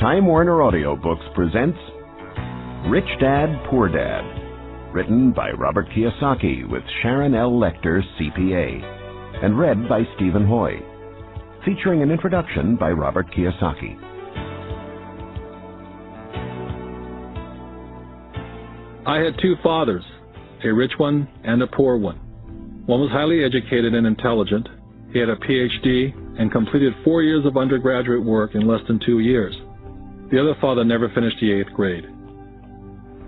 Time Warner Audiobooks presents Rich Dad, Poor Dad, written by Robert Kiyosaki with Sharon L. Lecter, CPA, and read by Stephen Hoy, featuring an introduction by Robert Kiyosaki. I had two fathers, a rich one and a poor one. One was highly educated and intelligent. He had a PhD and completed 4 years of undergraduate work in less than 2 years. The other father never finished the 8th grade.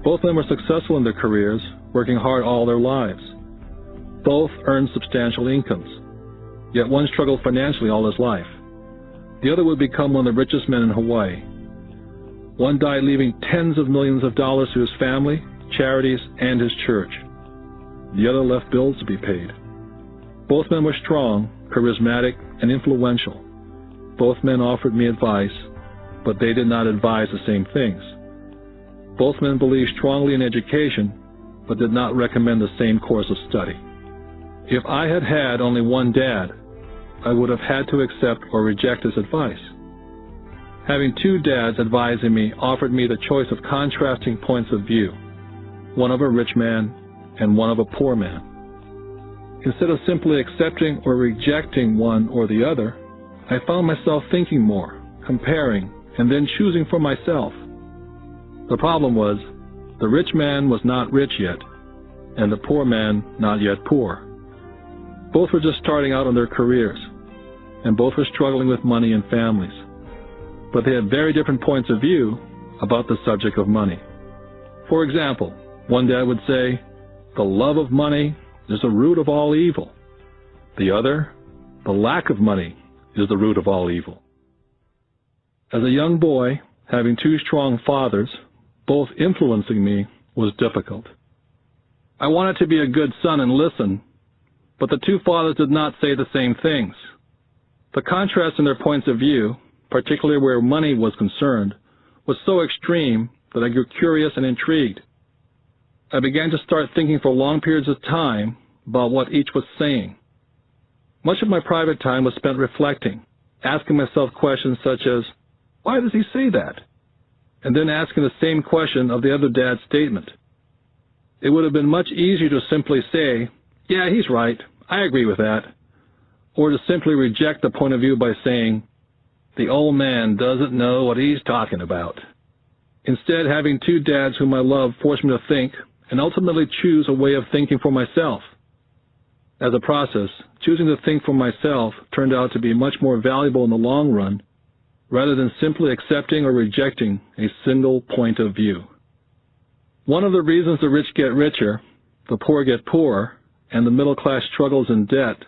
Both of them were successful in their careers, working hard all their lives. Both earned substantial incomes, yet one struggled financially all his life. The other would become one of the richest men in Hawaii. One died leaving tens of millions of dollars to his family, charities, and his church. The other left bills to be paid. Both men were strong, charismatic, and influential. Both men offered me advice, but they did not advise the same things. Both men believed strongly in education, but did not recommend the same course of study. If I had had only one dad, I would have had to accept or reject his advice. Having two dads advising me offered me the choice of contrasting points of view, one of a rich man and one of a poor man. Instead of simply accepting or rejecting one or the other, I found myself thinking more, comparing, and then choosing for myself. The problem was, the rich man was not rich yet, and the poor man not yet poor. Both were just starting out on their careers, and both were struggling with money and families. But they had very different points of view about the subject of money. For example, one dad would say, "The love of money is the root of all evil." The other, "The lack of money is the root of all evil." As a young boy, having two strong fathers, both influencing me, was difficult. I wanted to be a good son and listen, but the two fathers did not say the same things. The contrast in their points of view, particularly where money was concerned, was so extreme that I grew curious and intrigued. I began to start thinking for long periods of time about what each was saying. Much of my private time was spent reflecting, asking myself questions such as, "Why does he say that?" And then asking the same question of the other dad's statement. It would have been much easier to simply say, "Yeah, he's right, I agree with that," or to simply reject the point of view by saying, "The old man doesn't know what he's talking about." Instead, having two dads whom I love forced me to think and ultimately choose a way of thinking for myself. As a process, choosing to think for myself turned out to be much more valuable in the long run, rather than simply accepting or rejecting a single point of view. One of the reasons the rich get richer, the poor get poorer, and the middle class struggles in debt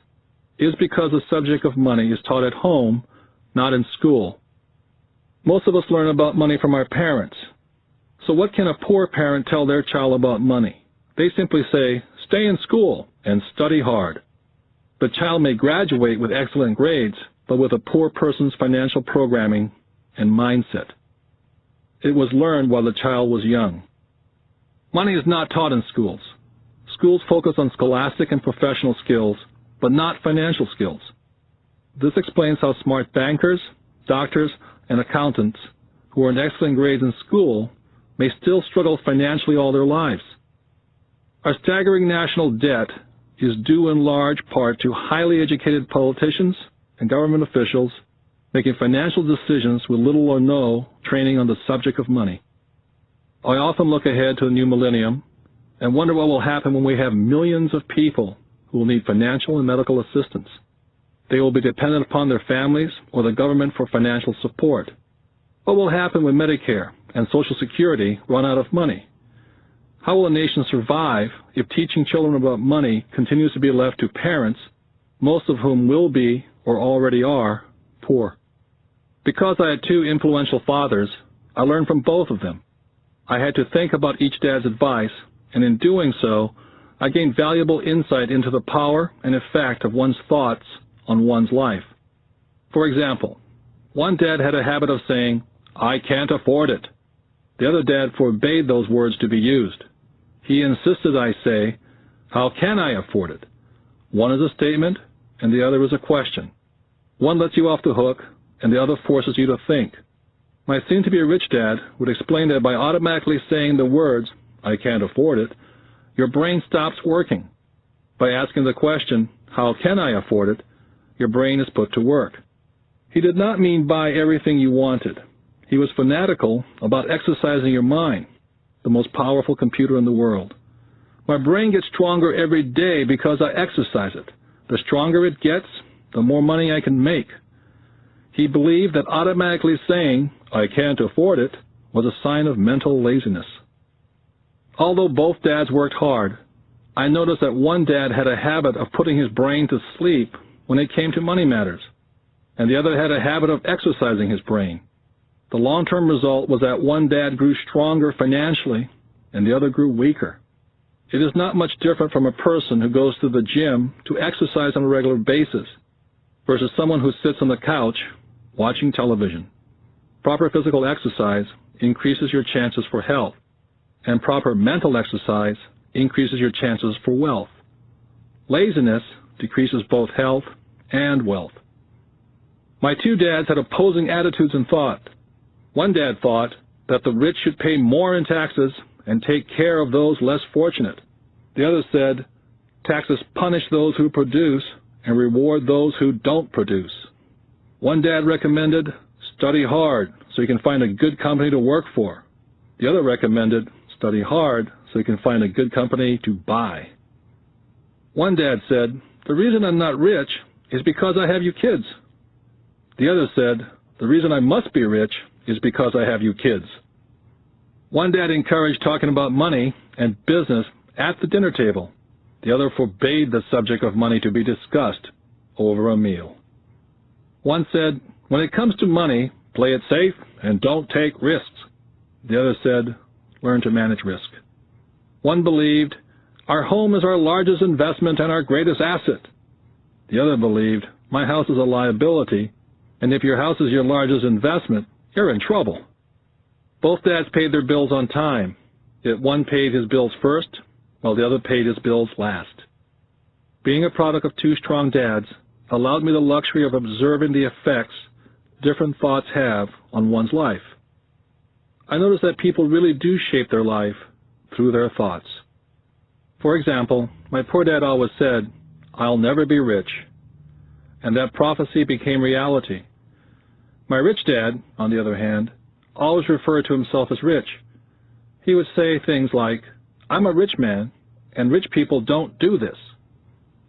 is because the subject of money is taught at home, not in school. Most of us learn about money from our parents. So what can a poor parent tell their child about money? They simply say, "Stay in school and study hard." The child may graduate with excellent grades, but with a poor person's financial programming and mindset. It was learned while the child was young. Money is not taught in schools. Schools focus on scholastic and professional skills, but not financial skills. This explains how smart bankers, doctors, and accountants who earned excellent grades in school may still struggle financially all their lives. Our staggering national debt is due in large part to highly educated politicians and government officials making financial decisions with little or no training on the subject of money. I often look ahead to the new millennium and wonder what will happen when we have millions of people who will need financial and medical assistance. They will be dependent upon their families or the government for financial support. What will happen when Medicare and Social Security run out of money? How will a nation survive if teaching children about money continues to be left to parents, most of whom will be, or already are, poor? Because I had two influential fathers, I learned from both of them. I had to think about each dad's advice, and in doing so, I gained valuable insight into the power and effect of one's thoughts on one's life. For example, one dad had a habit of saying, "I can't afford it." The other dad forbade those words to be used. He insisted I say, "How can I afford it?" One is a statement, and the other is a question. One lets you off the hook, and the other forces you to think. My soon-to-be rich dad would explain that by automatically saying the words, "I can't afford it," your brain stops working. By asking the question, "How can I afford it?" your brain is put to work. He did not mean buy everything you wanted. He was fanatical about exercising your mind, the most powerful computer in the world. My brain gets stronger every day because I exercise it. The stronger it gets, the more money I can make. He believed that automatically saying, "I can't afford it," was a sign of mental laziness. Although both dads worked hard, I noticed that one dad had a habit of putting his brain to sleep when it came to money matters, and the other had a habit of exercising his brain. The long-term result was that one dad grew stronger financially and the other grew weaker. It is not much different from a person who goes to the gym to exercise on a regular basis versus someone who sits on the couch watching television. Proper physical exercise increases your chances for health, and proper mental exercise increases your chances for wealth. Laziness decreases both health and wealth. My two dads had opposing attitudes and thought. One dad thought that the rich should pay more in taxes and take care of those less fortunate. The other said, taxes punish those who produce and reward those who don't produce. One dad recommended, study hard so you can find a good company to work for. The other recommended, study hard so you can find a good company to buy. One dad said, the reason I'm not rich is because I have you kids. The other said, the reason I must be rich is because I have you kids. One dad encouraged talking about money and business at the dinner table. The other forbade the subject of money to be discussed over a meal. One said, when it comes to money, play it safe and don't take risks. The other said, learn to manage risk. One believed, our home is our largest investment and our greatest asset. The other believed, my house is a liability, and if your house is your largest investment, you're in trouble. Both dads paid their bills on time, yet one paid his bills first, while the other paid his bills last. Being a product of two strong dads allowed me the luxury of observing the effects different thoughts have on one's life. I noticed that people really do shape their life through their thoughts. For example, my poor dad always said, I'll never be rich, and that prophecy became reality. My rich dad, on the other hand, always referred to himself as rich. He would say things like, I'm a rich man, and rich people don't do this.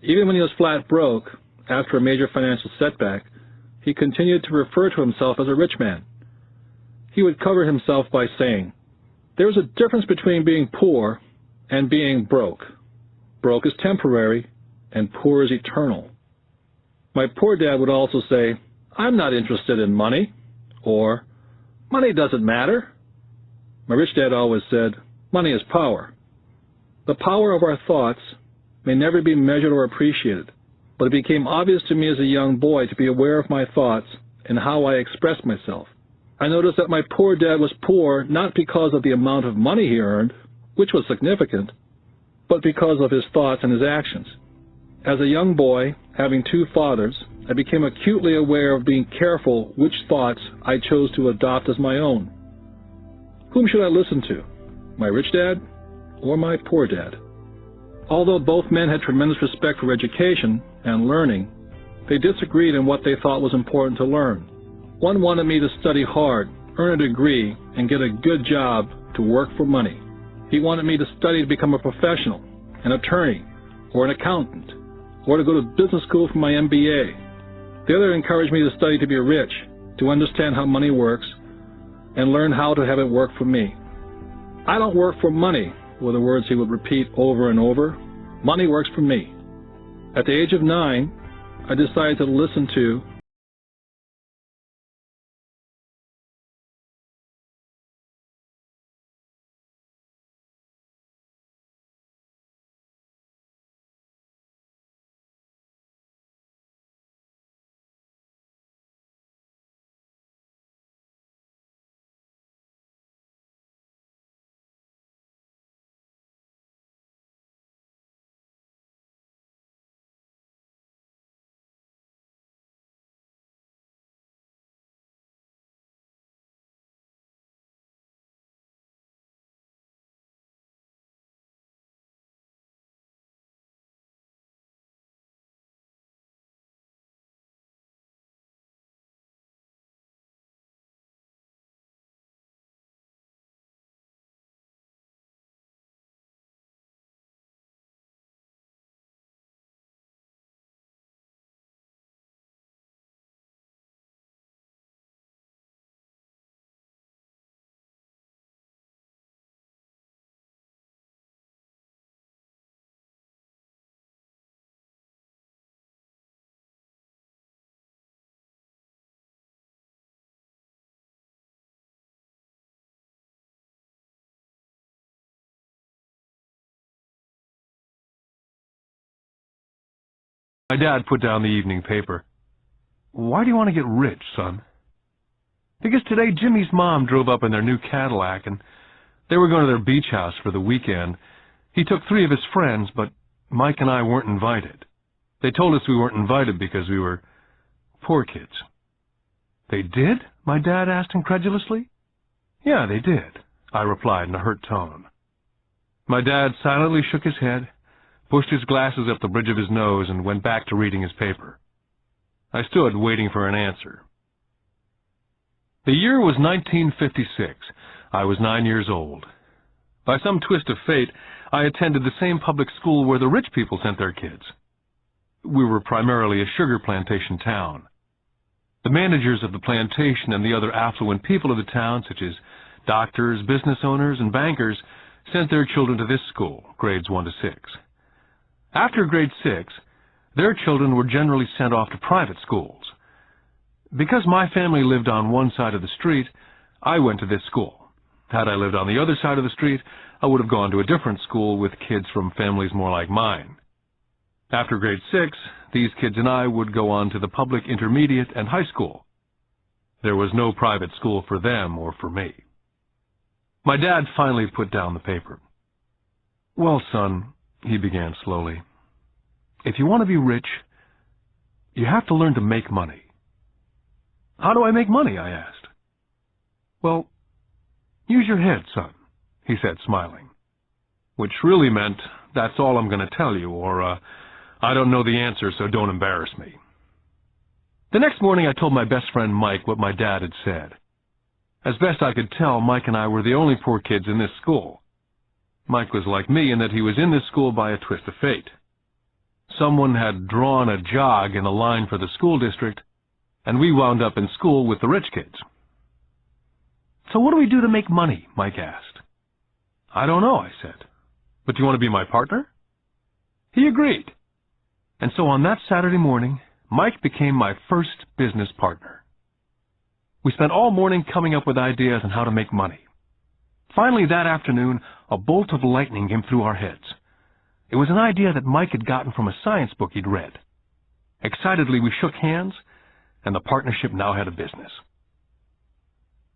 Even when he was flat broke, after a major financial setback, he continued to refer to himself as a rich man. He would cover himself by saying, there's a difference between being poor and being broke. Broke is temporary, and poor is eternal. My poor dad would also say, I'm not interested in money, or money doesn't matter. My rich dad always said, money is power. The power of our thoughts may never be measured or appreciated, but it became obvious to me as a young boy to be aware of my thoughts and how I expressed myself. I noticed that my poor dad was poor not because of the amount of money he earned, which was significant, but because of his thoughts and his actions. As a young boy, having two fathers, I became acutely aware of being careful which thoughts I chose to adopt as my own. Whom should I listen to, my rich dad or my poor dad? Although both men had tremendous respect for education and learning, they disagreed in what they thought was important to learn. One wanted me to study hard, earn a degree, and get a good job to work for money. He wanted me to study to become a professional, an attorney, or an accountant, or to go to business school for my MBA. The other encouraged me to study to be rich, to understand how money works, and learn how to have it work for me. I don't work for money, were the words he would repeat over and over. Money works for me. At the age of 9, I decided to listen to My dad put down the evening paper. "Why do you want to get rich, son?" "Because today Jimmy's mom drove up in their new Cadillac, and they were going to their beach house for the weekend. He took 3 of his friends, but Mike and I weren't invited. They told us we weren't invited because we were poor kids." "They did?" my dad asked incredulously. "Yeah, they did," I replied in a hurt tone. My dad silently shook his head, pushed his glasses up the bridge of his nose, and went back to reading his paper. I stood waiting for an answer. The year was 1956. I was 9 years old. By some twist of fate, I attended the same public school where the rich people sent their kids. We were primarily a sugar plantation town. The managers of the plantation and the other affluent people of the town, such as doctors, business owners, and bankers, sent their children to this school, grades 1 to 6. After grade 6, their children were generally sent off to private schools. Because my family lived on one side of the street, I went to this school. Had I lived on the other side of the street, I would have gone to a different school with kids from families more like mine. After grade 6, these kids and I would go on to the public intermediate and high school. There was no private school for them or for me. My dad finally put down the paper. "Well, son," he began slowly, "if you want to be rich, you have to learn to make money." "How do I make money?" I asked. "Well, use your head, son," he said, smiling. Which really meant, "That's all I'm going to tell you," or, "I don't know the answer, so don't embarrass me." The next morning I told my best friend Mike what my dad had said. As best I could tell, Mike and I were the only poor kids in this school. Mike was like me in that he was in this school by a twist of fate. Someone had drawn a jog in a line for the school district, and we wound up in school with the rich kids. "So what do we do to make money?" Mike asked. "I don't know," I said. "But do you want to be my partner?" He agreed. And so on that Saturday morning, Mike became my first business partner. We spent all morning coming up with ideas on how to make money. Finally, that afternoon, a bolt of lightning came through our heads. It was an idea that Mike had gotten from a science book he'd read. Excitedly, we shook hands, and the partnership now had a business.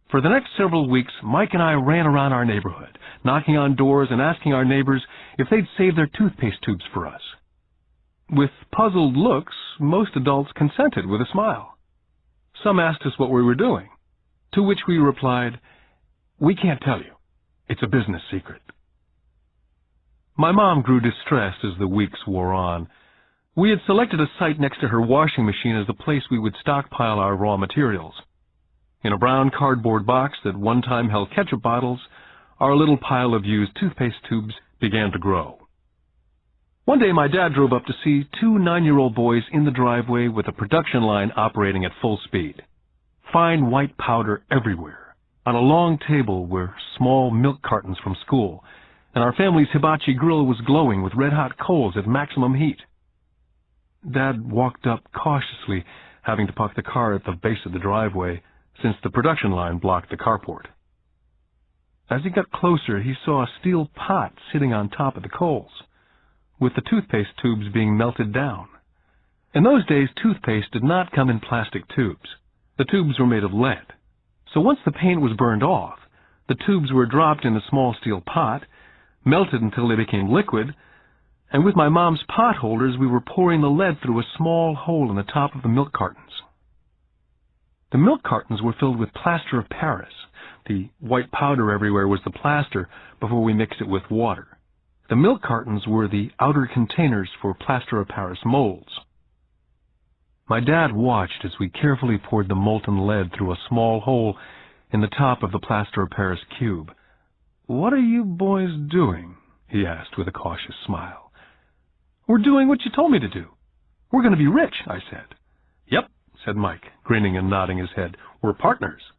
For the next several weeks, Mike and I ran around our neighborhood, knocking on doors and asking our neighbors if they'd save their toothpaste tubes for us. With puzzled looks, most adults consented with a smile. Some asked us what we were doing, to which we replied, "We can't tell you. It's a business secret." My mom grew distressed as the weeks wore on. We had selected a site next to her washing machine as the place we would stockpile our raw materials. In a brown cardboard box that one time held ketchup bottles, our little pile of used toothpaste tubes began to grow. One day my dad drove up to see 2 9-year-old boys in the driveway with a production line operating at full speed. Fine white powder everywhere. On a long table were small milk cartons from school, and our family's hibachi grill was glowing with red-hot coals at maximum heat. Dad walked up cautiously, having to park the car at the base of the driveway, since the production line blocked the carport. As he got closer, he saw a steel pot sitting on top of the coals, with the toothpaste tubes being melted down. In those days, toothpaste did not come in plastic tubes. The tubes were made of lead. So once the paint was burned off, the tubes were dropped in a small steel pot, melted until they became liquid, and with my mom's pot holders, we were pouring the lead through a small hole in the top of the milk cartons. The milk cartons were filled with plaster of Paris. The white powder everywhere was the plaster before we mixed it with water. The milk cartons were the outer containers for plaster of Paris molds. My dad watched as we carefully poured the molten lead through a small hole in the top of the plaster of Paris cube. "What are you boys doing?" he asked with a cautious smile. "We're doing what you told me to do. We're going to be rich," I said. "Yep," said Mike, grinning and nodding his head. "We're partners."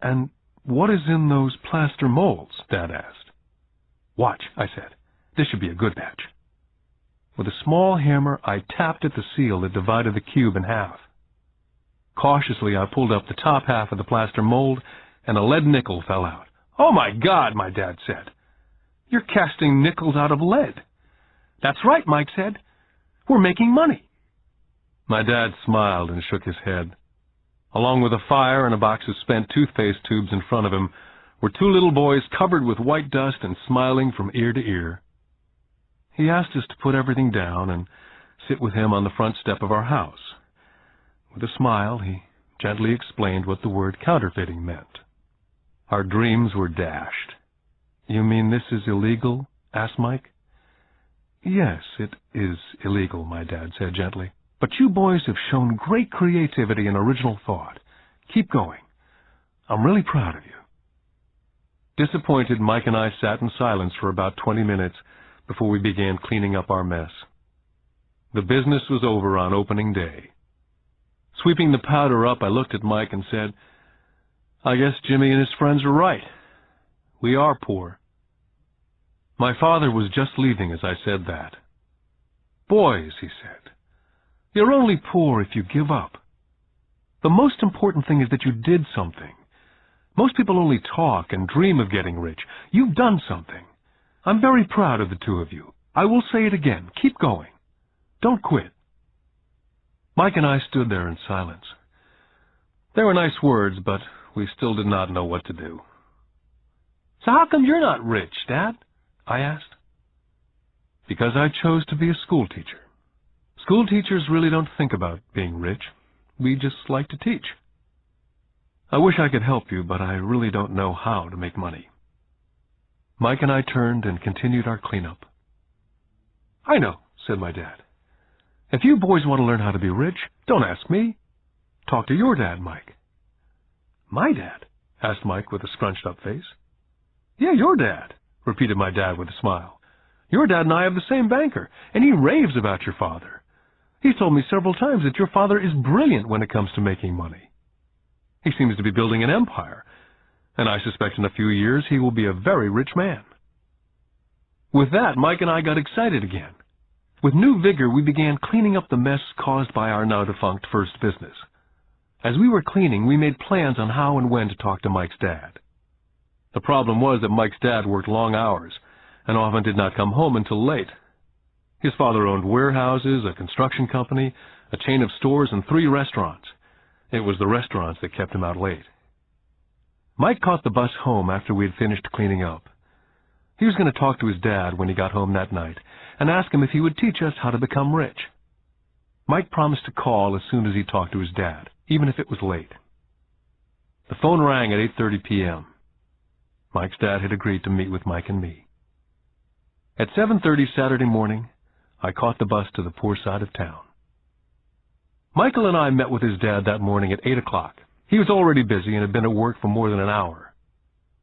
"And what is in those plaster molds?" Dad asked. "Watch," I said. "This should be a good batch." With a small hammer, I tapped at the seal that divided the cube in half. Cautiously, I pulled up the top half of the plaster mold, and a lead nickel fell out. "Oh, my God," my dad said. "You're casting nickels out of lead." "That's right," Mike said. "We're making money." My dad smiled and shook his head. Along with a fire and a box of spent toothpaste tubes in front of him were two little boys covered with white dust and smiling from ear to ear. He asked us to put everything down and sit with him on the front step of our house. With a smile, he gently explained what the word counterfeiting meant. Our dreams were dashed. "You mean this is illegal?" asked Mike. "Yes, it is illegal," my dad said gently. "But you boys have shown great creativity and original thought. Keep going. I'm really proud of you." Disappointed, Mike and I sat in silence for about 20 minutes before we began cleaning up our mess. The business was over on opening day. Sweeping the powder up, I looked at Mike and said, "I guess Jimmy and his friends are right. We are poor." My father was just leaving as I said that. "Boys," he said, "you're only poor if you give up. The most important thing is that you did something. Most people only talk and dream of getting rich. You've done something. I'm very proud of the two of you. I will say it again. Keep going. Don't quit." Mike and I stood there in silence. They were nice words, but we still did not know what to do. "So how come you're not rich, Dad?" I asked. "Because I chose to be a school teacher. School teachers really don't think about being rich. We just like to teach. I wish I could help you, but I really don't know how to make money." Mike and I turned and continued our cleanup. "I know," said my dad. "If you boys want to learn how to be rich, don't ask me. Talk to your dad, Mike." "My dad?" asked Mike with a scrunched-up face. "Yeah, your dad," repeated my dad with a smile. "Your dad and I have the same banker, and he raves about your father. He's told me several times that your father is brilliant when it comes to making money. He seems to be building an empire, and I suspect in a few years he will be a very rich man." With that, Mike and I got excited again. With new vigor, we began cleaning up the mess caused by our now-defunct first business. As we were cleaning, we made plans on how and when to talk to Mike's dad. The problem was that Mike's dad worked long hours and often did not come home until late. His father owned warehouses, a construction company, a chain of stores, and 3 restaurants. It was the restaurants that kept him out late. Mike caught the bus home after we had finished cleaning up. He was going to talk to his dad when he got home that night and ask him if he would teach us how to become rich. Mike promised to call as soon as he talked to his dad, even if it was late. The phone rang at 8:30 p.m. Mike's dad had agreed to meet with Mike and me. At 7:30 Saturday morning, I caught the bus to the poor side of town. Michael and I met with his dad that morning at 8 o'clock. He was already busy and had been at work for more than an hour.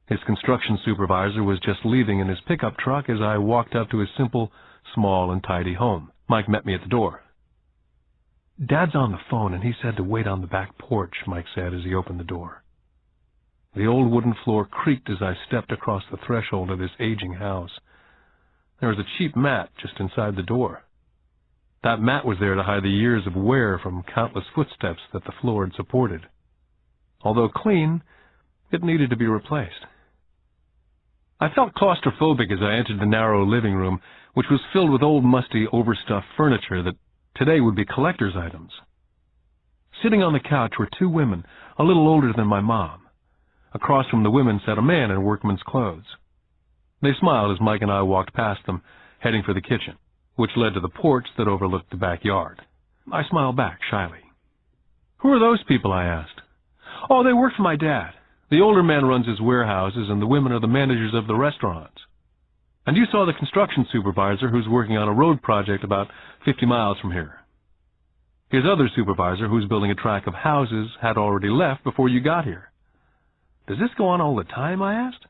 His construction supervisor was just leaving in his pickup truck as I walked up to his simple, small, and tidy home. Mike met me at the door. "Dad's on the phone, and he said to wait on the back porch," Mike said as he opened the door. The old wooden floor creaked as I stepped across the threshold of this aging house. There was a cheap mat just inside the door. That mat was there to hide the years of wear from countless footsteps that the floor had supported. Although clean, it needed to be replaced. I felt claustrophobic as I entered the narrow living room, which was filled with old, musty, overstuffed furniture that today would be collector's items. Sitting on the couch were 2 women, a little older than my mom. Across from the women sat a man in workman's clothes. They smiled as Mike and I walked past them, heading for the kitchen, which led to the porch that overlooked the backyard. I smiled back shyly. "Who are those people?" I asked. "Oh, they work for my dad. The older man runs his warehouses, and the women are the managers of the restaurants. And you saw the construction supervisor who's working on a road project about 50 miles from here. His other supervisor, who's building a tract of houses, had already left before you got here." "Does this go on all the time?" I asked.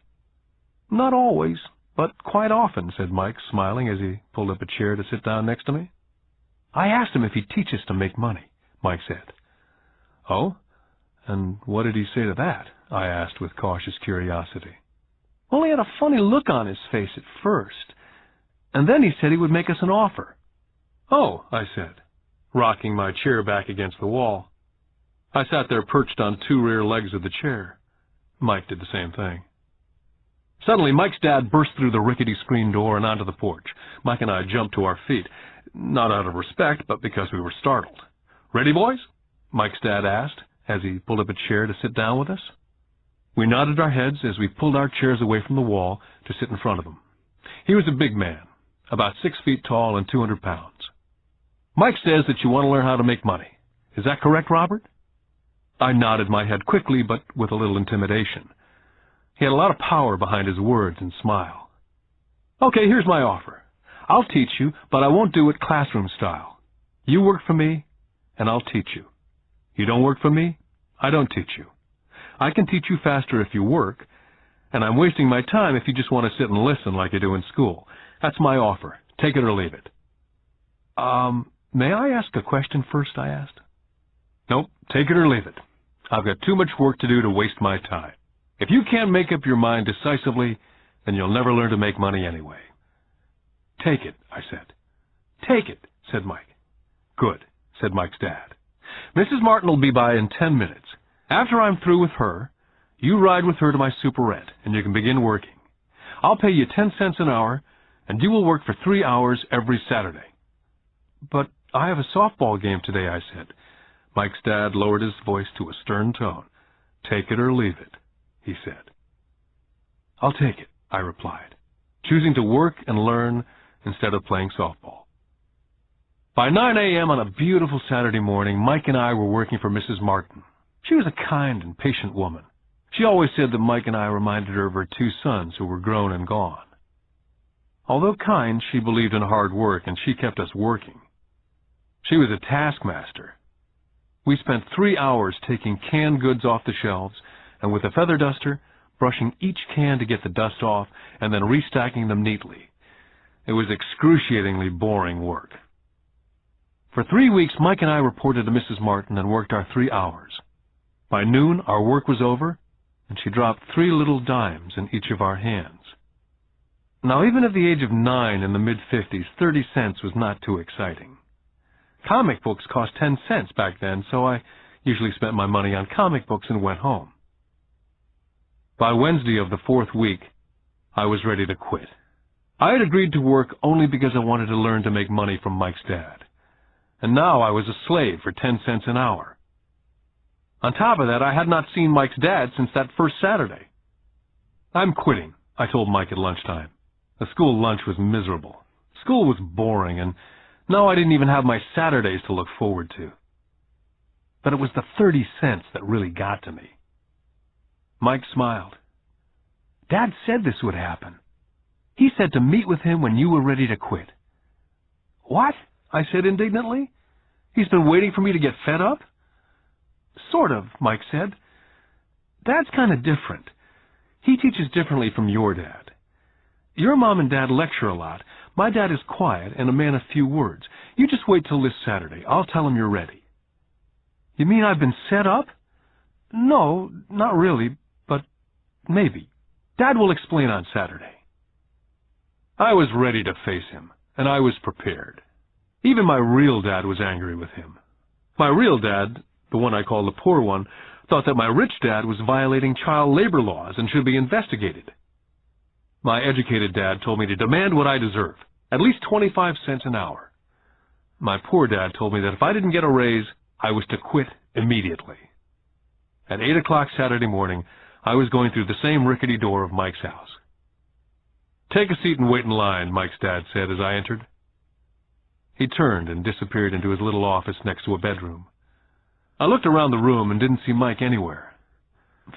"Not always, but quite often," said Mike, smiling as he pulled up a chair to sit down next to me. "I asked him if he'd teach us to make money," Mike said. "Oh? And what did he say to that?" I asked with cautious curiosity. "Well, he had a funny look on his face at first, and then he said he would make us an offer." "Oh," I said, rocking my chair back against the wall. I sat there perched on 2 rear legs of the chair. Mike did the same thing. Suddenly, Mike's dad burst through the rickety screen door and onto the porch. Mike and I jumped to our feet, not out of respect, but because we were startled. "Ready, boys?" Mike's dad asked as he pulled up a chair to sit down with us. We nodded our heads as we pulled our chairs away from the wall to sit in front of him. He was a big man, about 6 feet tall and 200 pounds. "Mike says that you want to learn how to make money. Is that correct, Robert?" I nodded my head quickly, but with a little intimidation. He had a lot of power behind his words and smile. "Okay, here's my offer. I'll teach you, but I won't do it classroom style. You work for me, and I'll teach you. You don't work for me, I don't teach you. I can teach you faster if you work, and I'm wasting my time if you just want to sit and listen like you do in school. That's my offer. Take it or leave it." May I ask a question first?" I asked. "Nope, take it or leave it. I've got too much work to do to waste my time. If you can't make up your mind decisively, then you'll never learn to make money anyway." "Take it," I said. "Take it," said Mike. "Good," said Mike's dad. "Mrs. Martin will be by in 10 minutes. After I'm through with her, you ride with her to my superette, and you can begin working. I'll pay you 10 cents an hour, and you will work for 3 hours every Saturday." "But I have a softball game today," I said. Mike's dad lowered his voice to a stern tone. "Take it or leave it," he said. "I'll take it," I replied, choosing to work and learn instead of playing softball. By 9 a.m. on a beautiful Saturday morning, Mike and I were working for Mrs. Martin. She was a kind and patient woman. She always said that Mike and I reminded her of her 2 sons who were grown and gone. Although kind, she believed in hard work, and she kept us working. She was a taskmaster. We spent 3 hours taking canned goods off the shelves, and with a feather duster, brushing each can to get the dust off, and then restacking them neatly. It was excruciatingly boring work. For 3 weeks, Mike and I reported to Mrs. Martin and worked our 3 hours. By noon, our work was over, and she dropped 3 little dimes in each of our hands. Now, even at the age of 9 in the mid-50s, 30 cents was not too exciting. Comic books cost 10 cents back then, so I usually spent my money on comic books and went home. By Wednesday of the 4th week, I was ready to quit. I had agreed to work only because I wanted to learn to make money from Mike's dad. And now I was a slave for 10 cents an hour. On top of that, I had not seen Mike's dad since that first Saturday. "I'm quitting," I told Mike at lunchtime. The school lunch was miserable. School was boring, and now I didn't even have my Saturdays to look forward to. But it was the 30 cents that really got to me. Mike smiled. "Dad said this would happen. He said to meet with him when you were ready to quit." "What?" I said indignantly. "He's been waiting for me to get fed up?" "Sort of," Mike said. "Dad's kind of different. He teaches differently from your dad. Your mom and dad lecture a lot. My dad is quiet and a man of few words. You just wait till this Saturday. I'll tell him you're ready." "You mean I've been set up?" "No, not really, but maybe. Dad will explain on Saturday." I was ready to face him, and I was prepared. Even my real dad was angry with him. My real dad, the one I call the poor one, thought that my rich dad was violating child labor laws and should be investigated. My educated dad told me to demand what I deserve, at least 25 cents an hour. My poor dad told me that if I didn't get a raise, I was to quit immediately. At 8 o'clock Saturday morning, I was going through the same rickety door of Mike's house. "Take a seat and wait in line," Mike's dad said as I entered. He turned and disappeared into his little office next to a bedroom. I looked around the room and didn't see Mike anywhere.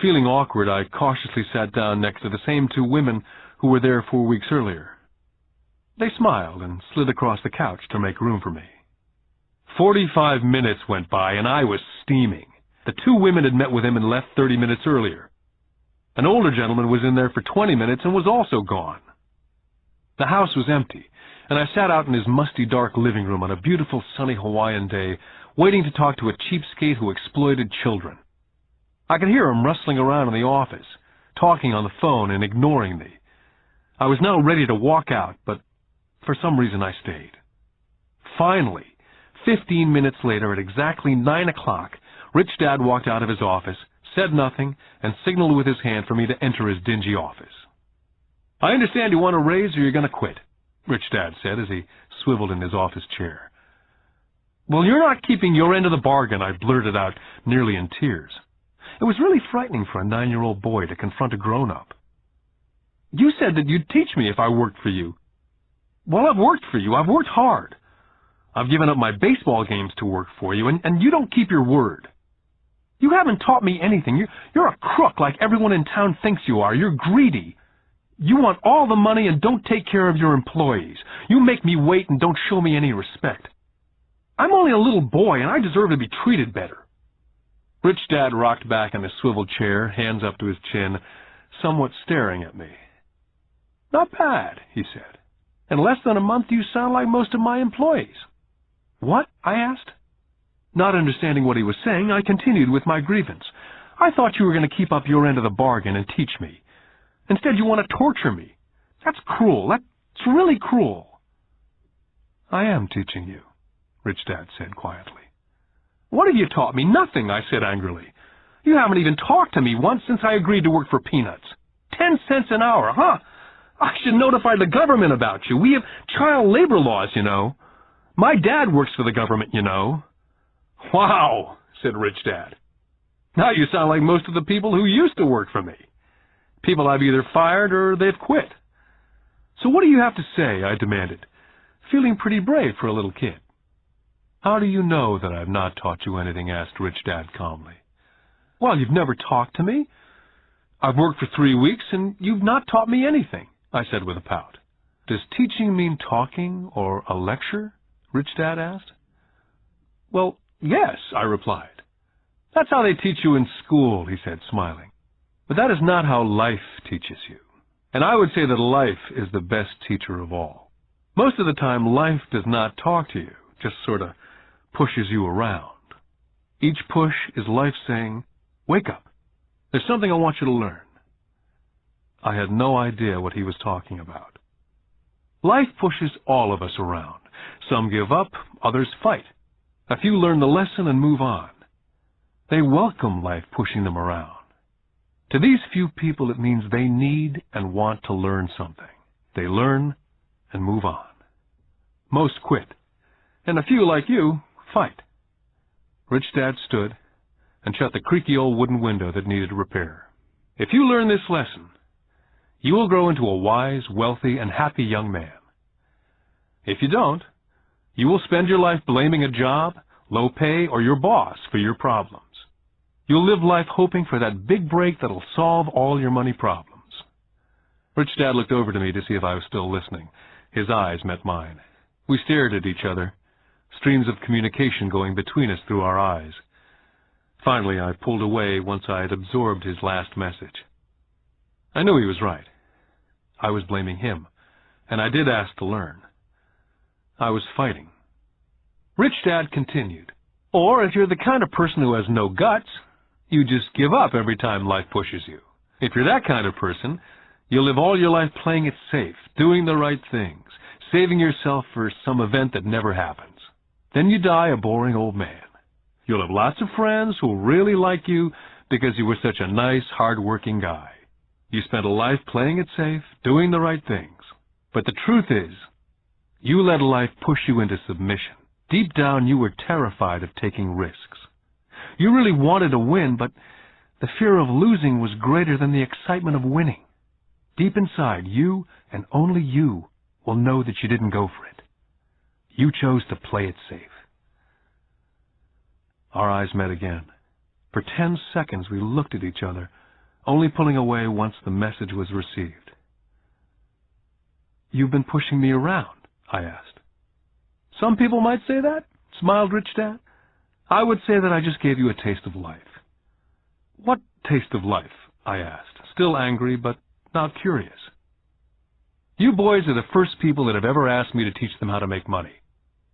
Feeling awkward, I cautiously sat down next to the same 2 women who were there 4 weeks earlier. They smiled and slid across the couch to make room for me. 45 minutes went by, and I was steaming. The 2 women had met with him and left 30 minutes earlier. An older gentleman was in there for 20 minutes and was also gone. The house was empty, and I sat out in his musty, dark living room on a beautiful, sunny Hawaiian day, waiting to talk to a cheapskate who exploited children. I could hear him rustling around in the office, talking on the phone and ignoring me. I was now ready to walk out, but for some reason I stayed. Finally, 15 minutes later, at exactly 9 o'clock, Rich Dad walked out of his office, said nothing, and signaled with his hand for me to enter his dingy office. "I understand you want a raise or you're going to quit," Rich Dad said as he swiveled in his office chair. "Well, you're not keeping your end of the bargain," I blurted out, nearly in tears. It was really frightening for a 9-year-old boy to confront a grown-up. "You said that you'd teach me if I worked for you." "Well, I've worked for you. I've worked hard. I've given up my baseball games to work for you, and you don't keep your word. You haven't taught me anything. You're a crook like everyone in town thinks you are. You're greedy. You want all the money and don't take care of your employees. You make me wait and don't show me any respect. I'm only a little boy, and I deserve to be treated better." Rich Dad rocked back in his swivel chair, hands up to his chin, somewhat staring at me. "Not bad," he said. "In less than a month, you sound like most of my employees." "What?" I asked. Not understanding what he was saying, I continued with my grievance. "I thought you were going to keep up your end of the bargain and teach me. Instead, you want to torture me. That's cruel. That's really cruel." "I am teaching you," Rich Dad said quietly. "What have you taught me?" "Nothing," I said angrily. "You haven't even talked to me once since I agreed to work for peanuts. 10 cents an hour, huh? I should notify the government about you. We have child labor laws, you know. My dad works for the government, you know." "Wow," said Rich Dad. "Now you sound like most of the people who used to work for me. People I've either fired or they've quit." "So what do you have to say?" I demanded, feeling pretty brave for a little kid. "How do you know that I've not taught you anything?" asked Rich Dad calmly. "Well, you've never talked to me. I've worked for 3 weeks, and you've not taught me anything," I said with a pout. "Does teaching mean talking or a lecture?" Rich Dad asked. "Well, yes," I replied. "That's how they teach you in school," he said, smiling. "But that is not how life teaches you. And I would say that life is the best teacher of all. Most of the time, life does not talk to you, just sort of pushes you around. Each push is life saying, 'Wake up. There's something I want you to learn.'" I had no idea what he was talking about. Life pushes all of us around. Some give up, others fight. A few learn the lesson and move on. They welcome life pushing them around. To these few people, it means they need and want to learn something. They learn and move on. Most quit, and a few, like you, fight. Rich Dad stood and shut the creaky old wooden window that needed repair. "If you learn this lesson, you will grow into a wise, wealthy, and happy young man. If you don't, you will spend your life blaming a job, low pay, or your boss for your problems. You'll live life hoping for that big break that'll solve all your money problems." Rich Dad looked over to me to see if I was still listening. His eyes met mine. We stared at each other, streams of communication going between us through our eyes. Finally, I pulled away once I had absorbed his last message. I knew he was right. I was blaming him, and I did ask to learn. I was fighting. Rich Dad continued, "Or if you're the kind of person who has no guts, you just give up every time life pushes you. If you're that kind of person, you'll live all your life playing it safe, doing the right things, saving yourself for some event that never happens. Then you die a boring old man. You'll have lots of friends who'll really like you because you were such a nice, hard-working guy. You spent a life playing it safe, doing the right things. But the truth is, you let life push you into submission. Deep down, you were terrified of taking risks. You really wanted to win, but the fear of losing was greater than the excitement of winning. Deep inside, you and only you will know that you didn't go for it. You chose to play it safe." Our eyes met again. For 10 seconds, we looked at each other, only pulling away once the message was received. "You've been pushing me around?" I asked. "Some people might say that," smiled Rich Dad. "I would say that I just gave you a taste of life." "What taste of life?" I asked, still angry, but now curious. "You boys are the first people that have ever asked me to teach them how to make money.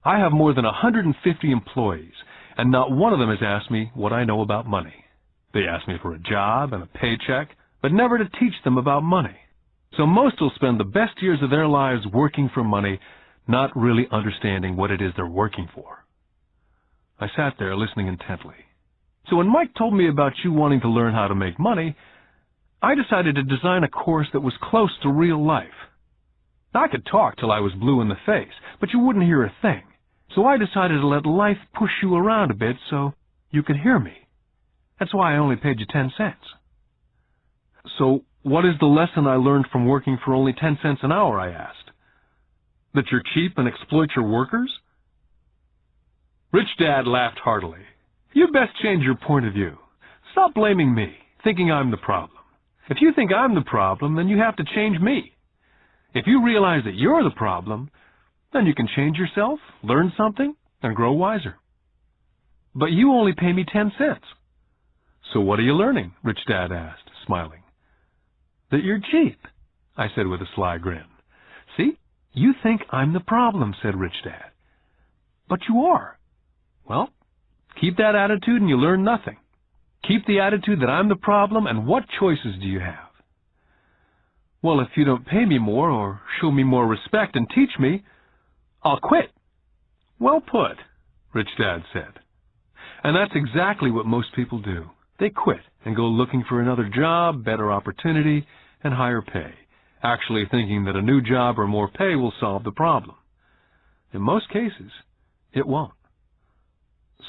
I have more than 150 employees, and not one of them has asked me what I know about money. They ask me for a job and a paycheck, but never to teach them about money. So most will spend the best years of their lives working for money, not really understanding what it is they're working for." I sat there listening intently. "So when Mike told me about you wanting to learn how to make money, I decided to design a course that was close to real life. I could talk till I was blue in the face, but you wouldn't hear a thing. So I decided to let life push you around a bit so you could hear me. That's why I only paid you 10 cents. So what is the lesson I learned from working for only 10 cents an hour, I asked. That you're cheap and exploit your workers? Rich Dad laughed heartily. You'd best change your point of view. Stop blaming me, thinking I'm the problem. If you think I'm the problem, then you have to change me. If you realize that you're the problem, then you can change yourself, learn something, and grow wiser. But you only pay me 10 cents. So what are you learning? Rich Dad asked, smiling. That you're cheap, I said with a sly grin. See, you think I'm the problem, said Rich Dad. But you are. Well, keep that attitude and you learn nothing. Keep the attitude that I'm the problem, and what choices do you have? Well, if you don't pay me more or show me more respect and teach me, I'll quit. Well put, Rich Dad said. And that's exactly what most people do. They quit and go looking for another job, better opportunity, and higher pay, actually thinking that a new job or more pay will solve the problem. In most cases, it won't.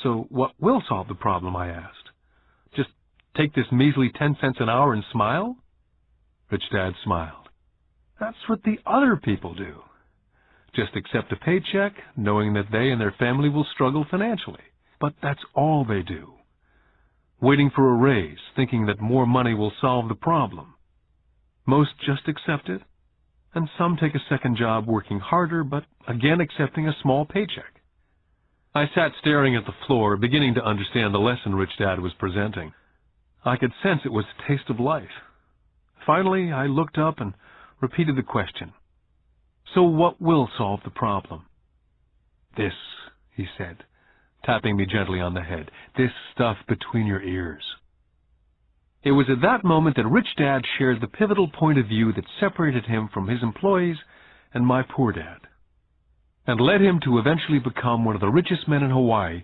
So what will solve the problem, I asked? Just take this measly 10 cents an hour and smile? Rich Dad smiled. That's what the other people do. Just accept a paycheck, knowing that they and their family will struggle financially. But that's all they do. Waiting for a raise, thinking that more money will solve the problem. Most just accept it, and some take a second job working harder, but again accepting a small paycheck. I sat staring at the floor, beginning to understand the lesson Rich Dad was presenting. I could sense it was a taste of life. Finally, I looked up and repeated the question. So what will solve the problem? This, he said, tapping me gently on the head. This stuff between your ears. It was at that moment that Rich Dad shared the pivotal point of view that separated him from his employees and my poor dad, and led him to eventually become one of the richest men in Hawaii,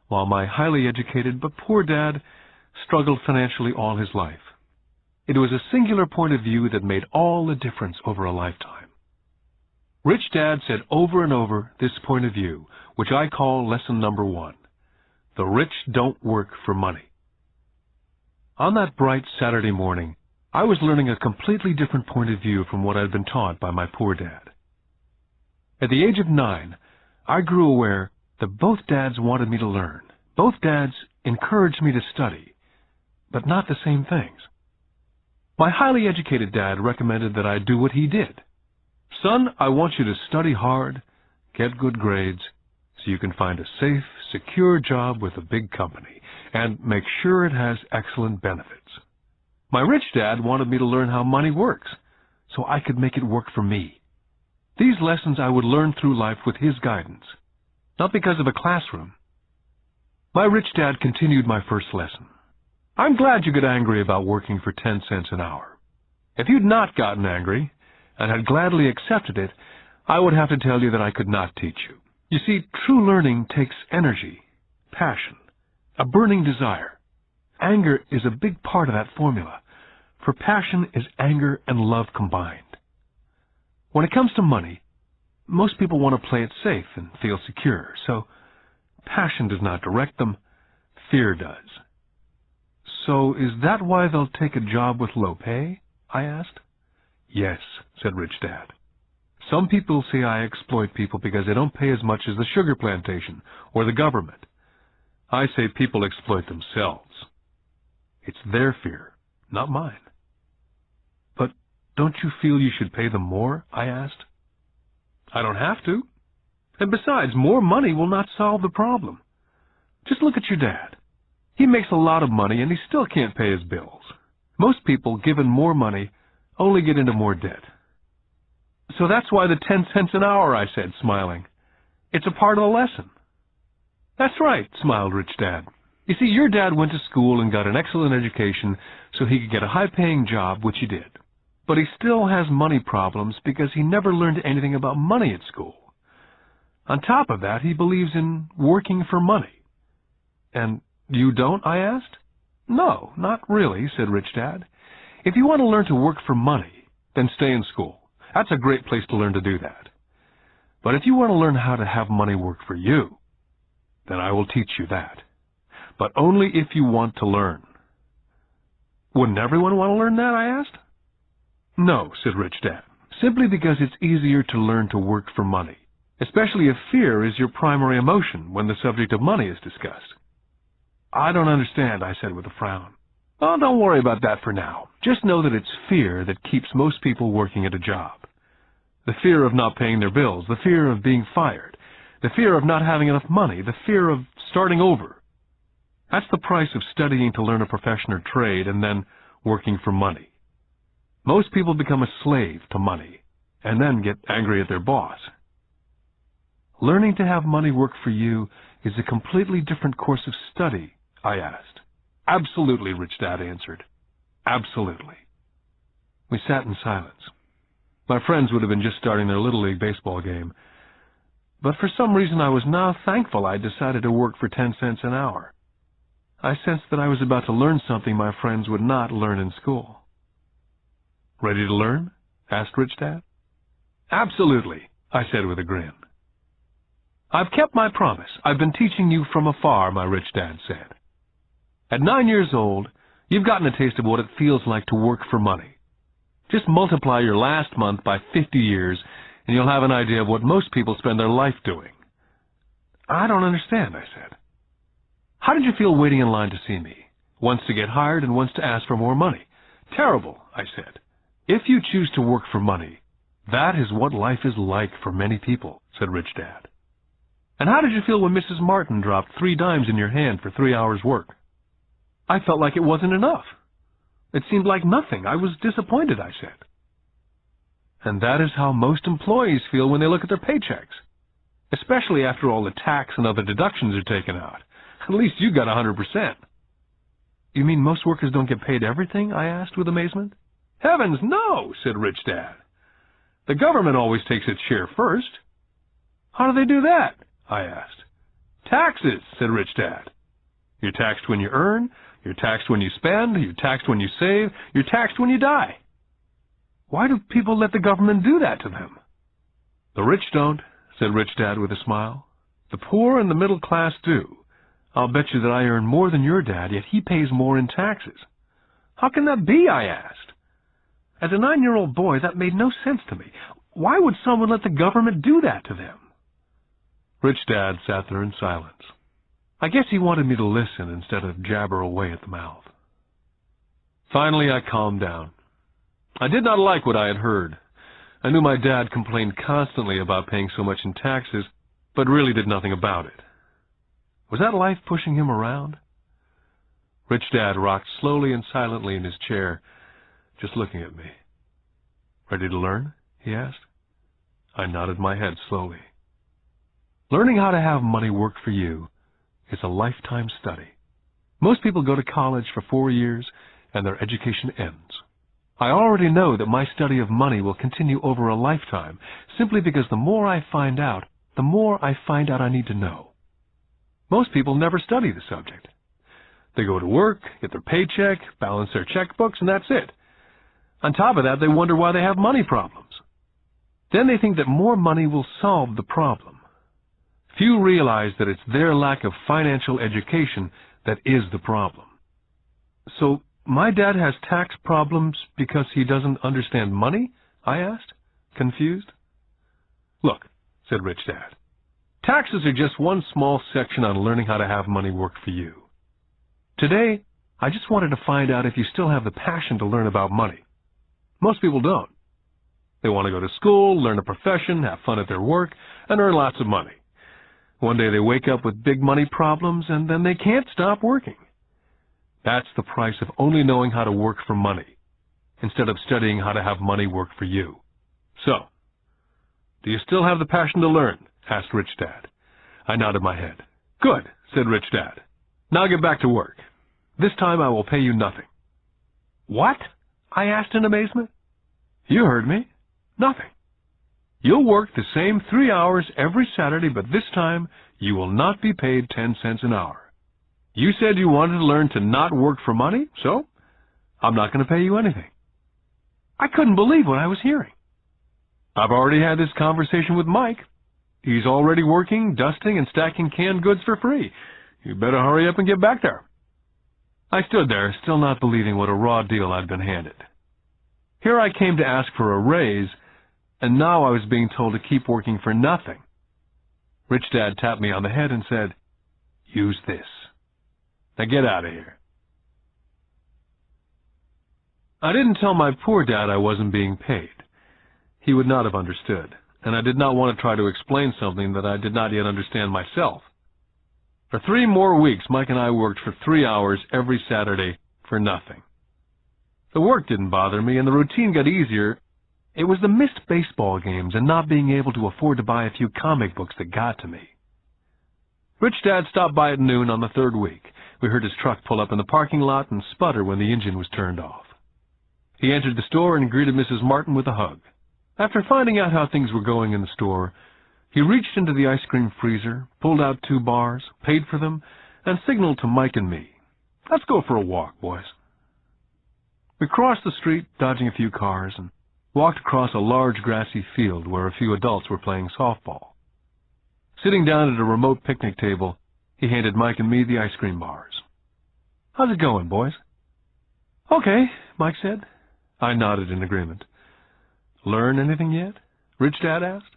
while my highly educated but poor dad struggled financially all his life. It was a singular point of view that made all the difference over a lifetime. Rich Dad said over and over this point of view, which I call lesson number 1. The rich don't work for money. On that bright Saturday morning, I was learning a completely different point of view from what I'd been taught by my poor dad. At the age of 9, I grew aware that both dads wanted me to learn. Both dads encouraged me to study, but not the same things. My highly educated dad recommended that I do what he did. Son, I want you to study hard, get good grades, so you can find a safe, secure job with a big company, and make sure it has excellent benefits. My rich dad wanted me to learn how money works, so I could make it work for me. These lessons I would learn through life with his guidance, not because of a classroom. My rich dad continued my first lesson. I'm glad you get angry about working for 10 cents an hour. If you'd not gotten angry, and had gladly accepted it, I would have to tell you that I could not teach you. You see, true learning takes energy, passion, a burning desire. Anger is a big part of that formula, for passion is anger and love combined. When it comes to money, most people want to play it safe and feel secure, so passion does not direct them, fear does. So is that why they'll take a job with low pay? I asked. Yes, said Rich Dad. Some people say I exploit people because they don't pay as much as the sugar plantation or the government. I say people exploit themselves. It's their fear, not mine. But don't you feel you should pay them more? I asked. I don't have to. And besides, more money will not solve the problem. Just look at your dad. He makes a lot of money and he still can't pay his bills. Most people, given more money, only get into more debt. So that's why the 10 cents an hour, I said, smiling. It's a part of the lesson. That's right, smiled Rich Dad. You see, your dad went to school and got an excellent education so he could get a high-paying job, which he did. But he still has money problems because he never learned anything about money at school. On top of that, he believes in working for money. And you don't, I asked? No, not really, said Rich Dad. If you want to learn to work for money, then stay in school. That's a great place to learn to do that. But if you want to learn how to have money work for you, then I will teach you that. But only if you want to learn. Wouldn't everyone want to learn that, I asked. No, said Rich Dad, simply because it's easier to learn to work for money, especially if fear is your primary emotion when the subject of money is discussed. I don't understand, I said with a frown. Oh, don't worry about that for now. Just know that it's fear that keeps most people working at a job. The fear of not paying their bills, the fear of being fired, the fear of not having enough money, the fear of starting over. That's the price of studying to learn a profession or trade and then working for money. Most people become a slave to money and then get angry at their boss. Learning to have money work for you is a completely different course of study, I asked. Absolutely, Rich Dad answered. Absolutely. We sat in silence. My friends would have been just starting their Little League baseball game, but for some reason I was now thankful I'd decided to work for 10 cents an hour. I sensed that I was about to learn something my friends would not learn in school. Ready to learn? Asked Rich Dad. Absolutely, I said with a grin. I've kept my promise. I've been teaching you from afar, my Rich Dad said. At 9 years old, you've gotten a taste of what it feels like to work for money. Just multiply your last month by 50 years, and you'll have an idea of what most people spend their life doing. I don't understand, I said. How did you feel waiting in line to see me? Once to get hired and once to ask for more money. Terrible, I said. If you choose to work for money, that is what life is like for many people, said Rich Dad. And how did you feel when Mrs. Martin dropped 3 dimes in your hand for 3 hours' work? I felt like it wasn't enough. It seemed like nothing. I was disappointed, I said. And that is how most employees feel when they look at their paychecks, especially after all the tax and other deductions are taken out. At least you got 100%. You mean most workers don't get paid everything? I asked with amazement. Heavens, no, said Rich Dad. The government always takes its share first. How do they do that? I asked. Taxes, said Rich Dad. You're taxed when you earn, you're taxed when you spend, you're taxed when you save, you're taxed when you die. Why do people let the government do that to them? The rich don't, said Rich Dad with a smile. The poor and the middle class do. I'll bet you that I earn more than your dad, yet he pays more in taxes. How can that be, I asked. As a 9-year-old boy, that made no sense to me. Why would someone let the government do that to them? Rich Dad sat there in silence. I guess he wanted me to listen instead of jabber away at the mouth. Finally, I calmed down. I did not like what I had heard. I knew my dad complained constantly about paying so much in taxes, but really did nothing about it. Was that life pushing him around? Rich Dad rocked slowly and silently in his chair, just looking at me. Ready to learn? He asked. I nodded my head slowly. Learning how to have money work for you is a lifetime study. Most people go to college for 4 years and their education ends. I already know that my study of money will continue over a lifetime simply because the more I find out, the more I find out I need to know. Most people never study the subject. They go to work, get their paycheck, balance their checkbooks, and that's it. On top of that, they wonder why they have money problems. Then they think that more money will solve the problem. Few realize that it's their lack of financial education that is the problem. So, my dad has tax problems because he doesn't understand money? I asked, confused. Look, said Rich Dad, taxes are just one small section on learning how to have money work for you. Today, I just wanted to find out if you still have the passion to learn about money. Most people don't. They want to go to school, learn a profession, have fun at their work, and earn lots of money. One day they wake up with big money problems, and then they can't stop working. That's the price of only knowing how to work for money, instead of studying how to have money work for you. So, do you still have the passion to learn? Asked Rich Dad. I nodded my head. Good, said Rich Dad. Now get back to work. This time I will pay you nothing. What? I asked in amazement. You heard me. Nothing. You'll work the same 3 hours every Saturday, but this time you will not be paid 10 cents an hour. You said you wanted to learn to not work for money, so I'm not going to pay you anything. I couldn't believe what I was hearing. I've already had this conversation with Mike. He's already working, dusting, and stacking canned goods for free. You better hurry up and get back there. I stood there, still not believing what a raw deal I'd been handed. Here I came to ask for a raise, and now I was being told to keep working for nothing. Rich Dad tapped me on the head and said, "Use this. Now get out of here." I didn't tell my poor dad I wasn't being paid. He would not have understood, and I did not want to try to explain something that I did not yet understand myself. For 3 more weeks, Mike and I worked for 3 hours every Saturday for nothing. The work didn't bother me, and the routine got easier. It was the missed baseball games and not being able to afford to buy a few comic books that got to me. Rich Dad stopped by at noon on the 3rd week. We heard his truck pull up in the parking lot and sputter when the engine was turned off. He entered the store and greeted Mrs. Martin with a hug. After finding out how things were going in the store, he reached into the ice cream freezer, pulled out 2 bars, paid for them, and signaled to Mike and me, "Let's go for a walk, boys." We crossed the street, dodging a few cars, and walked across a large grassy field where a few adults were playing softball. Sitting down at a remote picnic table, he handed Mike and me the ice cream bars. "How's it going, boys?" "Okay," Mike said. I nodded in agreement. "Learn anything yet?" Rich Dad asked.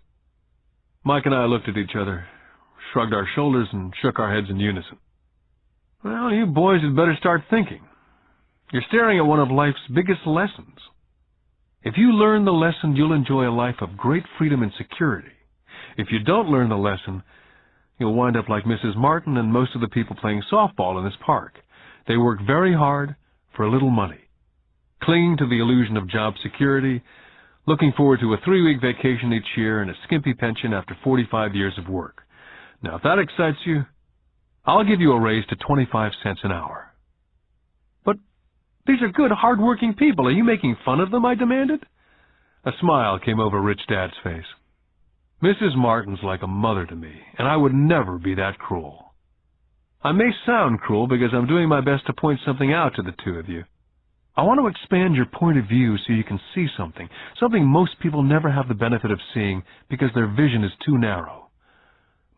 Mike and I looked at each other, shrugged our shoulders, and shook our heads in unison. "Well, you boys had better start thinking. You're staring at one of life's biggest lessons. If you learn the lesson, you'll enjoy a life of great freedom and security. If you don't learn the lesson, you'll wind up like Mrs. Martin and most of the people playing softball in this park. They work very hard for a little money, clinging to the illusion of job security, looking forward to a 3-week vacation each year and a skimpy pension after 45 years of work. Now, if that excites you, I'll give you a raise to 25 cents an hour." "But these are good, hard-working people. Are you making fun of them?" I demanded. A smile came over Rich Dad's face. "Mrs. Martin's like a mother to me, and I would never be that cruel. I may sound cruel because I'm doing my best to point something out to the 2 of you. I want to expand your point of view so you can see something most people never have the benefit of seeing because their vision is too narrow.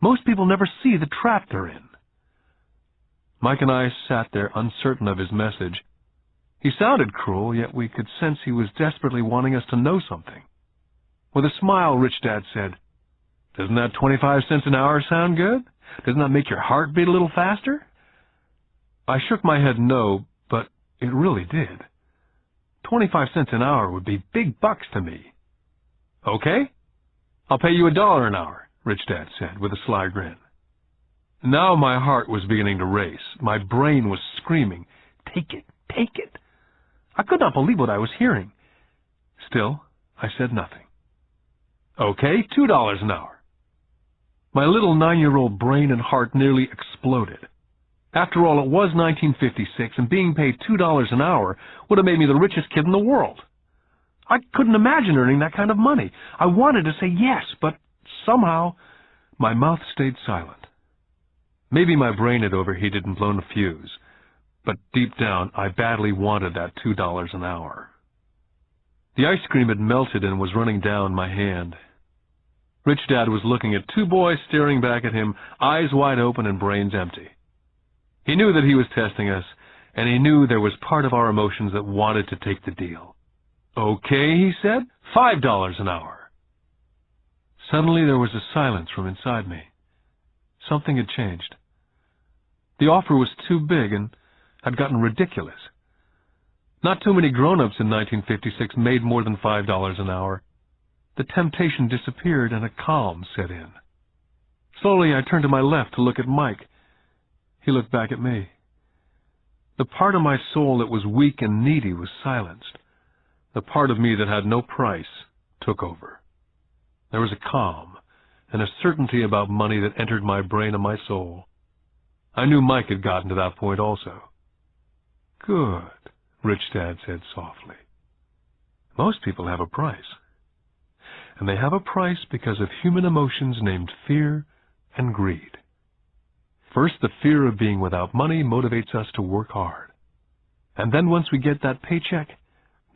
Most people never see the trap they're in." Mike and I sat there uncertain of his message. He sounded cruel, yet we could sense he was desperately wanting us to know something. With a smile, Rich Dad said, "Doesn't that 25 cents an hour sound good? Doesn't that make your heart beat a little faster?" I shook my head no, but it really did. 25 cents an hour would be big bucks to me. "Okay, I'll pay you $1 an hour," Rich Dad said with a sly grin. Now my heart was beginning to race. My brain was screaming, "Take it, take it." I could not believe what I was hearing. Still, I said nothing. "Okay, $2 an hour." My little 9-year-old brain and heart nearly exploded. After all, it was 1956, and being paid $2 an hour would have made me the richest kid in the world. I couldn't imagine earning that kind of money. I wanted to say yes, but somehow my mouth stayed silent. Maybe my brain had overheated and blown a fuse, but deep down I badly wanted that $2 an hour. The ice cream had melted and was running down my hand. Rich Dad was looking at 2 boys staring back at him, eyes wide open and brains empty. He knew that he was testing us, and he knew there was part of our emotions that wanted to take the deal. "Okay," he said, $5 an hour. Suddenly there was a silence from inside me. Something had changed. The offer was too big and had gotten ridiculous. Not too many grown-ups in 1956 made more than $5 an hour. The temptation disappeared and a calm set in. Slowly I turned to my left to look at Mike. He looked back at me. The part of my soul that was weak and needy was silenced. The part of me that had no price took over. There was a calm and a certainty about money that entered my brain and my soul. I knew Mike had gotten to that point also. "Good," Rich Dad said softly. "Most people have a price. And they have a price because of human emotions named fear and greed. First, the fear of being without money motivates us to work hard. And then once we get that paycheck,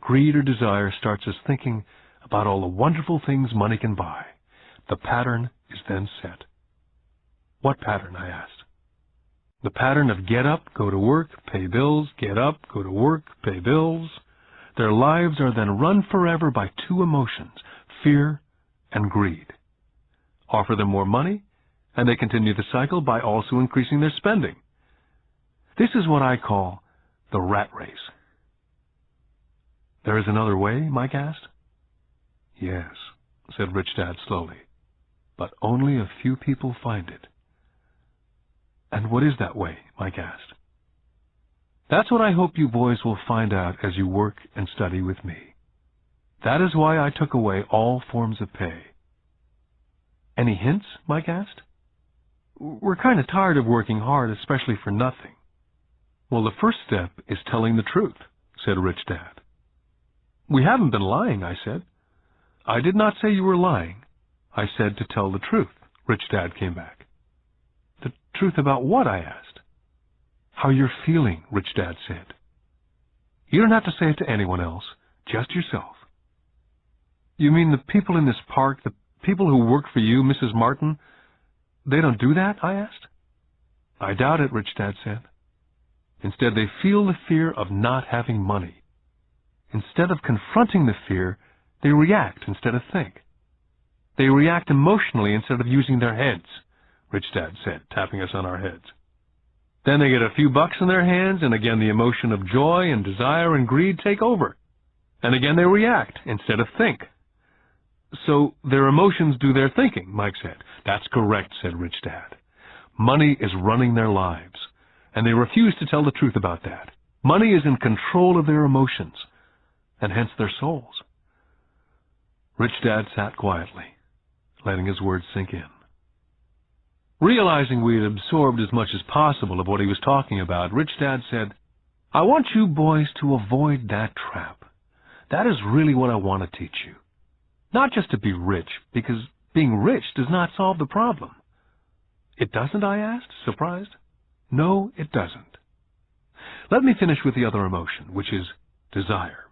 greed or desire starts us thinking about all the wonderful things money can buy. The pattern is then set. What pattern, I asked. The pattern of get up, go to work, pay bills, get up, go to work, pay bills. Their lives are then run forever by two emotions, fear and greed. Offer them more money, and they continue the cycle by also increasing their spending. This is what I call the rat race. There is another way, Mike asked. Yes, said Rich Dad slowly, but only a few people find it. And what is that way? Mike asked. That's what I hope you boys will find out as you work and study with me. That is why I took away all forms of pay. Any hints? Mike asked. We're kind of tired of working hard, especially for nothing. Well, the first step is telling the truth, said Rich Dad. We haven't been lying, I said. I did not say you were lying. I said to tell the truth, Rich Dad came back. The truth about what? I asked. How you're feeling, Rich Dad said. You don't have to say it to anyone else, just yourself. You mean the people in this park, the people who work for you, Mrs. Martin, they don't do that? I asked. I doubt it, Rich Dad said. Instead, they feel the fear of not having money. Instead of confronting the fear, they react instead of think. They react emotionally instead of using their heads, Rich Dad said, tapping us on our heads. Then they get a few bucks in their hands, and again the emotion of joy and desire and greed take over. And again they react instead of think. So their emotions do their thinking, Mike said. That's correct, said Rich Dad. Money is running their lives, and they refuse to tell the truth about that. Money is in control of their emotions, and hence their souls. Rich Dad sat quietly, letting his words sink in. Realizing we had absorbed as much as possible of what he was talking about, Rich Dad said, I want you boys to avoid that trap. That is really what I want to teach you. Not just to be rich, because being rich does not solve the problem. It doesn't, I asked, surprised. No, it doesn't. Let me finish with the other emotion, which is desire.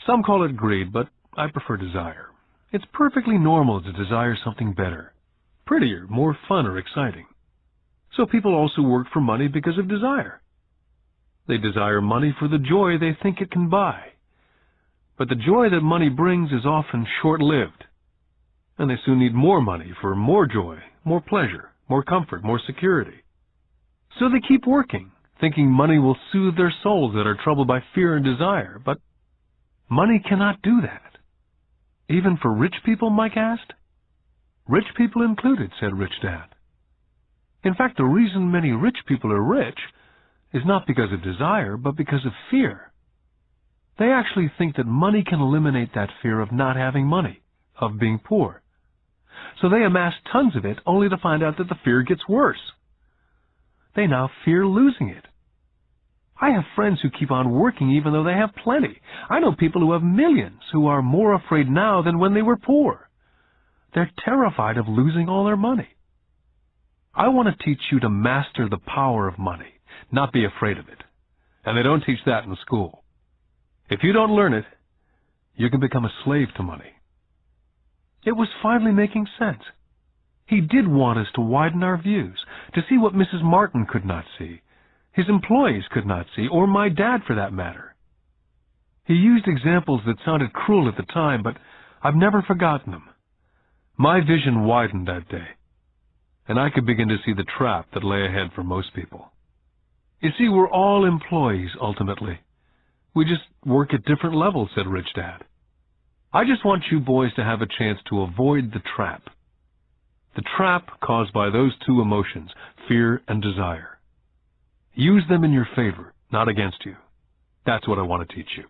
Some call it greed, but I prefer desire. It's perfectly normal to desire something better, prettier, more fun or exciting. So people also work for money because of desire. They desire money for the joy they think it can buy. But the joy that money brings is often short-lived, and they soon need more money for more joy, more pleasure, more comfort, more security. So they keep working, thinking money will soothe their souls that are troubled by fear and desire, but money cannot do that. Even for rich people, Mike asked? Rich people included, said Rich Dad. In fact, the reason many rich people are rich is not because of desire, but because of fear. They actually think that money can eliminate that fear of not having money, of being poor. So they amass tons of it only to find out that the fear gets worse. They now fear losing it. I have friends who keep on working even though they have plenty. I know people who have millions who are more afraid now than when they were poor. They're terrified of losing all their money. I want to teach you to master the power of money, not be afraid of it. And they don't teach that in school. If you don't learn it, you can become a slave to money. It was finally making sense. He did want us to widen our views, to see what Mrs. Martin could not see, his employees could not see, or my dad for that matter. He used examples that sounded cruel at the time, but I've never forgotten them. My vision widened that day, and I could begin to see the trap that lay ahead for most people. You see, we're all employees, ultimately. We just work at different levels, said Rich Dad. I just want you boys to have a chance to avoid the trap. The trap caused by those two emotions, fear and desire. Use them in your favor, not against you. That's what I want to teach you.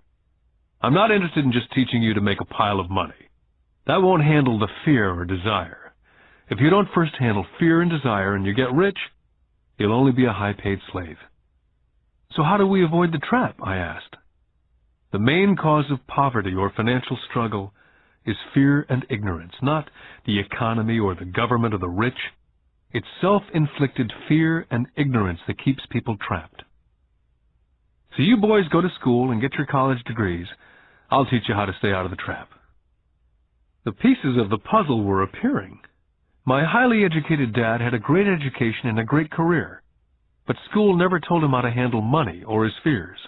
I'm not interested in just teaching you to make a pile of money. That won't handle the fear or desire. If you don't first handle fear and desire and you get rich, you'll only be a high-paid slave. So how do we avoid the trap? I asked. The main cause of poverty or financial struggle is fear and ignorance, not the economy or the government or the rich. It's self-inflicted fear and ignorance that keeps people trapped. So you boys go to school and get your college degrees. I'll teach you how to stay out of the trap. The pieces of the puzzle were appearing. My highly educated dad had a great education and a great career, but school never told him how to handle money or his fears.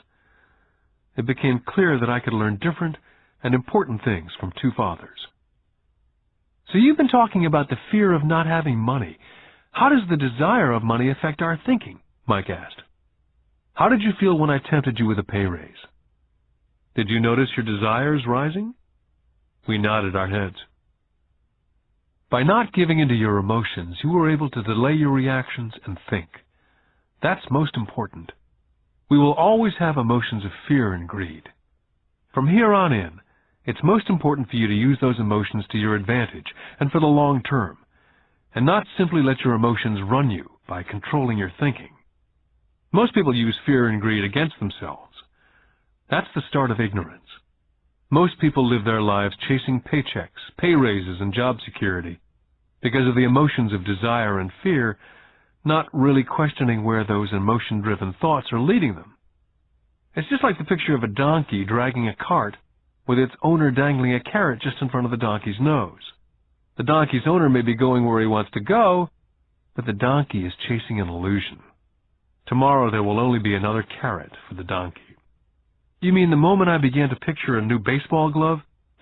It became clear that I could learn different and important things from two fathers. So you've been talking about the fear of not having money. How does the desire of money affect our thinking? Mike asked. How did you feel when I tempted you with a pay raise? Did you notice your desires rising? We nodded our heads. By not giving in to your emotions, you were able to delay your reactions and think. That's most important. We will always have emotions of fear and greed. From here on in, it's most important for you to use those emotions to your advantage and for the long term, and not simply let your emotions run you by controlling your thinking. Most people use fear and greed against themselves. That's the start of ignorance. Most people live their lives chasing paychecks, pay raises, and job security because of the emotions of desire and fear, not really questioning where those emotion-driven thoughts are leading them. It's just like the picture of a donkey dragging a cart with its owner dangling a carrot just in front of the donkey's nose. The donkey's owner may be going where he wants to go, but the donkey is chasing an illusion. Tomorrow there will only be another carrot for the donkey. You mean the moment I began to picture a new baseball glove,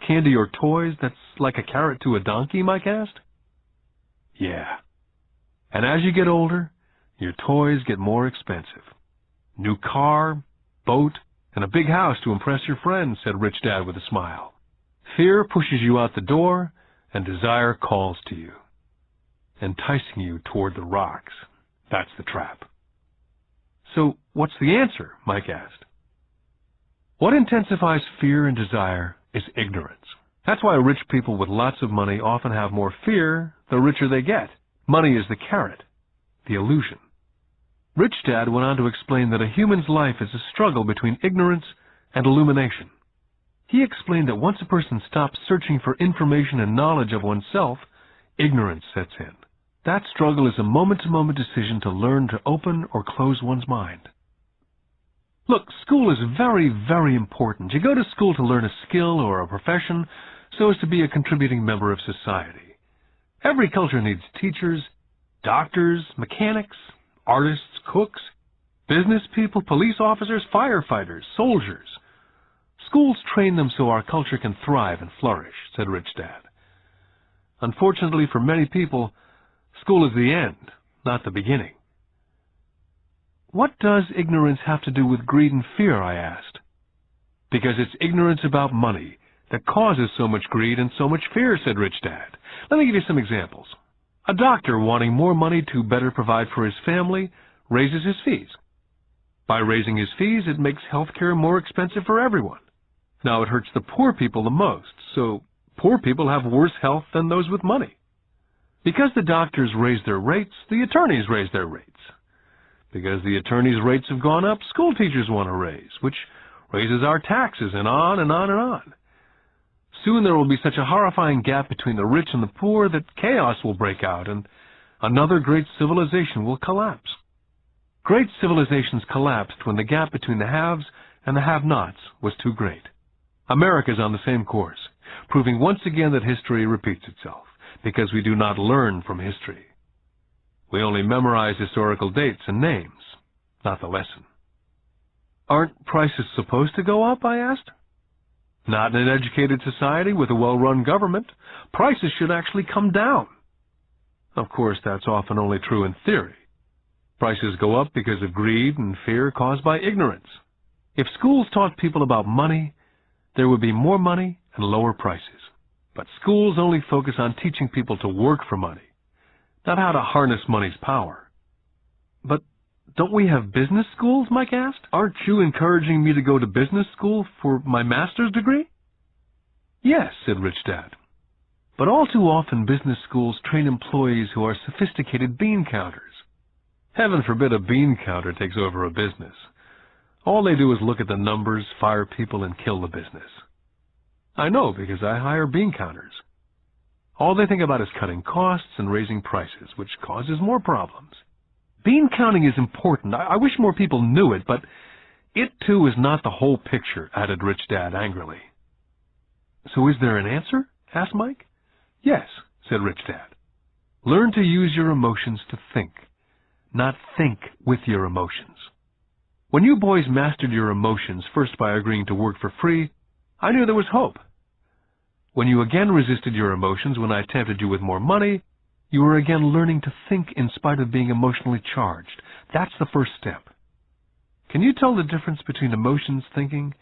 candy, or toys that's like a carrot to a donkey, Mike asked? Yeah. And as you get older, your toys get more expensive. New car, boat, and a big house to impress your friends, said Rich Dad with a smile. Fear pushes you out the door, and desire calls to you, enticing you toward the rocks. That's the trap. So, what's the answer? Mike asked. What intensifies fear and desire is ignorance. That's why rich people with lots of money often have more fear the richer they get. Money is the carrot, the illusion. Rich Dad went on to explain that a human's life is a struggle between ignorance and illumination. He explained that once a person stops searching for information and knowledge of oneself, ignorance sets in. That struggle is a moment-to-moment decision to learn to open or close one's mind. Look, school is very, very important. You go to school to learn a skill or a profession so as to be a contributing member of society. Every culture needs teachers, doctors, mechanics, artists, cooks, business people, police officers, firefighters, soldiers. Schools train them so our culture can thrive and flourish, said Rich Dad. Unfortunately for many people, school is the end, not the beginning. What does ignorance have to do with greed and fear, I asked. Because it's ignorance about money that causes so much greed and so much fear, said Rich Dad. Let me give you some examples. A doctor wanting more money to better provide for his family raises his fees. By raising his fees, it makes health care more expensive for everyone. Now, it hurts the poor people the most, so poor people have worse health than those with money. Because the doctors raise their rates, the attorneys raise their rates. Because the attorneys' rates have gone up, school teachers want a raise, which raises our taxes, and on and on and on. Soon there will be such a horrifying gap between the rich and the poor that chaos will break out, and another great civilization will collapse. Great civilizations collapsed when the gap between the haves and the have-nots was too great. America is on the same course, proving once again that history repeats itself, because we do not learn from history. We only memorize historical dates and names, not the lesson. Aren't prices supposed to go up, I asked. Not in an educated society with a well-run government. Prices should actually come down. Of course, that's often only true in theory. Prices go up because of greed and fear caused by ignorance. If schools taught people about money, there would be more money and lower prices. But schools only focus on teaching people to work for money, not how to harness money's power. But don't we have business schools, Mike asked? Aren't you encouraging me to go to business school for my master's degree? Yes, said Rich Dad. But all too often business schools train employees who are sophisticated bean counters. Heaven forbid a bean counter takes over a business. All they do is look at the numbers, fire people, and kill the business. I know, because I hire bean counters. All they think about is cutting costs and raising prices, which causes more problems. Bean counting is important. I wish more people knew it, but it too is not the whole picture, added Rich Dad angrily. So is there an answer? Asked Mike. Yes, said Rich Dad. Learn to use your emotions to think, not think with your emotions. When you boys mastered your emotions, first by agreeing to work for free, I knew there was hope. When you again resisted your emotions when I tempted you with more money, you were again learning to think in spite of being emotionally charged. That's the first step. Can you tell the difference between emotions thinking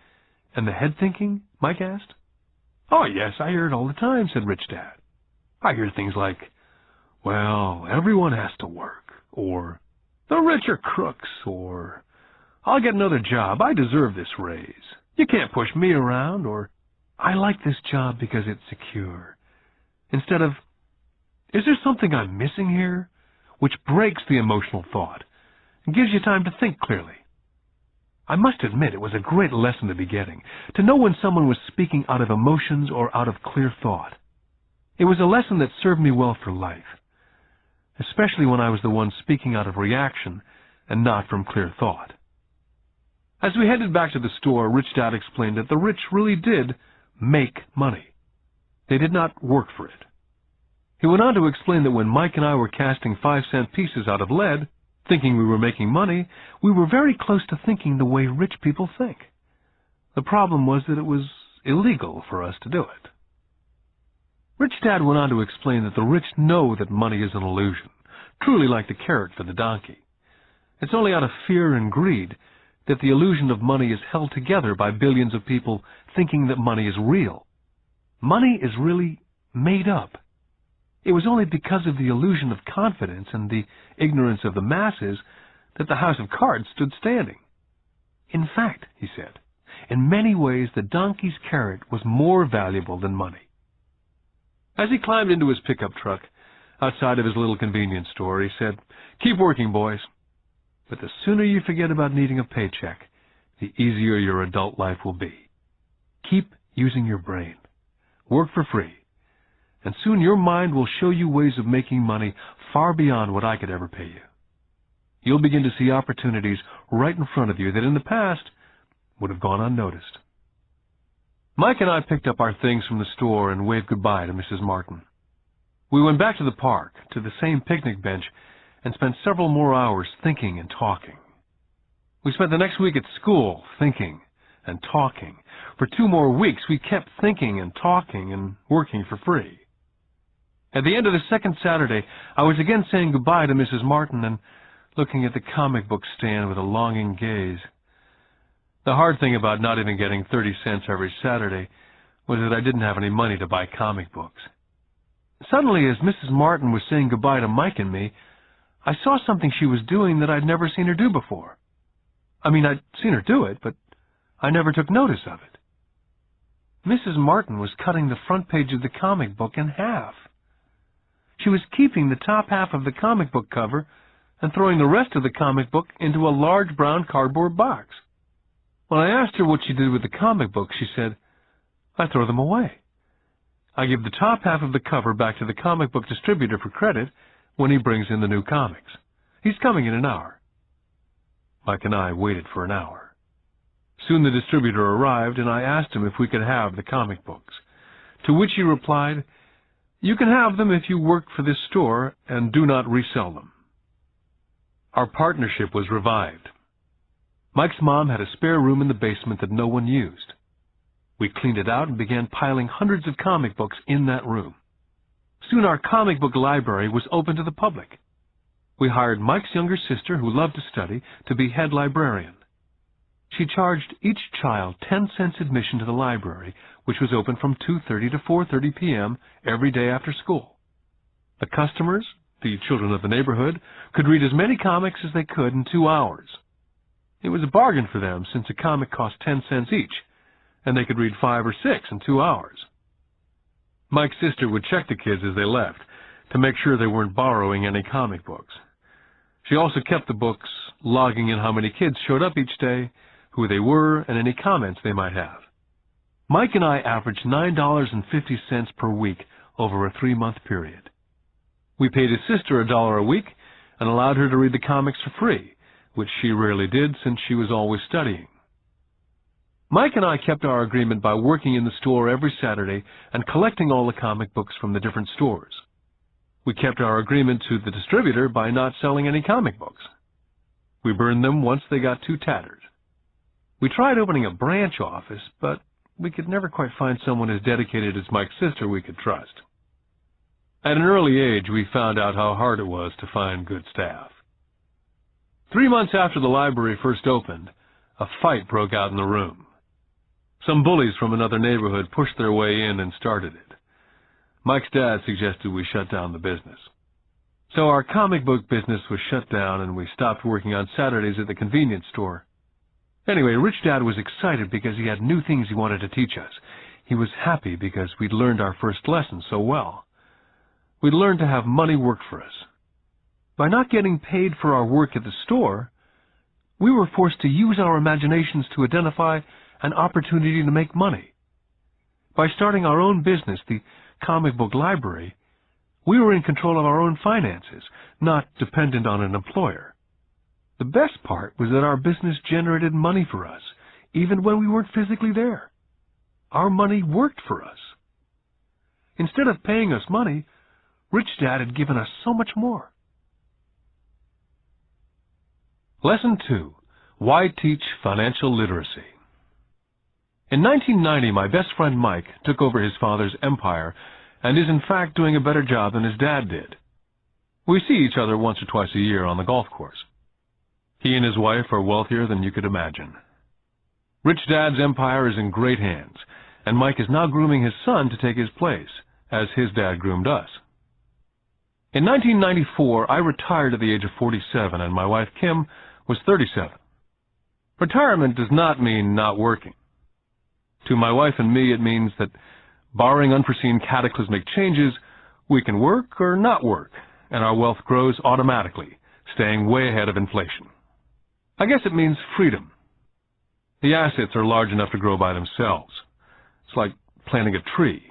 and the head thinking? Mike asked. Oh, yes, I hear it all the time, said Rich Dad. I hear things like, well, everyone has to work, or the rich are crooks, or I'll get another job, I deserve this raise. You can't push me around, or I like this job because it's secure. Instead of, is there something I'm missing here? Which breaks the emotional thought and gives you time to think clearly. I must admit it was a great lesson to be getting, to know when someone was speaking out of emotions or out of clear thought. It was a lesson that served me well for life, especially when I was the one speaking out of reaction and not from clear thought. As we headed back to the store, Rich Dad explained that the rich really did make money. They did not work for it. He went on to explain that when Mike and I were casting 5-cent pieces out of lead, thinking we were making money, we were very close to thinking the way rich people think. The problem was that it was illegal for us to do it. Rich Dad went on to explain that the rich know that money is an illusion, truly like the carrot for the donkey. It's only out of fear and greed that the illusion of money is held together by billions of people thinking that money is real. Money is really made up. It was only because of the illusion of confidence and the ignorance of the masses that the house of cards stood standing. In fact, he said, in many ways the donkey's carrot was more valuable than money. As he climbed into his pickup truck outside of his little convenience store, he said, keep working, boys. But the sooner you forget about needing a paycheck, the easier your adult life will be. Keep using your brain. Work for free. And soon your mind will show you ways of making money far beyond what I could ever pay you. You'll begin to see opportunities right in front of you that in the past would have gone unnoticed. Mike and I picked up our things from the store and waved goodbye to Mrs. Martin. We went back to the park, to the same picnic bench, and spent several more hours thinking and talking. We spent the next week at school thinking and talking. For 2 more weeks, we kept thinking and talking and working for free. At the end of the second Saturday, I was again saying goodbye to Mrs. Martin and looking at the comic book stand with a longing gaze. The hard thing about not even getting 30 cents every Saturday was that I didn't have any money to buy comic books. Suddenly, as Mrs. Martin was saying goodbye to Mike and me, I saw something she was doing that I'd never seen her do before. I mean, I'd seen her do it, but I never took notice of it. Mrs. Martin was cutting the front page of the comic book in half. She was keeping the top half of the comic book cover and throwing the rest of the comic book into a large brown cardboard box. When I asked her what she did with the comic books, she said, I throw them away. I give the top half of the cover back to the comic book distributor for credit when he brings in the new comics. He's coming in an hour. Mike and I waited for an hour. Soon the distributor arrived, and I asked him if we could have the comic books, to which he replied, you can have them if you work for this store and do not resell them. Our partnership was revived. Mike's mom had a spare room in the basement that no one used. We cleaned it out and began piling hundreds of comic books in that room. Soon our comic book library was open to the public. We hired Mike's younger sister, who loved to study, to be head librarian. She charged each child 10 cents admission to the library, which was open from 2:30 to 4:30 p.m. every day after school. The customers, the children of the neighborhood, could read as many comics as they could in 2 hours. It was a bargain for them, since a comic cost 10 cents each, and they could read 5 or 6 in 2 hours. Mike's sister would check the kids as they left to make sure they weren't borrowing any comic books. She also kept the books, logging in how many kids showed up each day, who they were, and any comments they might have. Mike and I averaged $9.50 per week over a 3-month period. We paid his sister $1 a week and allowed her to read the comics for free, which she rarely did since she was always studying. Mike and I kept our agreement by working in the store every Saturday and collecting all the comic books from the different stores. We kept our agreement to the distributor by not selling any comic books. We burned them once they got too tattered. We tried opening a branch office, but we could never quite find someone as dedicated as Mike's sister we could trust. At an early age, we found out how hard it was to find good staff. 3 months after the library first opened, a fight broke out in the room. Some bullies from another neighborhood pushed their way in and started it. Mike's dad suggested we shut down the business. So our comic book business was shut down and we stopped working on Saturdays at the convenience store. Anyway, Rich Dad was excited because he had new things he wanted to teach us. He was happy because we'd learned our first lesson so well. We'd learned to have money work for us. By not getting paid for our work at the store, we were forced to use our imaginations to identify an opportunity to make money. By starting our own business, the comic book library, we were in control of our own finances, not dependent on an employer. The best part was that our business generated money for us, even when we weren't physically there. Our money worked for us. Instead of paying us money, Rich Dad had given us so much more. Lesson 2. Why Teach Financial Literacy? In 1990, my best friend Mike took over his father's empire and is in fact doing a better job than his dad did. We see each other once or twice a year on the golf course. He and his wife are wealthier than you could imagine. Rich Dad's empire is in great hands, and Mike is now grooming his son to take his place, as his dad groomed us. In 1994, I retired at the age of 47, and my wife Kim was 37. Retirement does not mean not working. To my wife and me, it means that, barring unforeseen cataclysmic changes, we can work or not work, and our wealth grows automatically, staying way ahead of inflation. I guess it means freedom. The assets are large enough to grow by themselves. It's like planting a tree.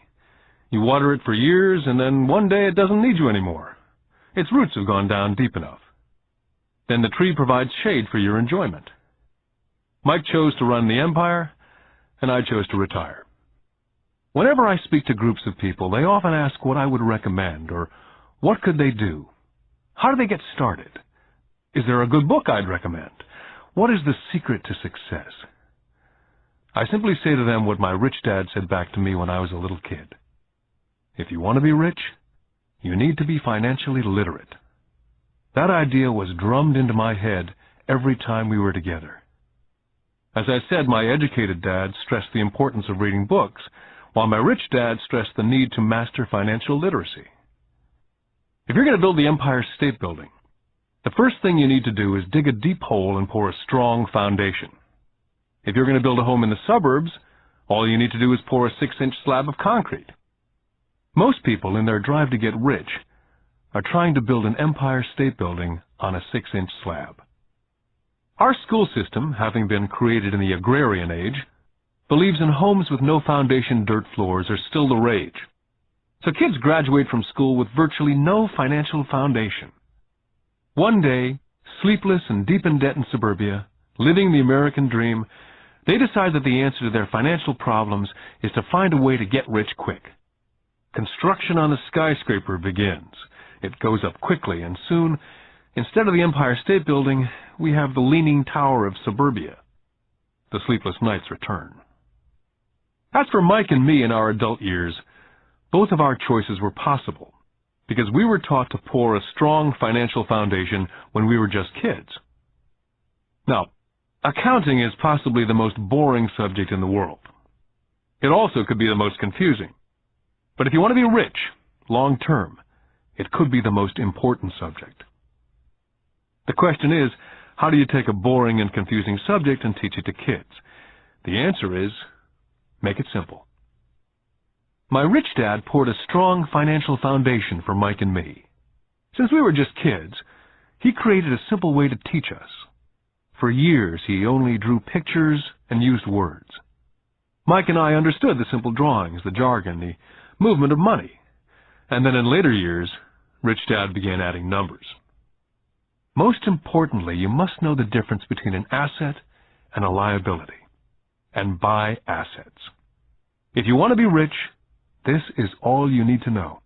You water it for years, and then one day it doesn't need you anymore. Its roots have gone down deep enough. Then the tree provides shade for your enjoyment. Mike chose to run the empire, and I chose to retire. Whenever I speak to groups of people, they often ask what I would recommend, or what could they do? How do they get started? Is there a good book I'd recommend? What is the secret to success? I simply say to them what my rich dad said back to me when I was a little kid. If you want to be rich, you need to be financially literate. That idea was drummed into my head every time we were together. As I said, my educated dad stressed the importance of reading books, while my rich dad stressed the need to master financial literacy. If you're going to build the Empire State Building, the first thing you need to do is dig a deep hole and pour a strong foundation. If you're going to build a home in the suburbs, all you need to do is pour a 6-inch slab of concrete. Most people, in their drive to get rich, are trying to build an Empire State Building on a 6-inch slab. Our school system, having been created in the agrarian age, believes in homes with no foundation dirt floors are still the rage. So kids graduate from school with virtually no financial foundation. One day, sleepless and deep in debt in suburbia, living the American dream, they decide that the answer to their financial problems is to find a way to get rich quick. Construction on the skyscraper begins. It goes up quickly, and soon, instead of the Empire State Building, we have the Leaning Tower of suburbia. The sleepless nights return. As for Mike and me in our adult years, both of our choices were possible, because we were taught to pour a strong financial foundation when we were just kids. Now, accounting is possibly the most boring subject in the world. It also could be the most confusing. But if you want to be rich, long term, it could be the most important subject. The question is, how do you take a boring and confusing subject and teach it to kids? The answer is, make it simple. My rich dad poured a strong financial foundation for Mike and me. Since we were just kids, he created a simple way to teach us. For years, he only drew pictures and used words. Mike and I understood the simple drawings, the jargon, the movement of money. And then in later years, Rich Dad began adding numbers. Most importantly, you must know the difference between an asset and a liability, and buy assets. If you want to be rich, this is all you need to know.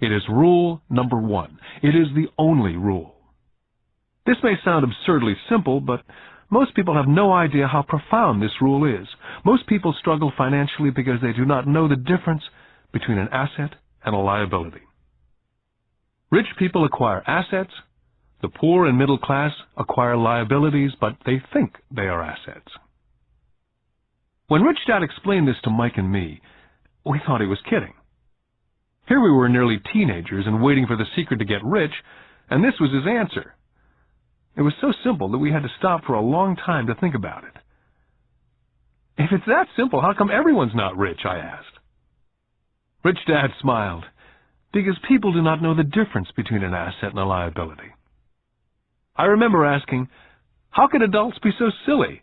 It is rule number 1. It is the only rule. This may sound absurdly simple, but most people have no idea how profound this rule is. Most people struggle financially because they do not know the difference between an asset and a liability. Rich people acquire assets. The poor and middle class acquire liabilities, but they think they are assets. When Rich Dad explained this to Mike and me, we thought he was kidding. Here we were nearly teenagers and waiting for the secret to get rich, and this was his answer. It was so simple that we had to stop for a long time to think about it. If it's that simple, how come everyone's not rich? I asked. Rich Dad smiled, because people do not know the difference between an asset and a liability. I remember asking, how can adults be so silly?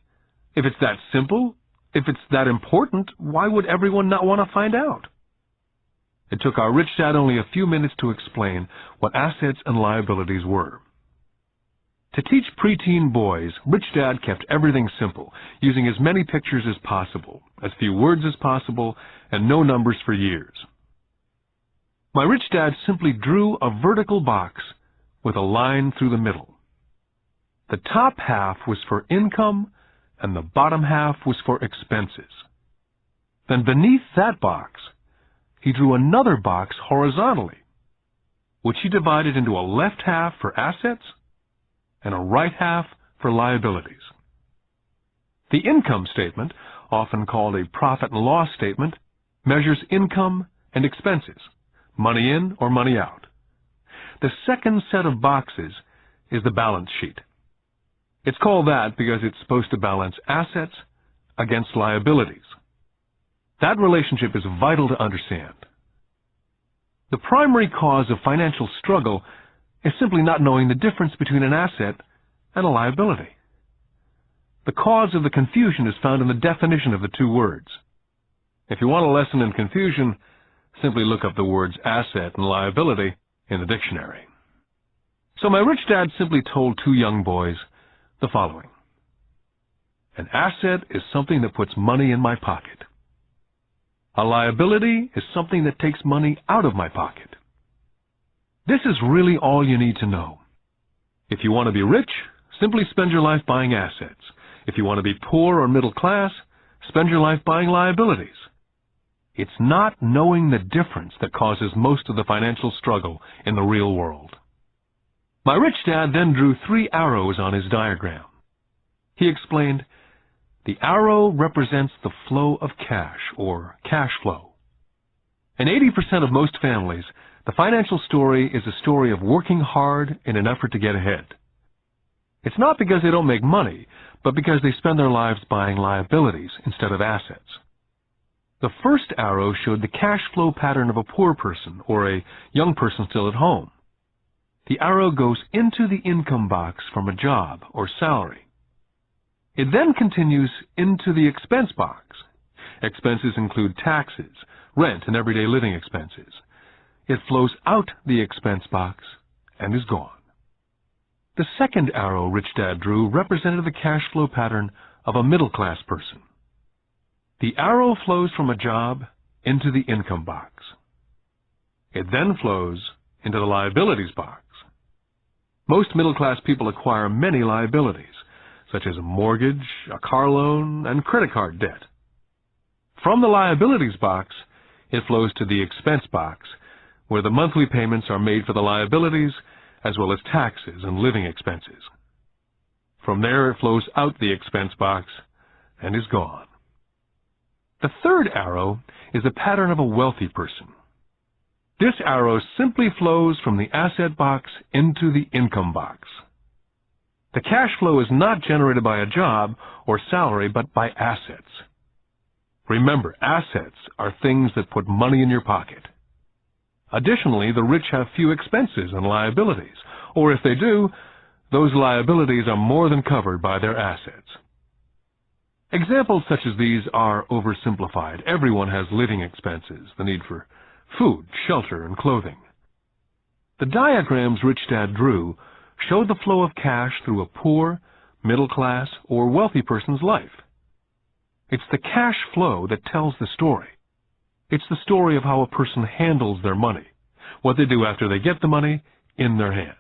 If it's that simple, if it's that important, why would everyone not want to find out? It took our Rich Dad only a few minutes to explain what assets and liabilities were. To teach preteen boys, Rich Dad kept everything simple, using as many pictures as possible, as few words as possible, and no numbers for years. My Rich Dad simply drew a vertical box with a line through the middle. The top half was for income, and the bottom half was for expenses. Then beneath that box, he drew another box horizontally, which he divided into a left half for assets and a right half for liabilities. The income statement, often called a profit and loss statement, measures income and expenses, money in or money out. The second set of boxes is the balance sheet. It's called that because it's supposed to balance assets against liabilities. That relationship is vital to understand. The primary cause of financial struggle is simply not knowing the difference between an asset and a liability. The cause of the confusion is found in the definition of the two words. If you want a lesson in confusion, simply look up the words asset and liability in the dictionary. So my Rich Dad simply told two young boys the following. An asset is something that puts money in my pocket. A liability is something that takes money out of my pocket. This is really all you need to know. If you want to be rich, simply spend your life buying assets. If you want to be poor or middle class, spend your life buying liabilities. It's not knowing the difference that causes most of the financial struggle in the real world. My Rich Dad then drew 3 arrows on his diagram. He explained, the arrow represents the flow of cash, or cash flow. In 80% of most families, the financial story is a story of working hard in an effort to get ahead. It's not because they don't make money, but because they spend their lives buying liabilities instead of assets. The first arrow showed the cash flow pattern of a poor person or a young person still at home. The arrow goes into the income box from a job or salary. It then continues into the expense box. Expenses include taxes, rent, and everyday living expenses. It flows out the expense box and is gone. The second arrow Rich Dad drew represented the cash flow pattern of a middle-class person. The arrow flows from a job into the income box. It then flows into the liabilities box. Most middle-class people acquire many liabilities, such as a mortgage, a car loan, and credit card debt. From the liabilities box, it flows to the expense box, where the monthly payments are made for the liabilities, as well as taxes and living expenses. From there, it flows out the expense box and is gone. The third arrow is the pattern of a wealthy person. This arrow simply flows from the asset box into the income box. The cash flow is not generated by a job or salary, but by assets. Remember, assets are things that put money in your pocket. Additionally, the rich have few expenses and liabilities, or if they do, those liabilities are more than covered by their assets. Examples such as these are oversimplified. Everyone has living expenses, the need for food, shelter, and clothing. The diagrams Rich Dad drew showed the flow of cash through a poor, middle class, or wealthy person's life. It's the cash flow that tells the story. It's the story of how a person handles their money, what they do after they get the money in their hand.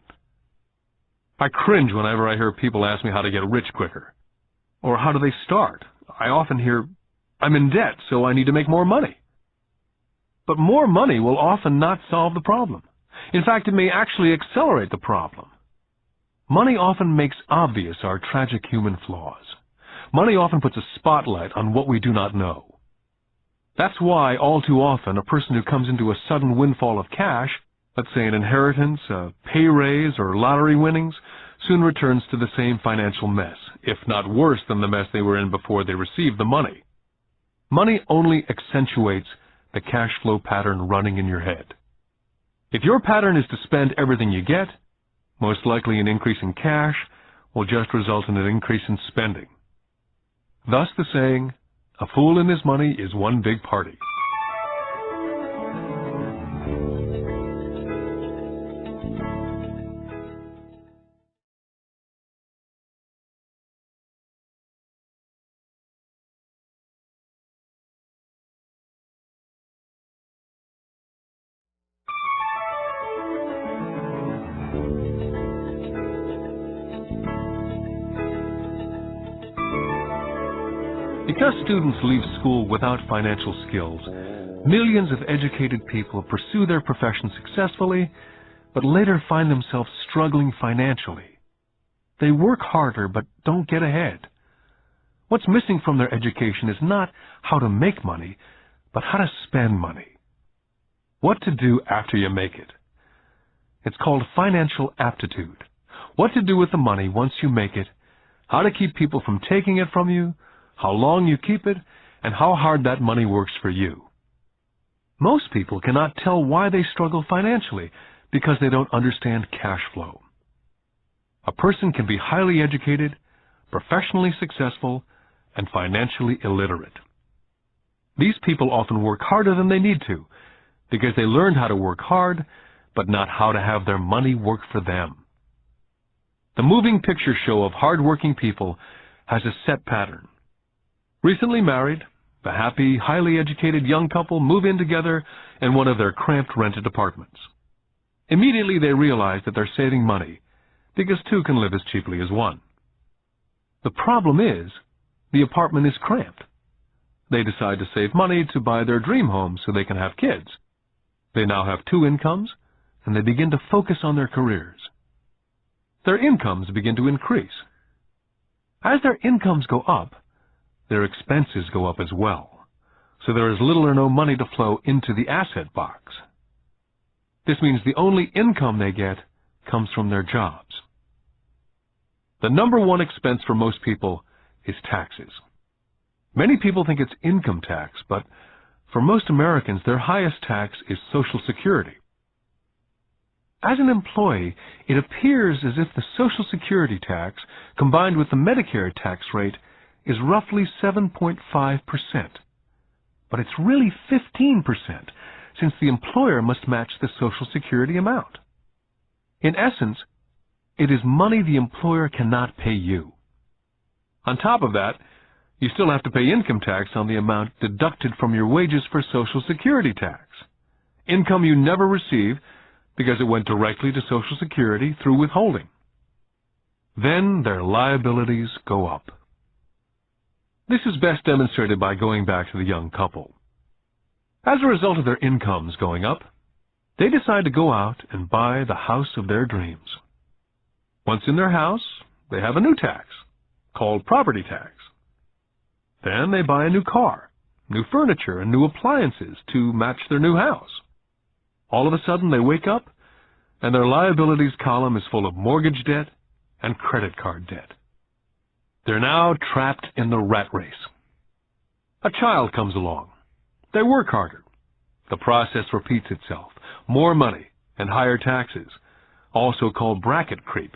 I cringe whenever I hear people ask me how to get rich quicker. Or how do they start? I often hear, I'm in debt, so I need to make more money. But more money will often not solve the problem. In fact, it may actually accelerate the problem. Money often makes obvious our tragic human flaws. Money often puts a spotlight on what we do not know. That's why, all too often, a person who comes into a sudden windfall of cash, let's say an inheritance, a pay raise, or lottery winnings, soon returns to the same financial mess, if not worse than the mess they were in before they received the money. Money only accentuates the cash flow pattern running in your head. If your pattern is to spend everything you get, most likely an increase in cash will just result in an increase in spending. Thus the saying, a fool and his money is one big party. Because students leave school without financial skills, millions of educated people pursue their profession successfully, but later find themselves struggling financially. They work harder but don't get ahead. What's missing from their education is not how to make money, but how to spend money. What to do after you make it. It's called financial aptitude. What to do with the money once you make it, how to keep people from taking it from you, how long you keep it, and how hard that money works for you. Most people cannot tell why they struggle financially because they don't understand cash flow. A person can be highly educated, professionally successful, and financially illiterate. These people often work harder than they need to because they learned how to work hard, but not how to have their money work for them. The moving picture show of hard-working people has a set pattern. Recently married, a happy, highly educated young couple move in together in one of their cramped rented apartments. Immediately they realize that they're saving money because two can live as cheaply as one. The problem is, the apartment is cramped. They decide to save money to buy their dream home so they can have kids. They now have two incomes, and they begin to focus on their careers. Their incomes begin to increase. As their incomes go up, their expenses go up as well, so there is little or no money to flow into the asset box. This means the only income they get comes from their jobs. The number one expense for most people is taxes. Many people think it's income tax, but for most Americans, their highest tax is Social Security. As an employee, it appears as if the Social Security tax, combined with the Medicare tax rate, is roughly 7.5%. But it's really 15%, since the employer must match the Social Security amount. In essence, it is money the employer cannot pay you. On top of that, you still have to pay income tax on the amount deducted from your wages for Social Security tax. Income you never receive because it went directly to Social Security through withholding. Then their liabilities go up. This is best demonstrated by going back to the young couple. As a result of their incomes going up, they decide to go out and buy the house of their dreams. Once in their house, they have a new tax, called property tax. Then they buy a new car, new furniture, and new appliances to match their new house. All of a sudden, they wake up, and their liabilities column is full of mortgage debt and credit card debt. They're now trapped in the rat race. A child comes along. They work harder. The process repeats itself. More money and higher taxes, also called bracket creep.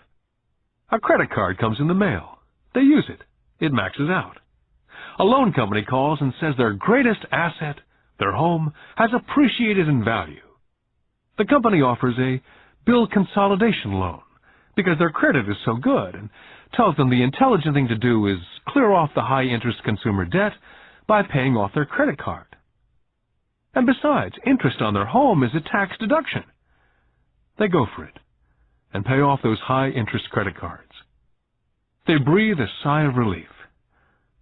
A credit card comes in the mail. They use it. It maxes out. A loan company calls and says their greatest asset, their home, has appreciated in value. The company offers a bill consolidation loan because their credit is so good and tells them the intelligent thing to do is clear off the high-interest consumer debt by paying off their credit card. And besides, interest on their home is a tax deduction, They go for it and pay off those high-interest credit cards. They breathe a sigh of relief.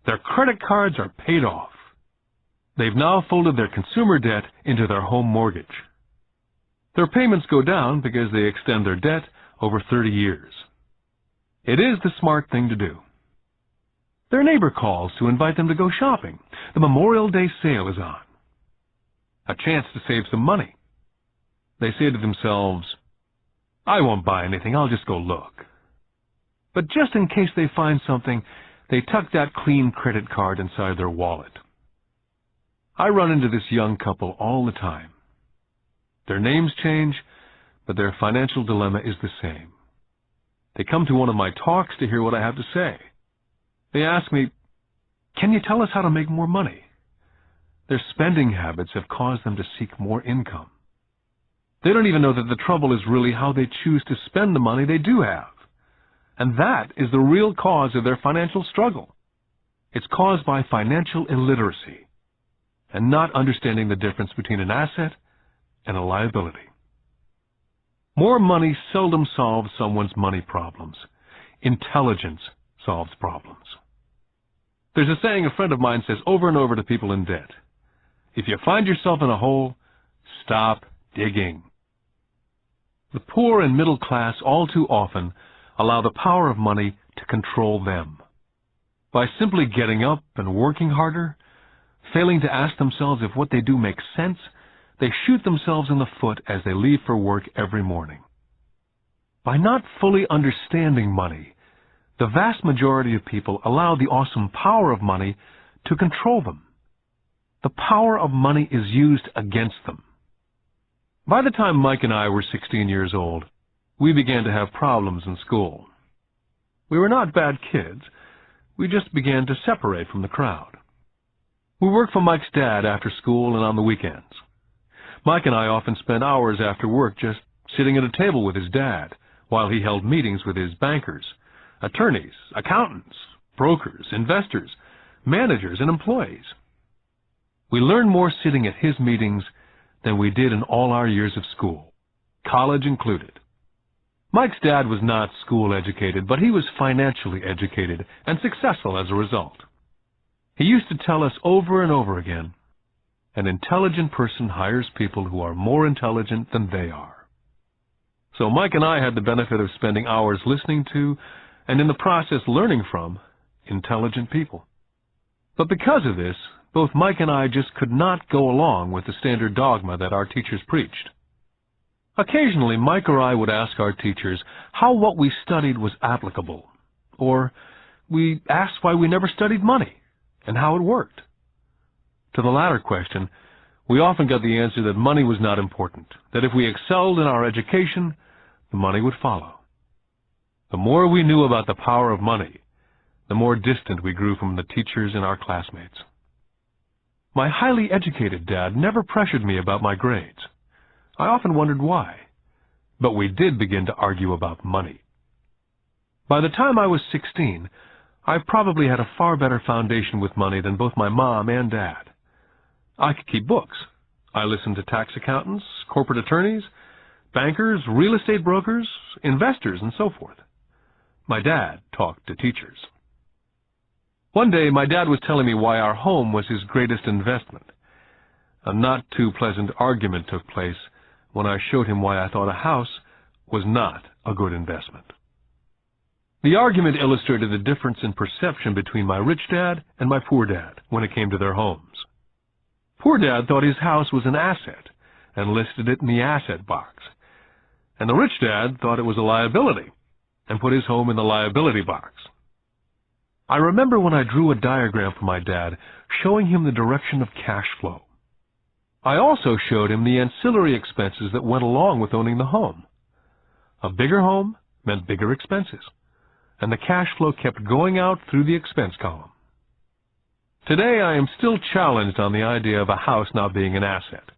Their credit cards are paid off. They've now folded their consumer debt into their home mortgage. Their payments go down because they extend their debt over 30 years. It is the smart thing to do. Their neighbor calls to invite them to go shopping. The Memorial Day sale is on. A chance to save some money. They say to themselves, "I won't buy anything, I'll just go look." But just in case they find something, they tuck that clean credit card inside their wallet. I run into this young couple all the time. Their names change, but their financial dilemma is the same. They come to one of my talks to hear what I have to say. They ask me, "Can you tell us how to make more money?" Their spending habits have caused them to seek more income. They don't even know that the trouble is really how they choose to spend the money they do have. And that is the real cause of their financial struggle. It's caused by financial illiteracy and not understanding the difference between an asset and a liability. More money seldom solves someone's money problems. Intelligence solves problems. There's a saying a friend of mine says over and over to people in debt: if you find yourself in a hole, stop digging. The poor and middle class all too often allow the power of money to control them. By simply getting up and working harder, failing to ask themselves if what they do makes sense, they shoot themselves in the foot as they leave for work every morning. By not fully understanding money, the vast majority of people allow the awesome power of money to control them. The power of money is used against them. By the time Mike and I were 16 years old, we began to have problems in school. We were not bad kids. We just began to separate from the crowd. We worked for Mike's dad after school and on the weekends. Mike and I often spent hours after work just sitting at a table with his dad while he held meetings with his bankers, attorneys, accountants, brokers, investors, managers, and employees. We learned more sitting at his meetings than we did in all our years of school, college included. Mike's dad was not school educated, but he was financially educated and successful as a result. He used to tell us over and over again, an intelligent person hires people who are more intelligent than they are. So Mike and I had the benefit of spending hours listening to, and in the process learning from, intelligent people. But because of this, both Mike and I just could not go along with the standard dogma that our teachers preached. Occasionally, Mike or I would ask our teachers how what we studied was applicable, or we asked why we never studied money and how it worked. To the latter question, we often got the answer that money was not important, that if we excelled in our education, the money would follow. The more we knew about the power of money, the more distant we grew from the teachers and our classmates. My highly educated dad never pressured me about my grades. I often wondered why, but we did begin to argue about money. By the time I was 16, I probably had a far better foundation with money than both my mom and dad. I could keep books. I listened to tax accountants, corporate attorneys, bankers, real estate brokers, investors, and so forth. My dad talked to teachers. One day, my dad was telling me why our home was his greatest investment. A not too pleasant argument took place when I showed him why I thought a house was not a good investment. The argument illustrated the difference in perception between my rich dad and my poor dad when it came to their homes. Poor dad thought his house was an asset and listed it in the asset box. And the rich dad thought it was a liability and put his home in the liability box. I remember when I drew a diagram for my dad showing him the direction of cash flow. I also showed him the ancillary expenses that went along with owning the home. A bigger home meant bigger expenses, and the cash flow kept going out through the expense column. Today I am still challenged on the idea of a house not being an asset.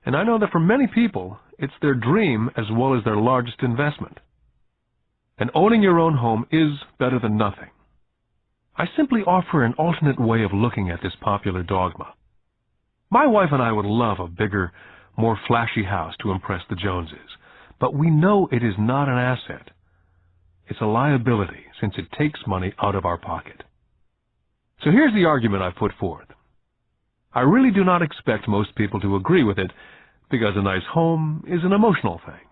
And I know that for many people, it's their dream as well as their largest investment. And owning your own home is better than nothing. I simply offer an alternate way of looking at this popular dogma. My wife and I would love a bigger, more flashy house to impress the Joneses, but we know it is not an asset. It's a liability since it takes money out of our pocket. So here's the argument I put forth. I really do not expect most people to agree with it because a nice home is an emotional thing.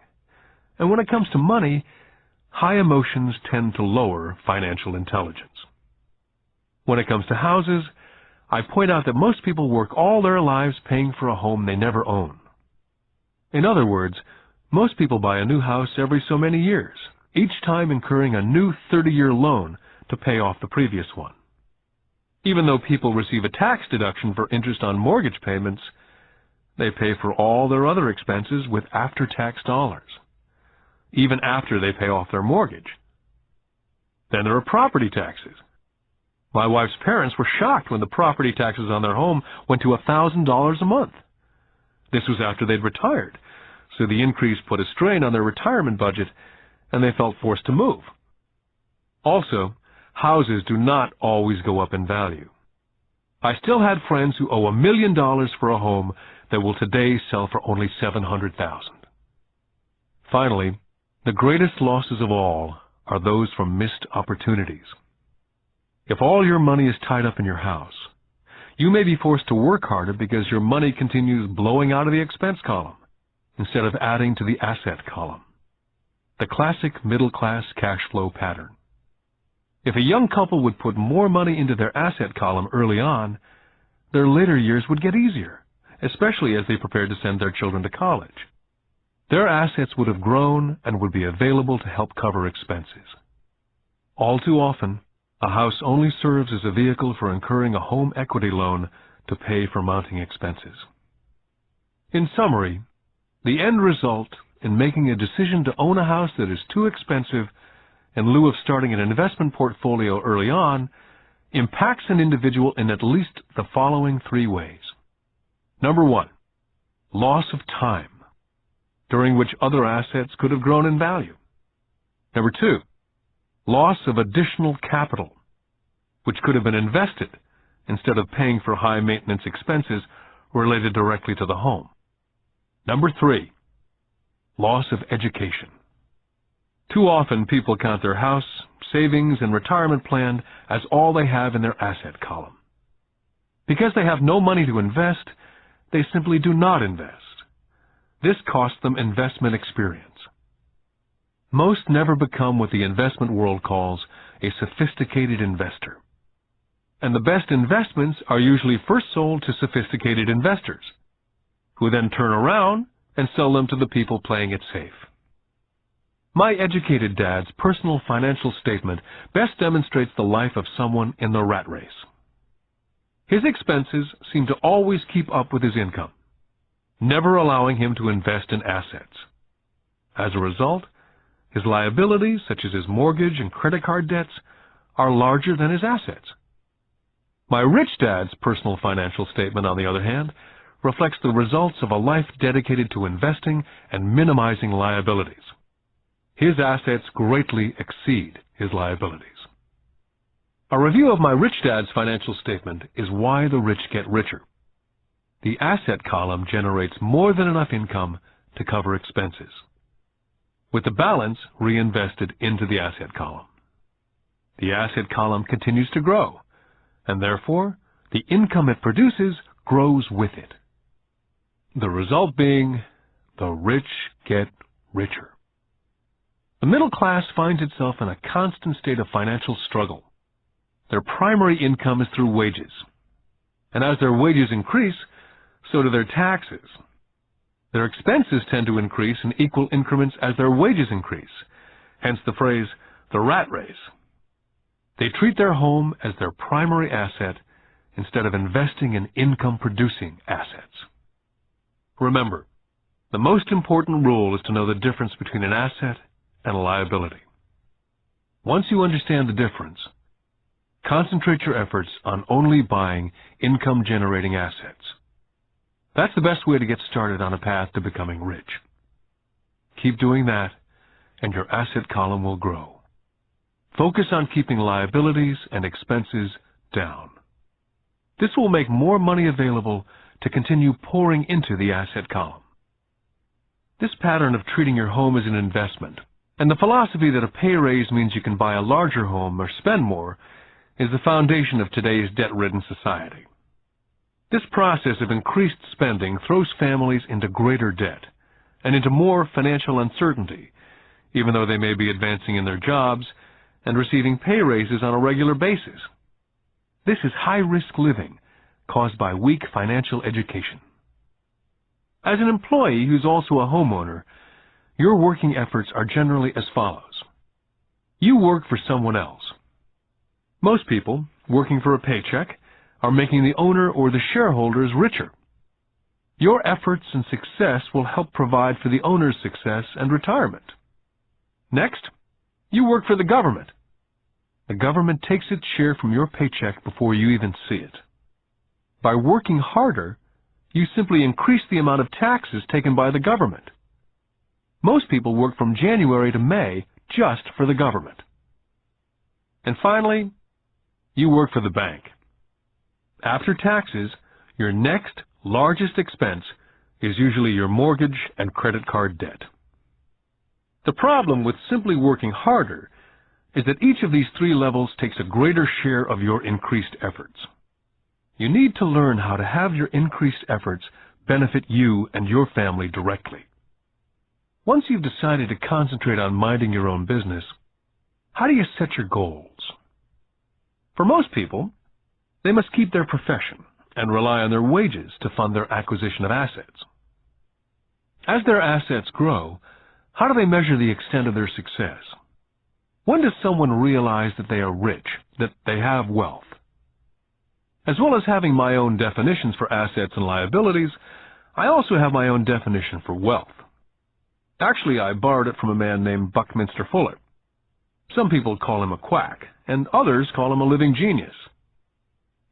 And when it comes to money, high emotions tend to lower financial intelligence. When it comes to houses, I point out that most people work all their lives paying for a home they never own. In other words, most people buy a new house every so many years, each time incurring a new 30-year loan to pay off the previous one. Even though people receive a tax deduction for interest on mortgage payments, they pay for all their other expenses with after-tax dollars, even after they pay off their mortgage. Then there are property taxes. My wife's parents were shocked when the property taxes on their home went to $1,000 a month. This was after they'd retired, so the increase put a strain on their retirement budget, and they felt forced to move. Also, houses do not always go up in value. I still had friends who owe $1 million for a home that will today sell for only $700,000. Finally, the greatest losses of all are those from missed opportunities. If all your money is tied up in your house, you may be forced to work harder because your money continues blowing out of the expense column instead of adding to the asset column. The classic middle-class cash flow pattern. If a young couple would put more money into their asset column early on, their later years would get easier, especially as they prepared to send their children to college. Their assets would have grown and would be available to help cover expenses. All too often, a house only serves as a vehicle for incurring a home equity loan to pay for mounting expenses. In summary, the end result in making a decision to own a house that is too expensive in lieu of starting an investment portfolio early on impacts an individual in at least the following 3 ways. Number 1, loss of time, during which other assets could have grown in value. Number 2, loss of additional capital, which could have been invested instead of paying for high-maintenance expenses related directly to the home. Number 3, loss of education. Too often people count their house, savings, and retirement plan as all they have in their asset column. Because they have no money to invest, they simply do not invest. This costs them investment experience. Most never become what the investment world calls a sophisticated investor. And the best investments are usually first sold to sophisticated investors, who then turn around and sell them to the people playing it safe. My educated dad's personal financial statement best demonstrates the life of someone in the rat race. His expenses seem to always keep up with his income, never allowing him to invest in assets. As a result, his liabilities, such as his mortgage and credit card debts, are larger than his assets. My rich dad's personal financial statement, on the other hand, reflects the results of a life dedicated to investing and minimizing liabilities. His assets greatly exceed his liabilities. A review of my rich dad's financial statement is why the rich get richer. The asset column generates more than enough income to cover expenses, with the balance reinvested into the asset column. The asset column continues to grow, and therefore the income it produces grows with it. The result being, the rich get richer. The middle class finds itself in a constant state of financial struggle. Their primary income is through wages, and as their wages increase, so do their taxes. Their expenses tend to increase in equal increments as their wages increase, hence the phrase, the rat race. They treat their home as their primary asset instead of investing in income-producing assets. Remember, the most important rule is to know the difference between an asset and a liability. Once you understand the difference, concentrate your efforts on only buying income-generating assets. That's the best way to get started on a path to becoming rich. Keep doing that, and your asset column will grow. Focus on keeping liabilities and expenses down. This will make more money available to continue pouring into the asset column. This pattern of treating your home as an investment, and the philosophy that a pay raise means you can buy a larger home or spend more, is the foundation of today's debt-ridden society. This process of increased spending throws families into greater debt and into more financial uncertainty, even though they may be advancing in their jobs and receiving pay raises on a regular basis. This is high-risk living caused by weak financial education. As an employee who's also a homeowner, your working efforts are generally as follows. You work for someone else. Most people, working for a paycheck, are making the owner or the shareholders richer. Your efforts and success will help provide for the owner's success and retirement. Next, you work for the government. The government takes its share from your paycheck before you even see it. By working harder, you simply increase the amount of taxes taken by the government. Most people work from January to May just for the government. And finally, you work for the bank. After taxes, your next largest expense is usually your mortgage and credit card debt. The problem with simply working harder is that each of these three levels takes a greater share of your increased efforts. You need to learn how to have your increased efforts benefit you and your family directly. Once you've decided to concentrate on minding your own business, how do you set your goals? For most people, they must keep their profession and rely on their wages to fund their acquisition of assets. As their assets grow, how do they measure the extent of their success? When does someone realize that they are rich, that they have wealth? As well as having my own definitions for assets and liabilities, I also have my own definition for wealth. Actually, I borrowed it from a man named Buckminster Fuller. Some people call him a quack, and others call him a living genius.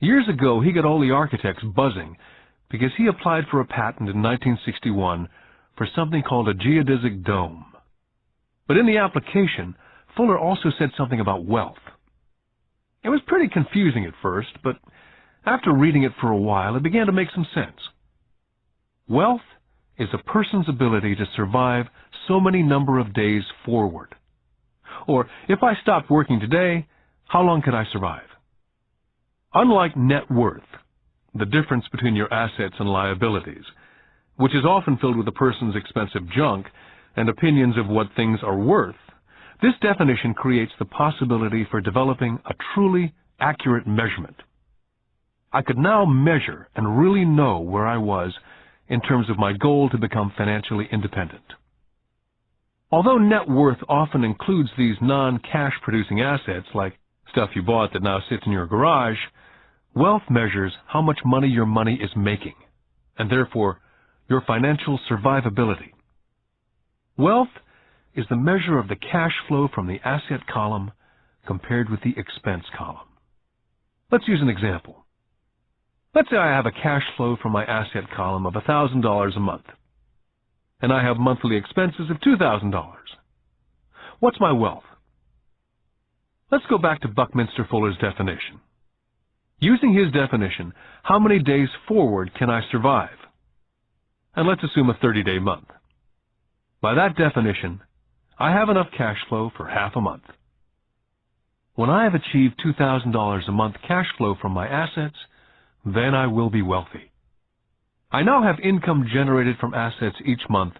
Years ago, he got all the architects buzzing because he applied for a patent in 1961 for something called a geodesic dome. But in the application, Fuller also said something about wealth. It was pretty confusing at first, but after reading it for a while, it began to make some sense. Wealth is a person's ability to survive so many number of days forward. Or, if I stopped working today, how long could I survive? Unlike net worth, the difference between your assets and liabilities, which is often filled with a person's expensive junk and opinions of what things are worth, this definition creates the possibility for developing a truly accurate measurement. I could now measure and really know where I was in terms of my goal to become financially independent. Although net worth often includes these non-cash producing assets like stuff you bought that now sits in your garage, wealth measures how much money your money is making, and therefore your financial survivability. Wealth is the measure of the cash flow from the asset column compared with the expense column. Let's use an example. Let's say I have a cash flow from my asset column of $1,000 a month, and I have monthly expenses of $2,000. What's my wealth? Let's go back to Buckminster Fuller's definition. Using his definition, how many days forward can I survive? And let's assume a 30-day month. By that definition, I have enough cash flow for half a month. When I have achieved $2,000 a month cash flow from my assets, then I will be wealthy. I now have income generated from assets each month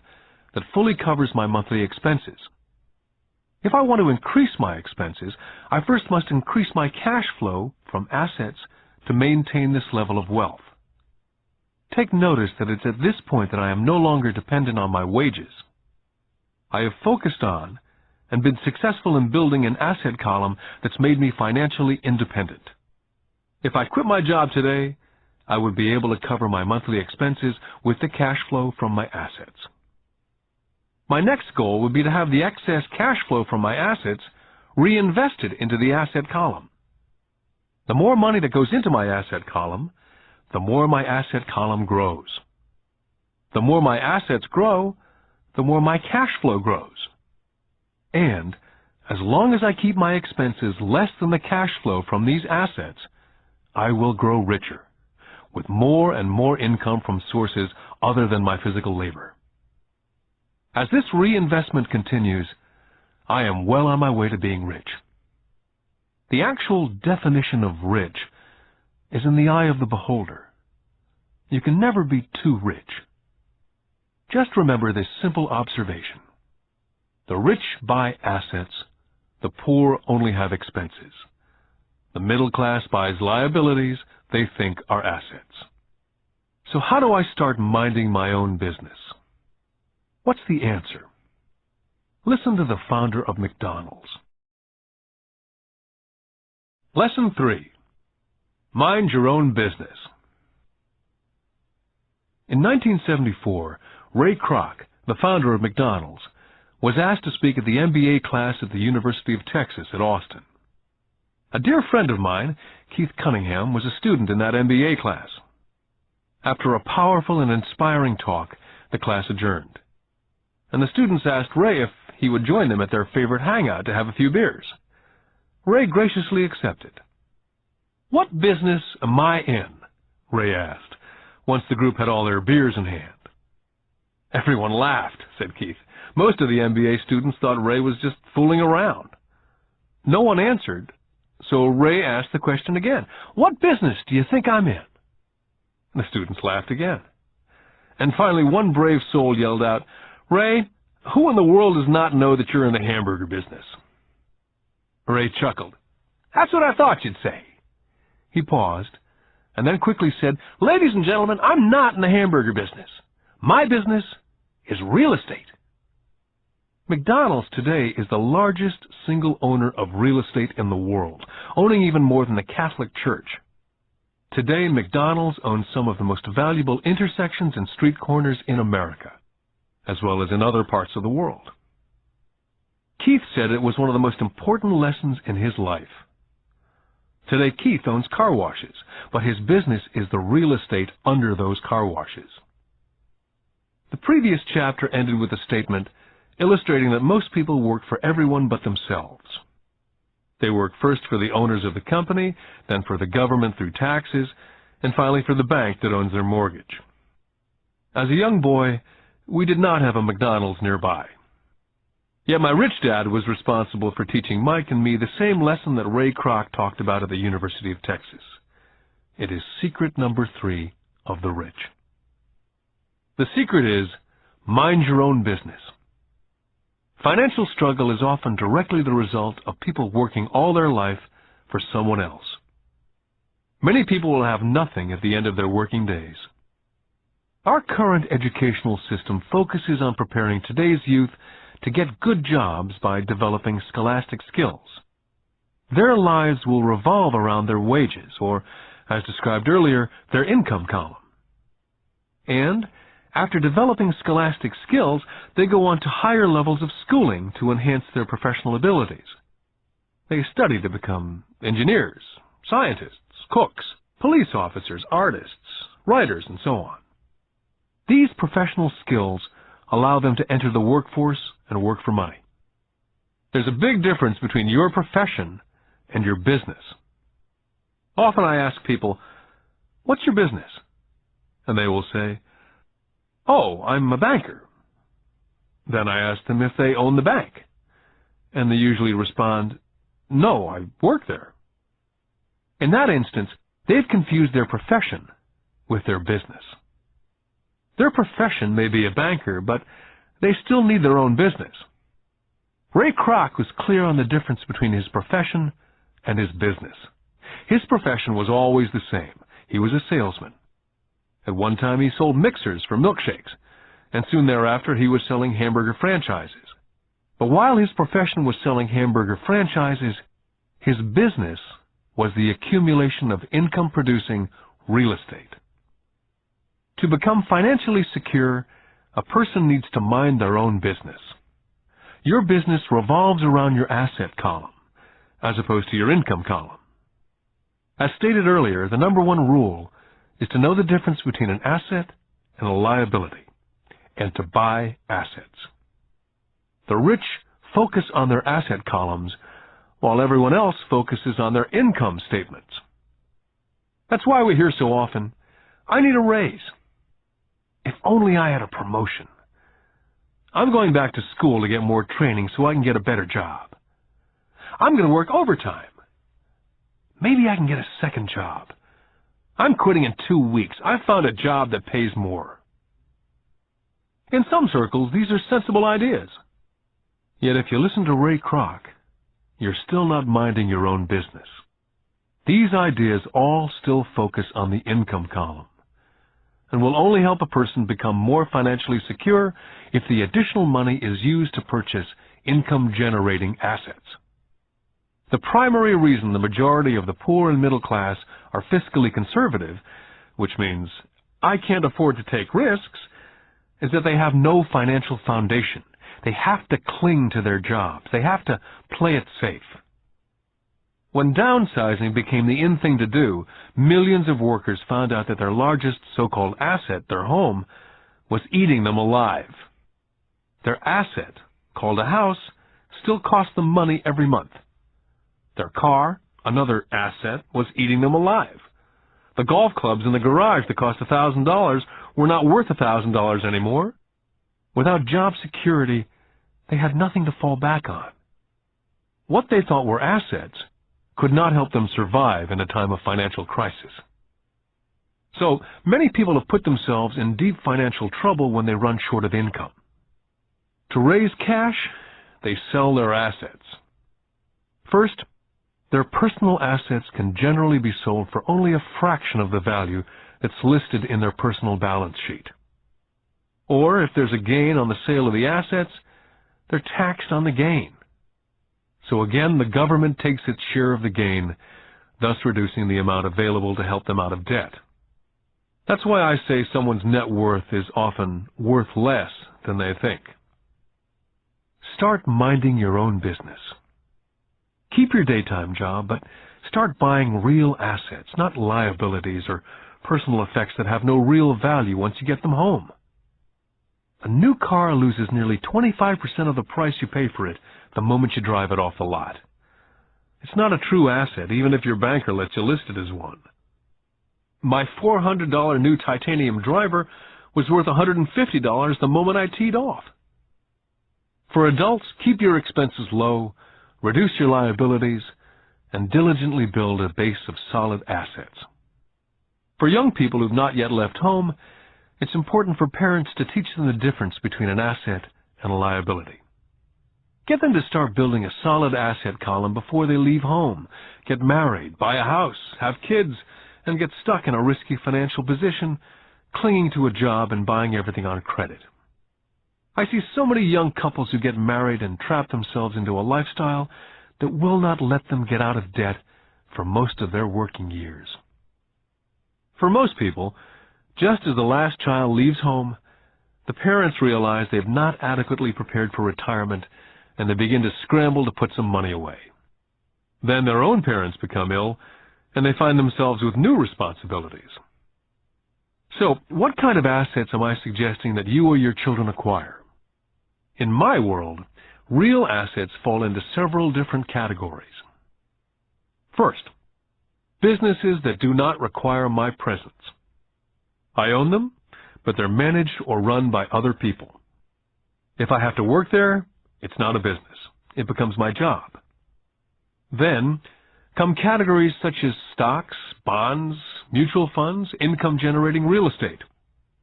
that fully covers my monthly expenses. If I want to increase my expenses, I first must increase my cash flow from assets to maintain this level of wealth. Take notice that it's at this point that I am no longer dependent on my wages. I have focused on and been successful in building an asset column that's made me financially independent. If I quit my job today, I would be able to cover my monthly expenses with the cash flow from my assets. My next goal would be to have the excess cash flow from my assets reinvested into the asset column. The more money that goes into my asset column, the more my asset column grows. The more my assets grow, the more my cash flow grows. And as long as I keep my expenses less than the cash flow from these assets, I will grow richer, with more and more income from sources other than my physical labor. As this reinvestment continues, I am well on my way to being rich. The actual definition of rich is in the eye of the beholder. You can never be too rich. Just remember this simple observation. The rich buy assets, the poor only have expenses. The middle class buys liabilities they think are assets. So how do I start minding my own business? What's the answer? Listen to the founder of McDonald's. Lesson 3. Mind your own business. In 1974, Ray Kroc, the founder of McDonald's, was asked to speak at the MBA class at the University of Texas at Austin. A dear friend of mine, Keith Cunningham, was a student in that MBA class. After a powerful and inspiring talk, the class adjourned, and the students asked Ray if he would join them at their favorite hangout to have a few beers. Ray graciously accepted. "What business am I in?" Ray asked, once the group had all their beers in hand. Everyone laughed, said Keith. Most of the MBA students thought Ray was just fooling around. No one answered, so Ray asked the question again. "What business do you think I'm in?" The students laughed again. And finally, one brave soul yelled out, "Ray, who in the world does not know that you're in the hamburger business?" Ray chuckled. "That's what I thought you'd say." He paused, and then quickly said, "Ladies and gentlemen, I'm not in the hamburger business. My business is real estate." McDonald's today is the largest single owner of real estate in the world, owning even more than the Catholic Church. Today, McDonald's owns some of the most valuable intersections and street corners in America, as well as in other parts of the world. Keith said it was one of the most important lessons in his life. Today, Keith owns car washes, but his business is the real estate under those car washes. The previous chapter ended with a statement illustrating that most people work for everyone but themselves. They work first for the owners of the company, then for the government through taxes, and finally for the bank that owns their mortgage. As a young boy, we did not have a McDonald's nearby. Yet my rich dad was responsible for teaching Mike and me the same lesson that Ray Kroc talked about at the University of Texas. It is secret number 3 of the rich. The secret is, mind your own business. Financial struggle is often directly the result of people working all their life for someone else. Many people will have nothing at the end of their working days. Our current educational system focuses on preparing today's youth to get good jobs by developing scholastic skills. Their lives will revolve around their wages, or, as described earlier, their income column. And after developing scholastic skills, they go on to higher levels of schooling to enhance their professional abilities. They study to become engineers, scientists, cooks, police officers, artists, writers, and so on. These professional skills allow them to enter the workforce and work for money. There's a big difference between your profession and your business. Often I ask people, "What's your business?" And they will say, "Oh, I'm a banker." Then I ask them if they own the bank, and they usually respond, "No, I work there." In that instance, they've confused their profession with their business. Their profession may be a banker, but they still need their own business. Ray Kroc was clear on the difference between his profession and his business. His profession was always the same. He was a salesman. At one time, he sold mixers for milkshakes, and soon thereafter, he was selling hamburger franchises. But while his profession was selling hamburger franchises, his business was the accumulation of income-producing real estate. To become financially secure, a person needs to mind their own business. Your business revolves around your asset column, as opposed to your income column. As stated earlier, the number one rule is to know the difference between an asset and a liability, and to buy assets. The rich focus on their asset columns, while everyone else focuses on their income statements. That's why we hear so often, "I need a raise." "If only I had a promotion." I'm going back to school to get more training so I can get a better job. I'm going to work overtime. Maybe I can get a second job. I'm quitting in 2 weeks. I've found a job that pays more. In some circles, these are sensible ideas. Yet if you listen to Ray Kroc, you're still not minding your own business. These ideas all still focus on the income column and will only help a person become more financially secure if the additional money is used to purchase income-generating assets. The primary reason the majority of the poor and middle class are fiscally conservative, which means I can't afford to take risks, is that they have no financial foundation. They have to cling to their jobs. They have to play it safe. When downsizing became the in thing to do, millions of workers found out that their largest so-called asset, their home, was eating them alive. Their asset, called a house, still cost them money every month. Their car, another asset, was eating them alive. The golf clubs in the garage that cost $1,000 were not worth $1,000 anymore. Without job security, they had nothing to fall back on. What they thought were assets could not help them survive in a time of financial crisis. So, many people have put themselves in deep financial trouble when they run short of income. To raise cash, they sell their assets. First, their personal assets can generally be sold for only a fraction of the value that's listed in their personal balance sheet. Or, if there's a gain on the sale of the assets, they're taxed on the gain. So again, the government takes its share of the gain, thus reducing the amount available to help them out of debt. That's why I say someone's net worth is often worth less than they think. Start minding your own business. Keep your daytime job, but start buying real assets, not liabilities or personal effects that have no real value once you get them home. A new car loses nearly 25% of the price you pay for it the moment you drive it off the lot. It's not a true asset, even if your banker lets you list it as one. My $400 new titanium driver was worth $150 the moment I teed off. For adults, keep your expenses low, reduce your liabilities, and diligently build a base of solid assets. For young people who've not yet left home, it's important for parents to teach them the difference between an asset and a liability. Get them to start building a solid asset column before they leave home, get married, buy a house, have kids, and get stuck in a risky financial position, clinging to a job and buying everything on credit. I see so many young couples who get married and trap themselves into a lifestyle that will not let them get out of debt for most of their working years. For most people, just as the last child leaves home, the parents realize they've not adequately prepared for retirement and they begin to scramble to put some money away. Then their own parents become ill and they find themselves with new responsibilities. So, what kind of assets am I suggesting that you or your children acquire? In my world, real assets fall into several different categories. First, businesses that do not require my presence. I own them, but they're managed or run by other people. If I have to work there, it's not a business. It becomes my job. Then come categories such as stocks, bonds, mutual funds, income-generating real estate,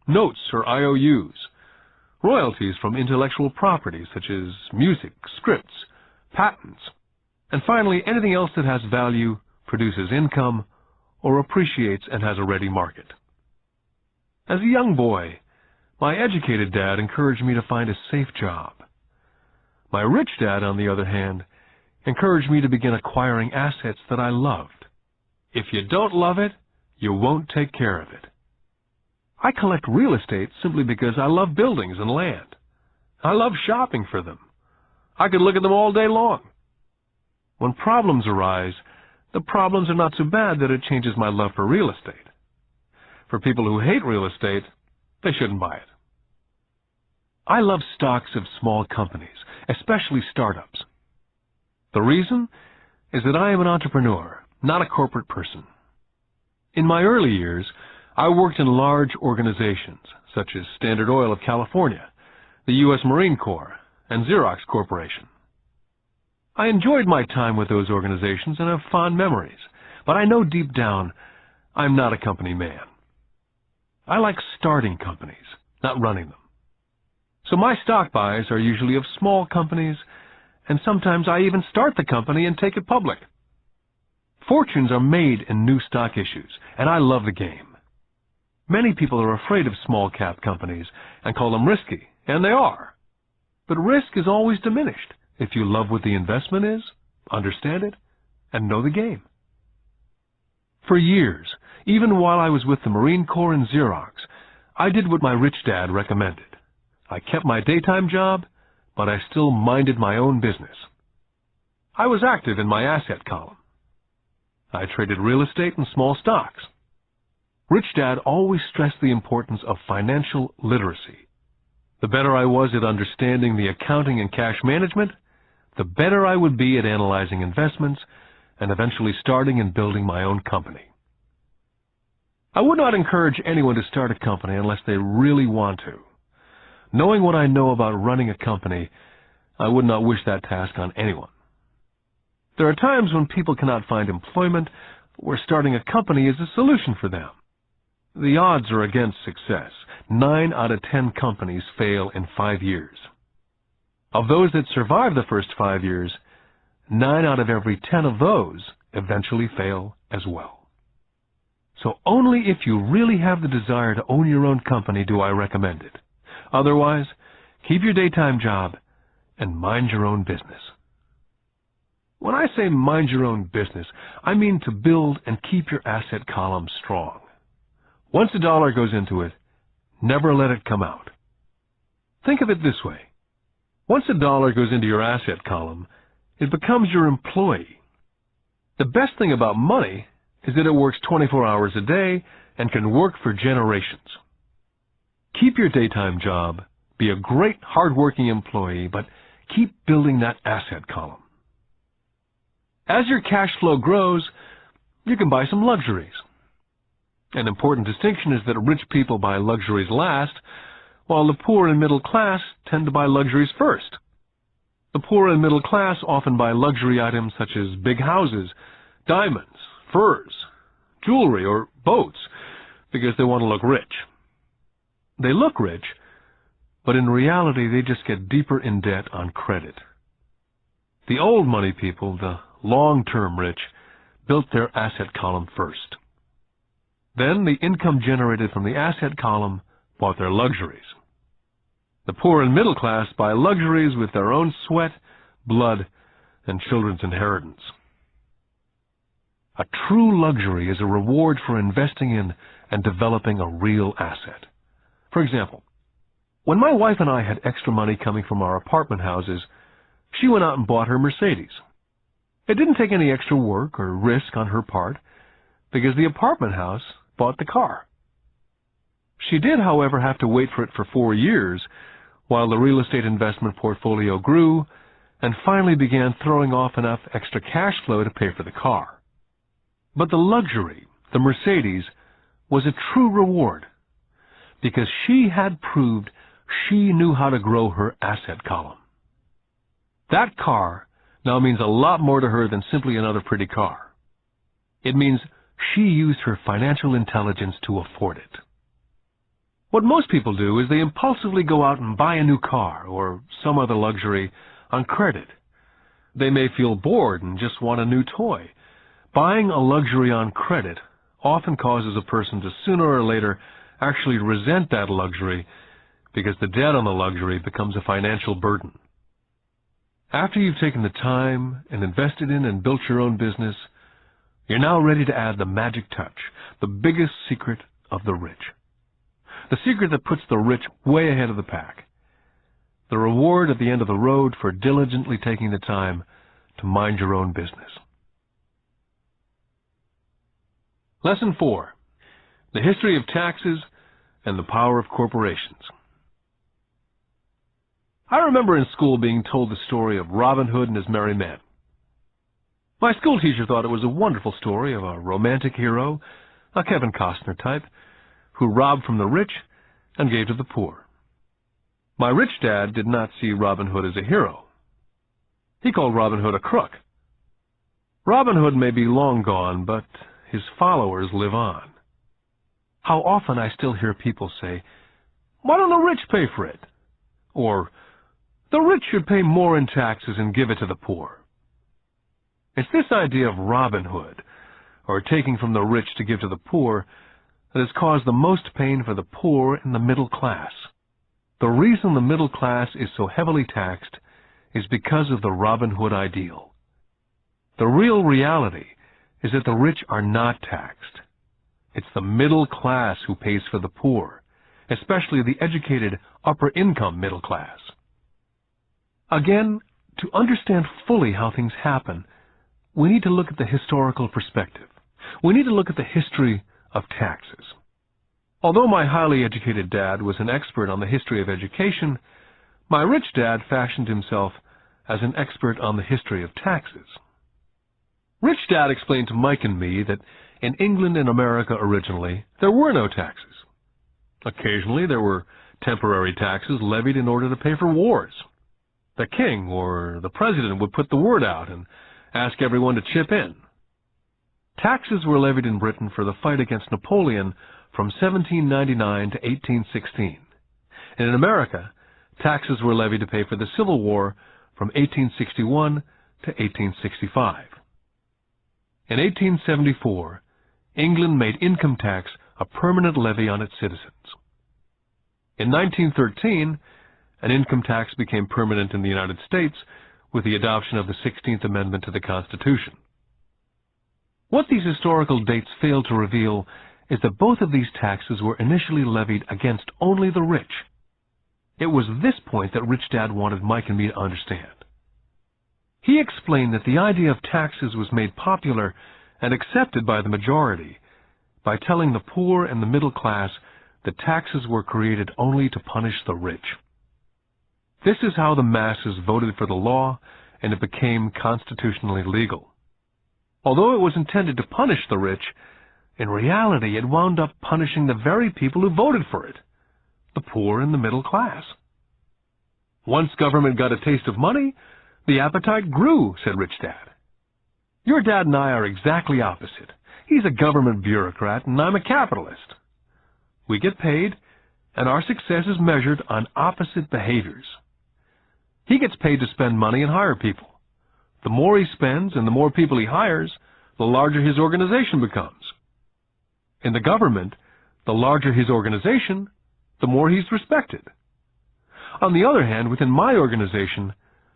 notes or IOUs, royalties from intellectual property such as music, scripts, patents, and finally anything else that has value, produces income, or appreciates and has a ready market. As a young boy, my educated dad encouraged me to find a safe job. My rich dad, on the other hand, encouraged me to begin acquiring assets that I loved. If you don't love it, you won't take care of it. I collect real estate simply because I love buildings and land. I love shopping for them. I could look at them all day long. When problems arise, the problems are not so bad that it changes my love for real estate. For people who hate real estate, they shouldn't buy it. I love stocks of small companies, especially startups. The reason is that I am an entrepreneur, not a corporate person. In my early years, I worked in large organizations, such as Standard Oil of California, the U.S. Marine Corps, and Xerox Corporation. I enjoyed my time with those organizations and have fond memories, but I know deep down I'm not a company man. I like starting companies, not running them. So my stock buys are usually of small companies, and sometimes I even start the company and take it public. Fortunes are made in new stock issues, and I love the game. Many people are afraid of small-cap companies and call them risky, and they are. But risk is always diminished if you love what the investment is, understand it, and know the game. For years, even while I was with the Marine Corps and Xerox, I did what my rich dad recommended. I kept my daytime job, but I still minded my own business. I was active in my asset column. I traded real estate and small stocks. Rich Dad always stressed the importance of financial literacy. The better I was at understanding the accounting and cash management, the better I would be at analyzing investments and eventually starting and building my own company. I would not encourage anyone to start a company unless they really want to. Knowing what I know about running a company, I would not wish that task on anyone. There are times when people cannot find employment where starting a company is a solution for them. The odds are against success. 9 out of 10 companies fail in 5 years. Of those that survive the first 5 years, 9 out of every 10 of those eventually fail as well. So only if you really have the desire to own your own company do I recommend it. Otherwise, keep your daytime job and mind your own business. When I say mind your own business, I mean to build and keep your asset column strong. Once a dollar goes into it, never let it come out. Think of it this way. Once a dollar goes into your asset column, it becomes your employee. The best thing about money is that it works 24 hours a day and can work for generations. Keep your daytime job, be a great hard-working employee, but keep building that asset column. As your cash flow grows, you can buy some luxuries. An important distinction is that rich people buy luxuries last, while the poor and middle class tend to buy luxuries first. The poor and middle class often buy luxury items such as big houses, diamonds, furs, jewelry, or boats because they want to look rich. They look rich, but in reality they just get deeper in debt on credit. The old money people, the long-term rich, built their asset column first. Then the income generated from the asset column bought their luxuries. The poor and middle class buy luxuries with their own sweat, blood, and children's inheritance. A true luxury is a reward for investing in and developing a real asset. For example, when my wife and I had extra money coming from our apartment houses, she went out and bought her Mercedes. It didn't take any extra work or risk on her part because the apartment house bought the car. She did, however, have to wait for it for 4 years while the real estate investment portfolio grew and finally began throwing off enough extra cash flow to pay for the car. But the luxury, the Mercedes, was a true reward because she had proved she knew how to grow her asset column. That car now means a lot more to her than simply another pretty car. It means she used her financial intelligence to afford it. What most people do is they impulsively go out and buy a new car or some other luxury on credit. They may feel bored and just want a new toy. Buying a luxury on credit often causes a person to sooner or later actually resent that luxury because the debt on the luxury becomes a financial burden. After you've taken the time and invested in and built your own business, you're now ready to add the magic touch, the biggest secret of the rich. The secret that puts the rich way ahead of the pack. The reward at the end of the road for diligently taking the time to mind your own business. Lesson 4. The history of taxes and the power of corporations. I remember in school being told the story of Robin Hood and his merry men. My school teacher thought it was a wonderful story of a romantic hero, a Kevin Costner type, who robbed from the rich and gave to the poor. My rich dad did not see Robin Hood as a hero. He called Robin Hood a crook. Robin Hood may be long gone, but his followers live on. How often I still hear people say, "Why don't the rich pay for it?" Or, "The rich should pay more in taxes and give it to the poor." It's this idea of Robin Hood, or taking from the rich to give to the poor, that has caused the most pain for the poor and the middle class. The reason the middle class is so heavily taxed is because of the Robin Hood ideal. The real reality is that the rich are not taxed. It's the middle class who pays for the poor, especially the educated upper-income middle class. Again, to understand fully how things happen, we need to look at the historical perspective. We need to look at the history of taxes. Although my highly educated dad was an expert on the history of education, my rich dad fashioned himself as an expert on the history of taxes. Rich Dad explained to Mike and me that in England and America originally, there were no taxes. Occasionally, there were temporary taxes levied in order to pay for wars. The king or the president would put the word out and ask everyone to chip in. Taxes were levied in Britain for the fight against Napoleon from 1799 to 1816. And in America, taxes were levied to pay for the Civil War from 1861 to 1865. In 1874, England made income tax a permanent levy on its citizens. In 1913, an income tax became permanent in the United States with the adoption of the 16th Amendment to the Constitution. What these historical dates fail to reveal is that both of these taxes were initially levied against only the rich. It was this point that Rich Dad wanted Mike and me to understand. He explained that the idea of taxes was made popular and accepted by the majority by telling the poor and the middle class that taxes were created only to punish the rich. This is how the masses voted for the law, and it became constitutionally legal. Although it was intended to punish the rich, in reality it wound up punishing the very people who voted for it, the poor and the middle class. Once government got a taste of money, the appetite grew, said Rich Dad. Your dad and I are exactly opposite. He's a government bureaucrat, and I'm a capitalist. We get paid, and our success is measured on opposite behaviors. He gets paid to spend money and hire people. The more he spends and the more people he hires, the larger his organization becomes. In the government, the larger his organization, the more he's respected. On the other hand, within my organization,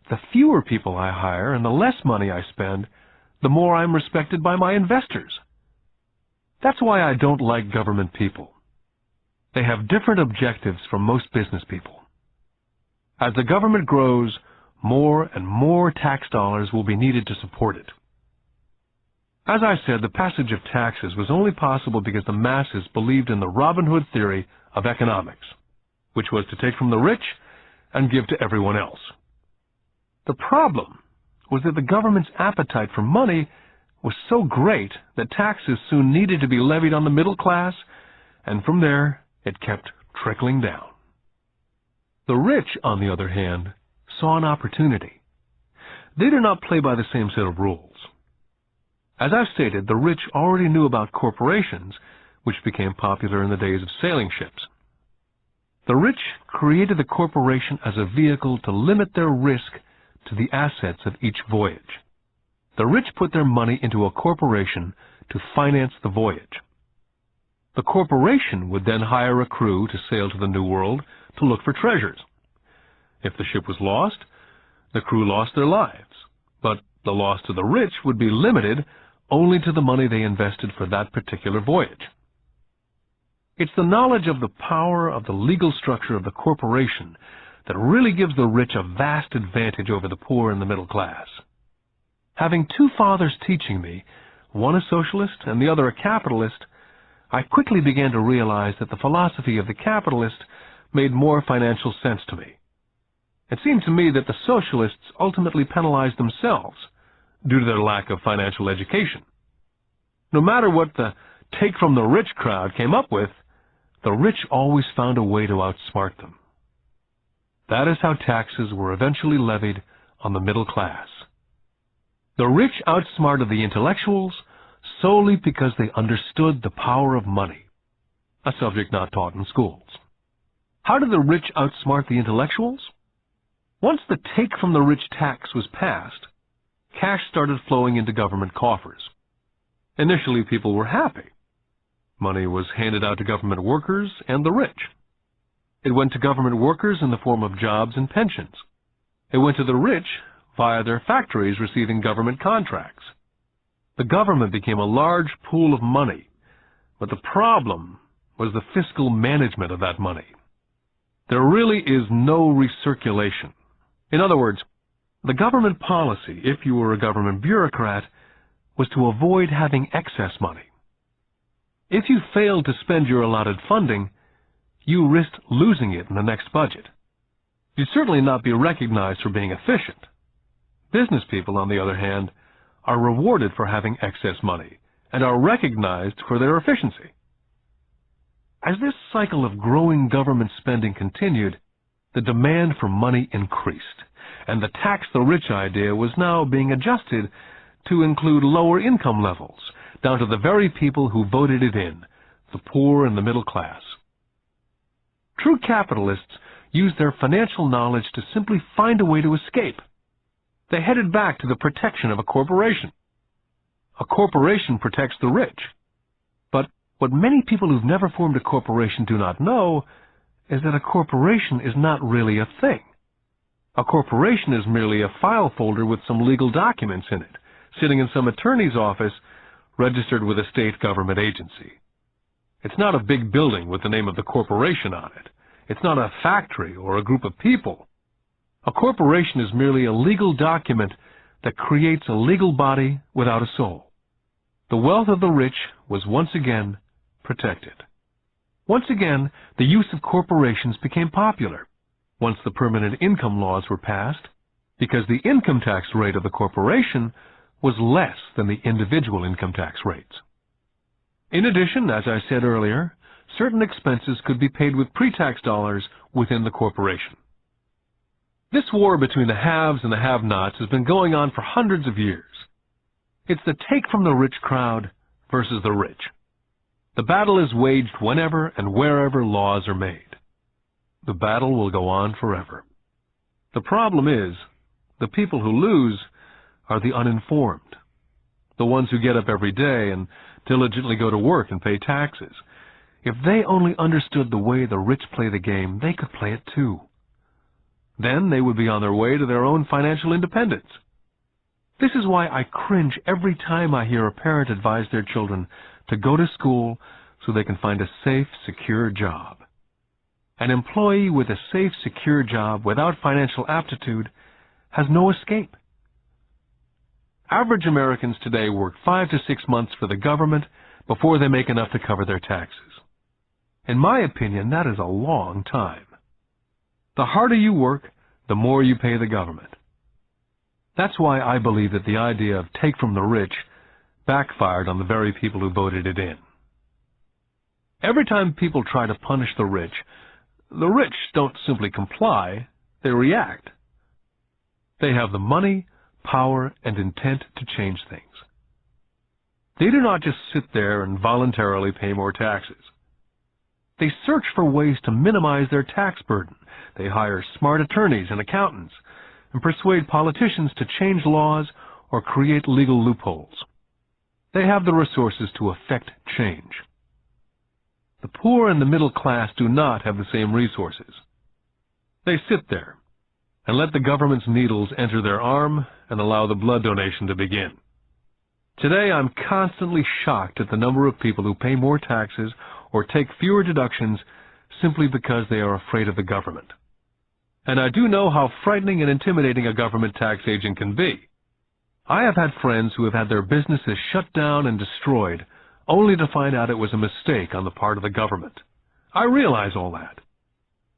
the fewer people I hire and the less money I spend, the more I'm respected by my investors. That's why I don't like government people. They have different objectives from most business people. As the government grows, more and more tax dollars will be needed to support it. As I said, the passage of taxes was only possible because the masses believed in the Robin Hood theory of economics, which was to take from the rich and give to everyone else. The problem was that the government's appetite for money was so great that taxes soon needed to be levied on the middle class, and from there it kept trickling down. The rich, on the other hand, saw an opportunity. They did not play by the same set of rules. As I've stated, the rich already knew about corporations, which became popular in the days of sailing ships. The rich created the corporation as a vehicle to limit their risk to the assets of each voyage. The rich put their money into a corporation to finance the voyage. The corporation would then hire a crew to sail to the New World to look for treasures. If the ship was lost, the crew lost their lives, but the loss to the rich would be limited only to the money they invested for that particular voyage. It's the knowledge of the power of the legal structure of the corporation that really gives the rich a vast advantage over the poor and the middle class. Having two fathers teaching me, one a socialist and the other a capitalist, I quickly began to realize that the philosophy of the capitalist made more financial sense to me. It seemed to me that the socialists ultimately penalized themselves due to their lack of financial education. No matter what the take-from-the-rich crowd came up with, the rich always found a way to outsmart them. That is how taxes were eventually levied on the middle class. The rich outsmarted the intellectuals solely because they understood the power of money, a subject not taught in schools. How did the rich outsmart the intellectuals? Once the take from the rich tax was passed, cash started flowing into government coffers. Initially, people were happy. Money was handed out to government workers and the rich. It went to government workers in the form of jobs and pensions. It went to the rich via their factories receiving government contracts. The government became a large pool of money, but the problem was the fiscal management of that money. There really is no recirculation. In other words, the government policy, if you were a government bureaucrat, was to avoid having excess money. If you failed to spend your allotted funding, you risked losing it in the next budget. You'd certainly not be recognized for being efficient. Business people, on the other hand, are rewarded for having excess money and are recognized for their efficiency. As this cycle of growing government spending continued, the demand for money increased, and the tax the rich idea was now being adjusted to include lower income levels, down to the very people who voted it in, the poor and the middle class. True capitalists used their financial knowledge to simply find a way to escape. They headed back to the protection of a corporation. A corporation protects the rich. But what many people who've never formed a corporation do not know is that a corporation is not really a thing. A corporation is merely a file folder with some legal documents in it, sitting in some attorney's office registered with a state government agency. It's not a big building with the name of the corporation on it. It's not a factory or a group of people. A corporation is merely a legal document that creates a legal body without a soul. The wealth of the rich was once again protected. Once again, the use of corporations became popular once the permanent income laws were passed, because the income tax rate of the corporation was less than the individual income tax rates. In addition, as I said earlier, certain expenses could be paid with pre-tax dollars within the corporation. This war between the haves and the have-nots has been going on for hundreds of years. It's the take from the rich crowd versus the rich. The battle is waged whenever and wherever laws are made. The battle will go on forever. The problem is, the people who lose are the uninformed, the ones who get up every day and diligently go to work and pay taxes. If they only understood the way the rich play the game, they could play it too. Then they would be on their way to their own financial independence. This is why I cringe every time I hear a parent advise their children to go to school so they can find a safe, secure job. An employee with a safe, secure job without financial aptitude has no escape. Average Americans today work 5 to 6 months for the government before they make enough to cover their taxes. In my opinion, that is a long time. The harder you work, the more you pay the government. That's why I believe that the idea of take from the rich backfired on the very people who voted it in. Every time people try to punish the rich don't simply comply, they react. They have the money, power, and intent to change things. They do not just sit there and voluntarily pay more taxes. They search for ways to minimize their tax burden. They hire smart attorneys and accountants and persuade politicians to change laws or create legal loopholes. They have the resources to effect change. The poor and the middle class do not have the same resources. They sit there and let the government's needles enter their arm and allow the blood donation to begin. Today, I'm constantly shocked at the number of people who pay more taxes or take fewer deductions simply because they are afraid of the government. And I do know how frightening and intimidating a government tax agent can be. I have had friends who have had their businesses shut down and destroyed only to find out it was a mistake on the part of the government. I realize all that.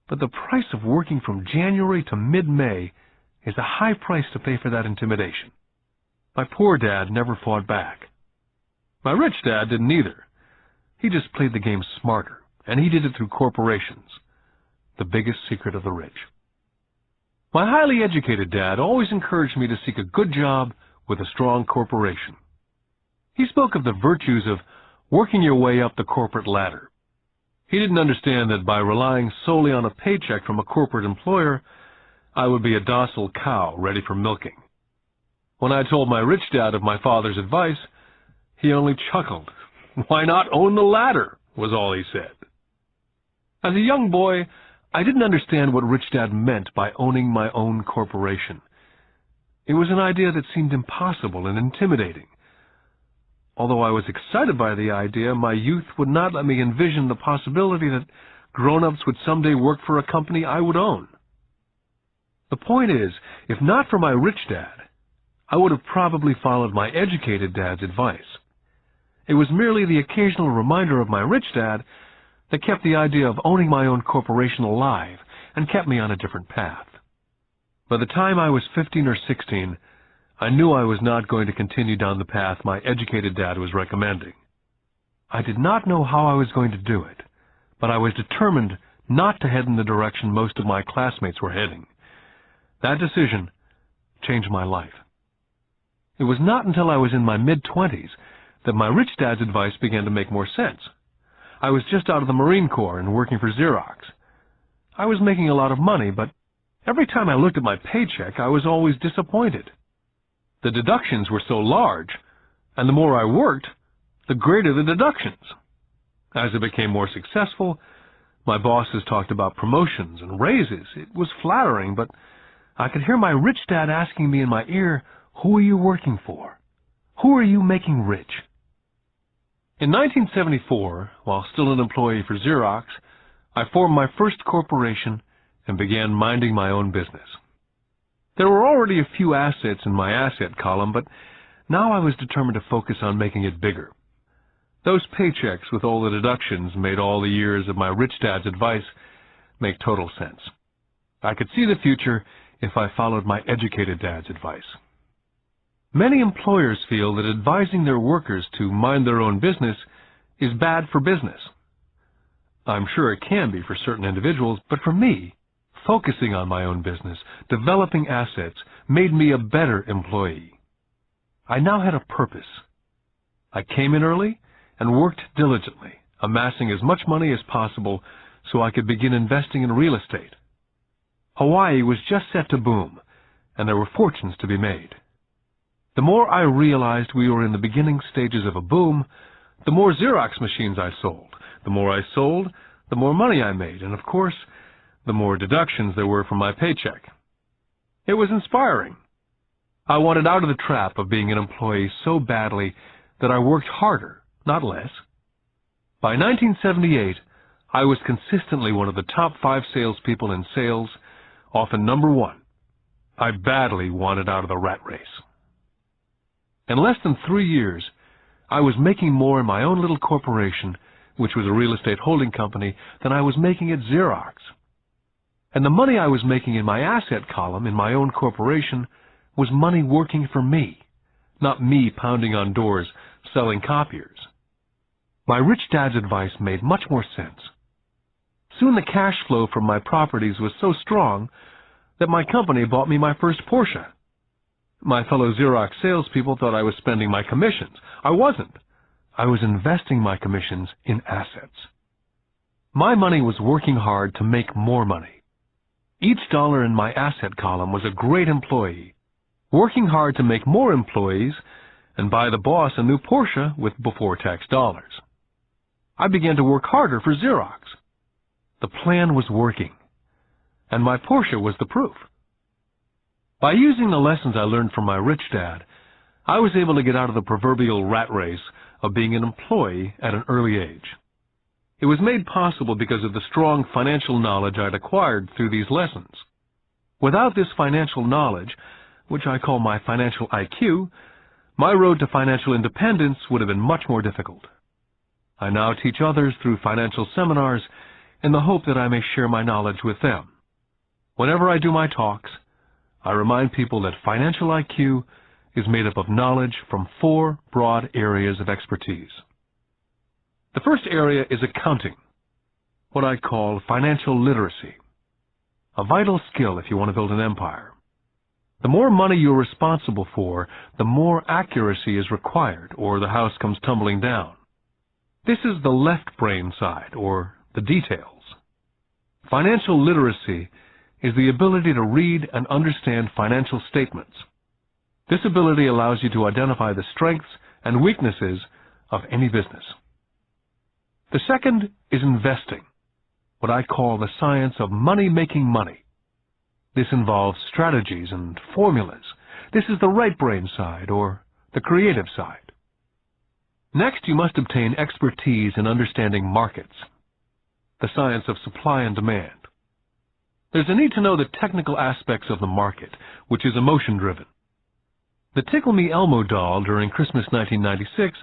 But the price of working from January to mid-May is a high price to pay for that intimidation. My poor dad never fought back. My rich dad didn't either. He just played the game smarter, and he did it through corporations, the biggest secret of the rich. My highly educated dad always encouraged me to seek a good job with a strong corporation. He spoke of the virtues of working your way up the corporate ladder. He didn't understand that by relying solely on a paycheck from a corporate employer, I would be a docile cow ready for milking. When I told my rich dad of my father's advice, he only chuckled. "Why not own the ladder?" was all he said. As a young boy, I didn't understand what Rich Dad meant by owning my own corporation. It was an idea that seemed impossible and intimidating. Although I was excited by the idea, my youth would not let me envision the possibility that grown-ups would someday work for a company I would own. The point is, if not for my rich dad, I would have probably followed my educated dad's advice. It was merely the occasional reminder of my rich dad that kept the idea of owning my own corporation alive and kept me on a different path. By the time I was 15 or 16, I knew I was not going to continue down the path my educated dad was recommending. I did not know how I was going to do it, but I was determined not to head in the direction most of my classmates were heading. That decision changed my life. It was not until I was in my mid-20s that my rich dad's advice began to make more sense. I was just out of the Marine Corps and working for Xerox. I was making a lot of money, but every time I looked at my paycheck, I was always disappointed. The deductions were so large, and the more I worked, the greater the deductions. As I became more successful, my bosses talked about promotions and raises. It was flattering, but I could hear my rich dad asking me in my ear, "Who are you working for? Who are you making rich?" In 1974, while still an employee for Xerox, I formed my first corporation and began minding my own business. There were already a few assets in my asset column, but now I was determined to focus on making it bigger. Those paychecks with all the deductions made all the years of my rich dad's advice make total sense. I could see the future if I followed my educated dad's advice. Many employers feel that advising their workers to mind their own business is bad for business. I'm sure it can be for certain individuals, but for me, focusing on my own business, developing assets, made me a better employee. I now had a purpose. I came in early and worked diligently, amassing as much money as possible so I could begin investing in real estate. Hawaii was just set to boom, and there were fortunes to be made. The more I realized we were in the beginning stages of a boom, the more Xerox machines I sold. The more I sold, the more money I made, and of course, the more deductions there were from my paycheck. It was inspiring. I wanted out of the trap of being an employee so badly that I worked harder, not less. By 1978, I was consistently one of the top 5 salespeople in sales, often number 1. I badly wanted out of the rat race. In less than 3 years, I was making more in my own little corporation, which was a real estate holding company, than I was making at Xerox. And the money I was making in my asset column in my own corporation was money working for me, not me pounding on doors selling copiers. My rich dad's advice made much more sense. Soon the cash flow from my properties was so strong that my company bought me my first Porsche. My fellow Xerox salespeople thought I was spending my commissions. I wasn't. I was investing my commissions in assets. My money was working hard to make more money. Each dollar in my asset column was a great employee, working hard to make more employees and buy the boss a new Porsche with before-tax dollars. I began to work harder for Xerox. The plan was working, and my Porsche was the proof. By using the lessons I learned from my rich dad, I was able to get out of the proverbial rat race of being an employee at an early age. It was made possible because of the strong financial knowledge I'd acquired through these lessons. Without this financial knowledge, which I call my financial IQ, my road to financial independence would have been much more difficult. I now teach others through financial seminars in the hope that I may share my knowledge with them. Whenever I do my talks, I remind people that financial IQ is made up of knowledge from 4 broad areas of expertise. The first area is accounting, what I call financial literacy. a vital skill if you want to build an empire. The more money you're responsible for, the more accuracy is required, or the house comes tumbling down. This is the left brain side, or the details. Financial literacy is the ability to read and understand financial statements. This ability allows you to identify the strengths and weaknesses of any business. The second is investing, what I call the science of money-making money. This involves strategies and formulas. This is the right brain side, or the creative side. Next, you must obtain expertise in understanding markets, the science of supply and demand. There's a need to know the technical aspects of the market, which is emotion-driven. The Tickle Me Elmo doll during Christmas 1996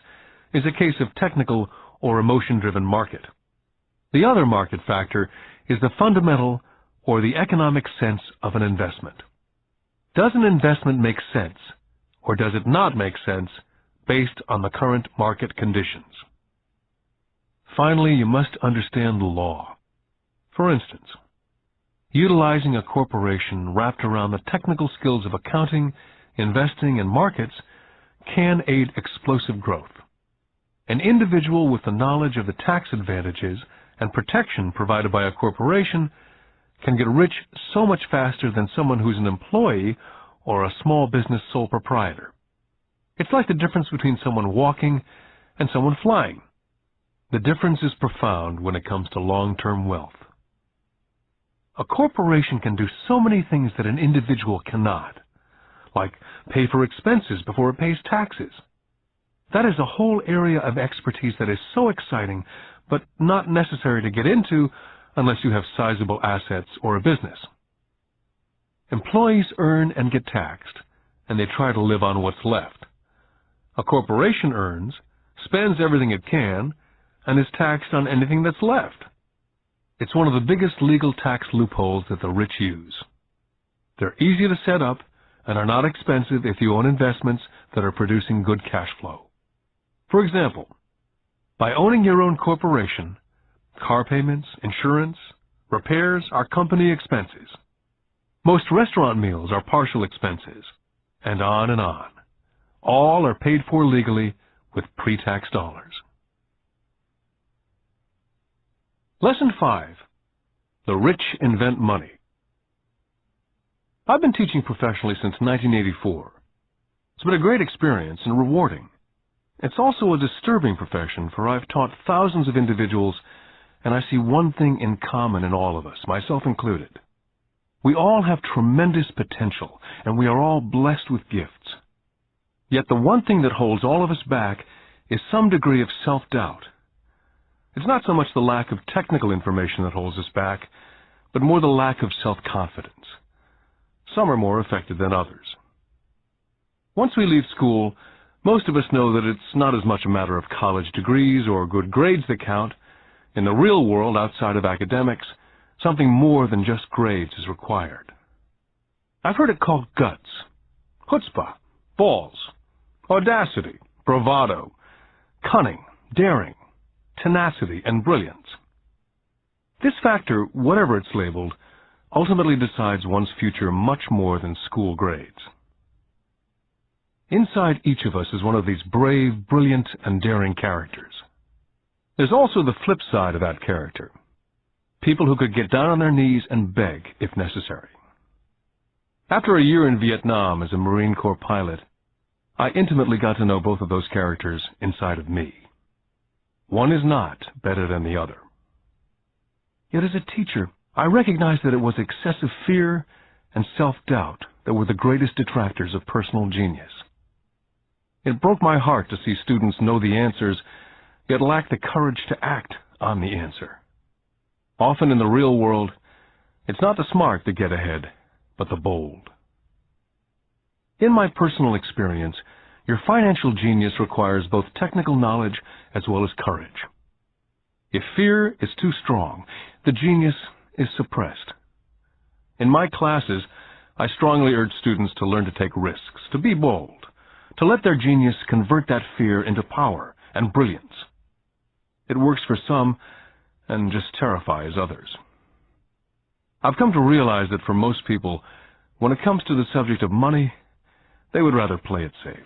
is a case of technical or emotion-driven market. The other market factor is the fundamental or the economic sense of an investment. Does an investment make sense, or does it not make sense based on the current market conditions? Finally, you must understand the law. For instance, utilizing a corporation wrapped around the technical skills of accounting, investing, and markets can aid explosive growth. An individual with the knowledge of the tax advantages and protection provided by a corporation can get rich so much faster than someone who's an employee or a small business sole proprietor. It's like the difference between someone walking and someone flying. The difference is profound when it comes to long-term wealth. A corporation can do so many things that an individual cannot, like pay for expenses before it pays taxes. That is a whole area of expertise that is so exciting, but not necessary to get into unless you have sizable assets or a business. Employees earn and get taxed, and they try to live on what's left. A corporation earns, spends everything it can, and is taxed on anything that's left. It's one of the biggest legal tax loopholes that the rich use. They're easy to set up and are not expensive if you own investments that are producing good cash flow. For example, by owning your own corporation, car payments, insurance, repairs are company expenses. Most restaurant meals are partial expenses, and on and on. All are paid for legally with pre-tax dollars. Lesson 5. The Rich Invent Money. I've been teaching professionally since 1984. It's been a great experience and rewarding. It's also a disturbing profession, for I've taught thousands of individuals, and I see one thing in common in all of us, myself included. We all have tremendous potential, and we are all blessed with gifts. Yet the one thing that holds all of us back is some degree of self-doubt. It's not so much the lack of technical information that holds us back, but more the lack of self-confidence. Some are more affected than others. Once we leave school, most of us know that it's not as much a matter of college degrees or good grades that count. In the real world, outside of academics, something more than just grades is required. I've heard it called guts, chutzpah, balls, audacity, bravado, cunning, daring, tenacity, and brilliance. This factor, whatever it's labeled, ultimately decides one's future much more than school grades. Inside each of us is one of these brave, brilliant, and daring characters. There's also the flip side of that character. People who could get down on their knees and beg if necessary. After a year in Vietnam as a Marine Corps pilot, I intimately got to know both of those characters inside of me. One is not better than the other. Yet as a teacher, I recognized that it was excessive fear and self-doubt that were the greatest detractors of personal genius. It broke my heart to see students know the answers, yet lack the courage to act on the answer. Often in the real world, it's not the smart that get ahead, but the bold. In my personal experience, your financial genius requires both technical knowledge as well as courage. If fear is too strong, the genius is suppressed. In my classes, I strongly urge students to learn to take risks, to be bold, to let their genius convert that fear into power and brilliance. It works for some and just terrifies others. I've come to realize that for most people, when it comes to the subject of money, they would rather play it safe.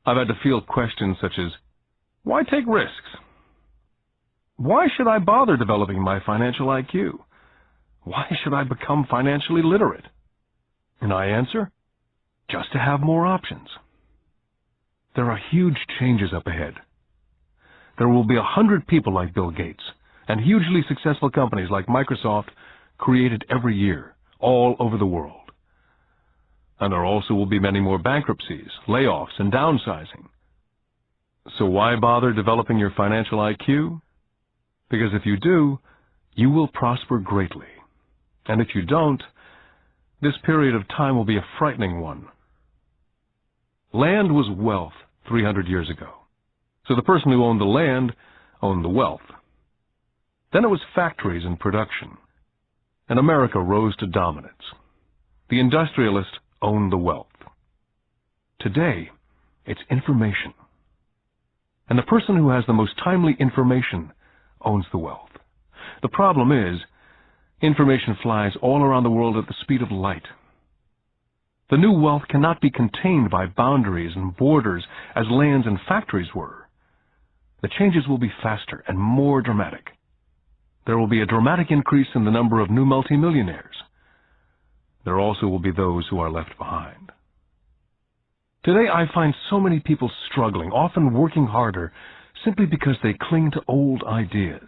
I've had to field questions such as, why take risks? Why should I bother developing my financial IQ? Why should I become financially literate? And I answer, just to have more options. There are huge changes up ahead. There will be 100 people like Bill Gates and hugely successful companies like Microsoft created every year, all over the world. And there also will be many more bankruptcies, layoffs, and downsizing. So why bother developing your financial IQ? Because if you do, you will prosper greatly. And if you don't, this period of time will be a frightening one. Land was wealth 300 years ago. So the person who owned the land owned the wealth. Then it was factories and production. And America rose to dominance. The industrialist owned the wealth. Today, it's information. And the person who has the most timely information owns the wealth. The problem is, information flies all around the world at the speed of light. The new wealth cannot be contained by boundaries and borders as lands and factories were. The changes will be faster and more dramatic. There will be a dramatic increase in the number of new multimillionaires. There also will be those who are left behind. Today I find so many people struggling, often working harder, simply because they cling to old ideas.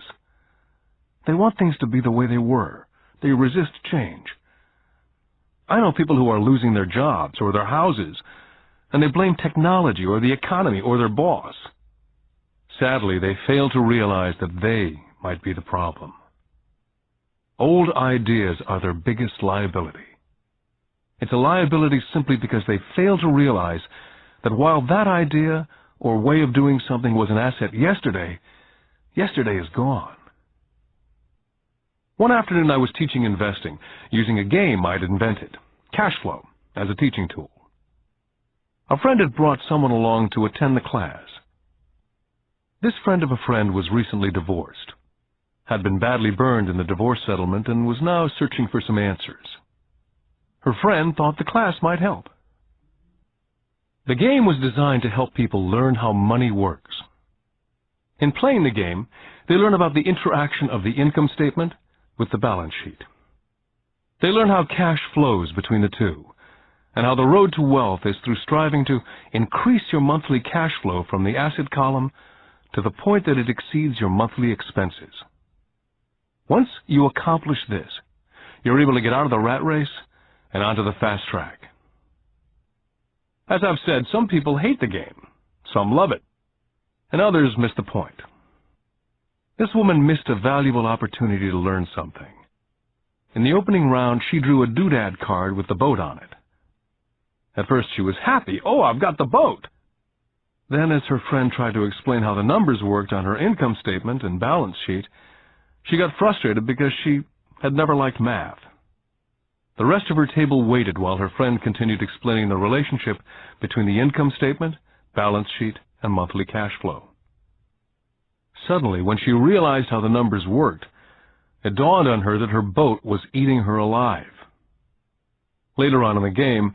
They want things to be the way they were. They resist change. I know people who are losing their jobs or their houses, and they blame technology or the economy or their boss. Sadly, they fail to realize that they might be the problem. Old ideas are their biggest liability. It's a liability simply because they fail to realize that while that idea or way of doing something was an asset yesterday, yesterday is gone. One afternoon I was teaching investing using a game I'd invented, cash flow, as a teaching tool. A friend had brought someone along to attend the class. This friend of a friend was recently divorced, had been badly burned in the divorce settlement, and was now searching for some answers. Her friend thought the class might help. The game was designed to help people learn how money works. In playing the game, they learn about the interaction of the income statement with the balance sheet. They learn how cash flows between the two, and how the road to wealth is through striving to increase your monthly cash flow from the asset column to the point that it exceeds your monthly expenses. Once you accomplish this, you're able to get out of the rat race and onto the fast track. As I've said, some people hate the game, some love it, and others miss the point. This woman missed a valuable opportunity to learn something. In the opening round, she drew a doodad card with the boat on it. At first she was happy. Oh, I've got the boat! Then, as her friend tried to explain how the numbers worked on her income statement and balance sheet, she got frustrated because she had never liked math. The rest of her table waited while her friend continued explaining the relationship between the income statement, balance sheet, and monthly cash flow. Suddenly, when she realized how the numbers worked, it dawned on her that her boat was eating her alive. Later on in the game,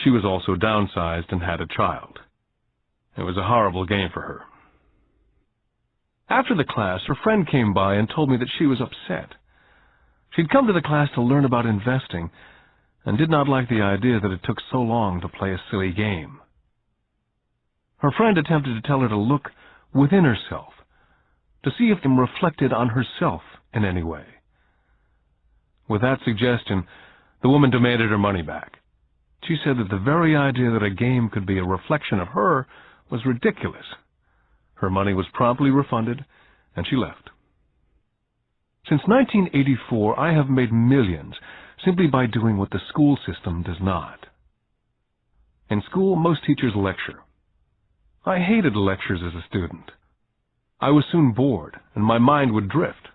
she was also downsized and had a child. It was a horrible game for her. After the class, her friend came by and told me that she was upset. She'd come to the class to learn about investing and did not like the idea that it took so long to play a silly game. Her friend attempted to tell her to look within herself, to see if it reflected on herself in any way. With that suggestion, the woman demanded her money back. She said that the very idea that a game could be a reflection of her was ridiculous. Her money was promptly refunded, and she left. Since 1984, I have made millions simply by doing what the school system does not. In school, most teachers lecture. I hated lectures as a student. I was soon bored, and my mind would drift.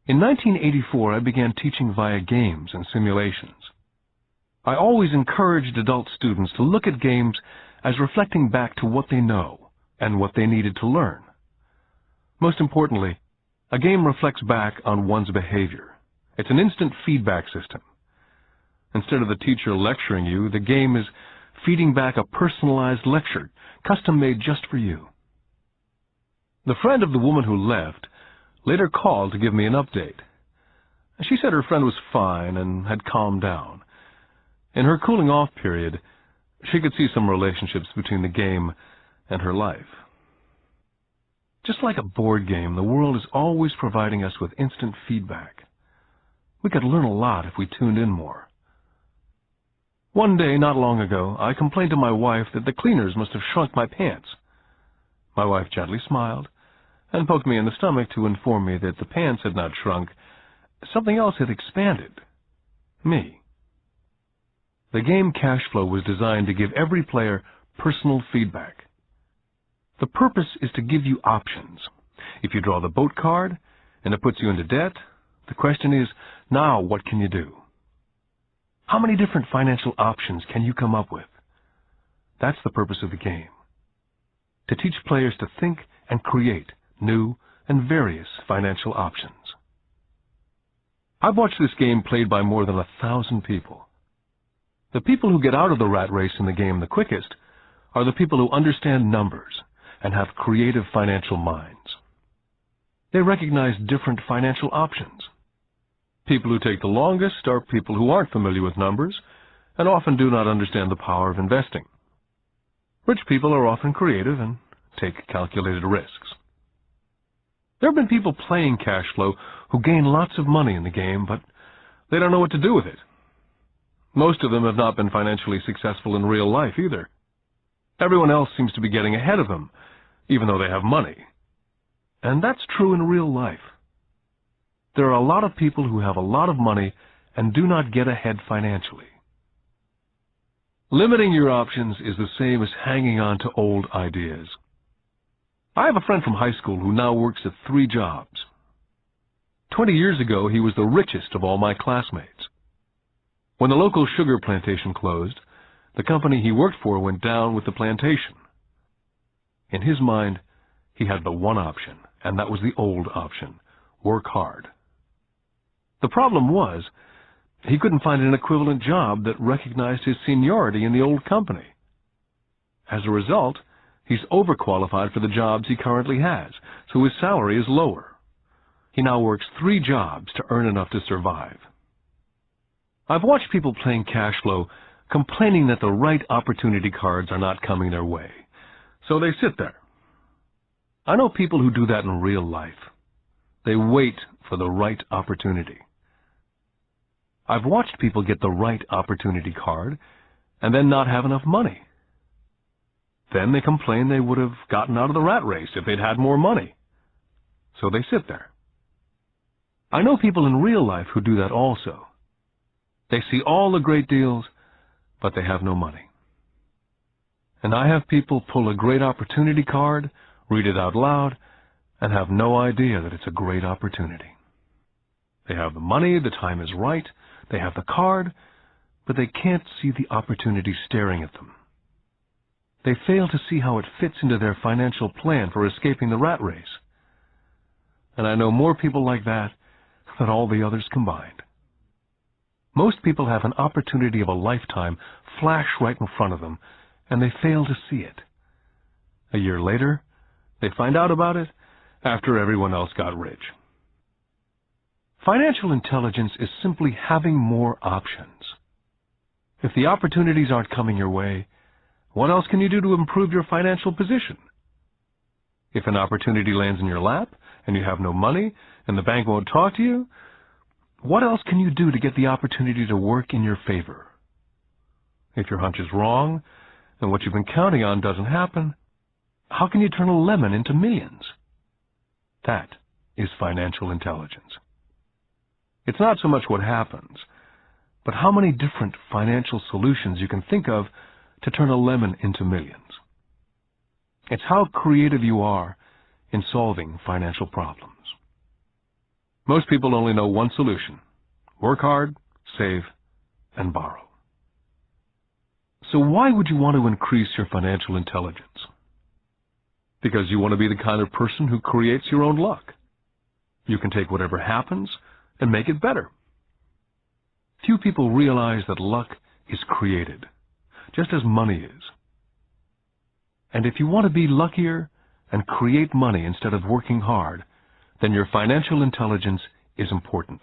In 1984, I began teaching via games and simulations. I always encouraged adult students to look at games as reflecting back to what they know and what they needed to learn. Most importantly, A game reflects back on one's behavior. It's an instant feedback system. Instead of the teacher lecturing you, the game is feeding back a personalized lecture, custom-made just for you. The friend of the woman who left later called to give me an update. She said her friend was fine and had calmed down. In her cooling-off period, she could see some relationships between the game and her life. Just like a board game, the world is always providing us with instant feedback. We could learn a lot if we tuned in more. One day, not long ago, I complained to my wife that the cleaners must have shrunk my pants. My wife gently smiled and poked me in the stomach to inform me that the pants had not shrunk. Something else had expanded. Me. The game Cash Flow was designed to give every player personal feedback. The purpose is to give you options. If you draw the boat card and it puts you into debt, the question is, now what can you do? How many different financial options can you come up with? That's the purpose of the game. To teach players to think and create new and various financial options. I've watched this game played by more than 1,000 people. The people who get out of the rat race in the game the quickest are the people who understand numbers and have creative financial minds. They recognize different financial options. People who take the longest are people who aren't familiar with numbers and often do not understand the power of investing. Rich people are often creative and take calculated risks. There have been people playing Cash Flow who gain lots of money in the game, but they don't know what to do with it. Most of them have not been financially successful in real life either. Everyone else seems to be getting ahead of them, even though they have money. And that's true in real life. There are a lot of people who have a lot of money and do not get ahead financially. Limiting your options is the same as hanging on to old ideas. I have a friend from high school who now works at 3 jobs. 20 years ago, he was the richest of all my classmates. When the local sugar plantation closed, the company he worked for went down with the plantation. In his mind, he had the one option, and that was the old option: work hard. The problem was, he couldn't find an equivalent job that recognized his seniority in the old company. As a result, he's overqualified for the jobs he currently has, so his salary is lower. He now works 3 jobs to earn enough to survive. I've watched people playing Cash Flow complaining that the right opportunity cards are not coming their way, so they sit there. I know people who do that in real life. They wait for the right opportunity. I've watched people get the right opportunity card and then not have enough money. Then they complain they would have gotten out of the rat race if they'd had more money. So they sit there. I know people in real life who do that also. They see all the great deals, but they have no money. And I have people pull a great opportunity card, read it out loud, and have no idea that it's a great opportunity. They have the money, the time is right, they have the card, but they can't see the opportunity staring at them. They fail to see how it fits into their financial plan for escaping the rat race. And I know more people like that than all the others combined. Most people have an opportunity of a lifetime flash right in front of them, and they fail to see it. A year later, they find out about it after everyone else got rich. Financial intelligence is simply having more options. If the opportunities aren't coming your way, what else can you do to improve your financial position? If an opportunity lands in your lap and you have no money and the bank won't talk to you, what else can you do to get the opportunity to work in your favor? If your hunch is wrong and what you've been counting on doesn't happen, how can you turn a lemon into millions? That is financial intelligence. It's not so much what happens, but how many different financial solutions you can think of to turn a lemon into millions. It's how creative you are in solving financial problems. Most people only know one solution: work hard, save, and borrow. So why would you want to increase your financial intelligence? Because you want to be the kind of person who creates your own luck. You can take whatever happens and make it better. Few people realize that luck is created, just as money is. And if you want to be luckier and create money instead of working hard, then your financial intelligence is important.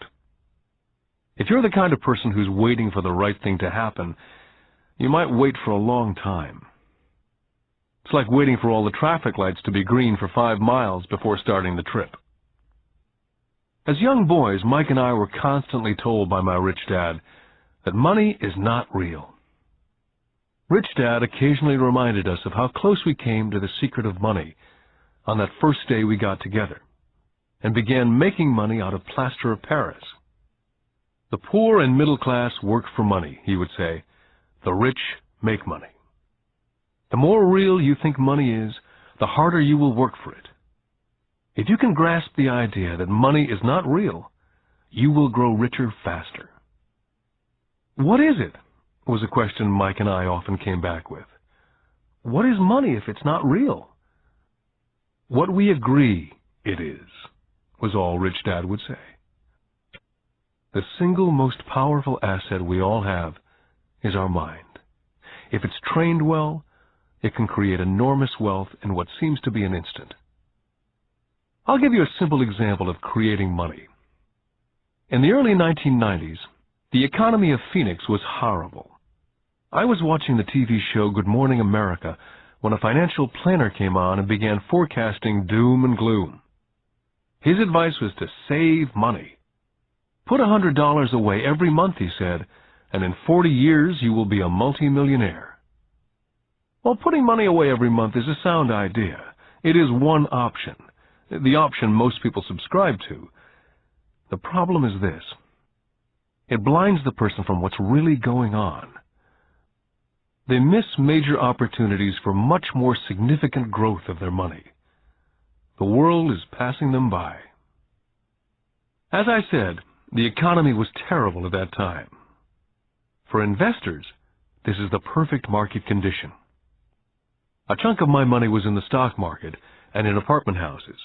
If you're the kind of person who's waiting for the right thing to happen, you might wait for a long time. It's like waiting for all the traffic lights to be green for 5 miles before starting the trip. As young boys, Mike and I were constantly told by my rich dad that money is not real. Rich Dad occasionally reminded us of how close we came to the secret of money on that first day we got together and began making money out of plaster of Paris. The poor and middle class work for money, he would say. The rich make money. The more real you think money is, the harder you will work for it. If you can grasp the idea that money is not real, you will grow richer faster. What is it? Was a question Mike and I often came back with. What is money if it's not real? What we agree it is, was all Rich Dad would say. The single most powerful asset we all have is our mind. If it's trained well, it can create enormous wealth in what seems to be an instant. I'll give you a simple example of creating money. In the early 1990s, the economy of Phoenix was horrible. I was watching the TV show Good Morning America when a financial planner came on and began forecasting doom and gloom. His advice was to save money. Put $100 away every month, he said, and in 40 years you will be a multimillionaire. Well, putting money away every month is a sound idea. It is one option, the option most people subscribe to. The problem is this. It blinds the person from what's really going on. They miss major opportunities for much more significant growth of their money. The world is passing them by. As I said, the economy was terrible at that time. For investors, this is the perfect market condition. A chunk of my money was in the stock market and in apartment houses.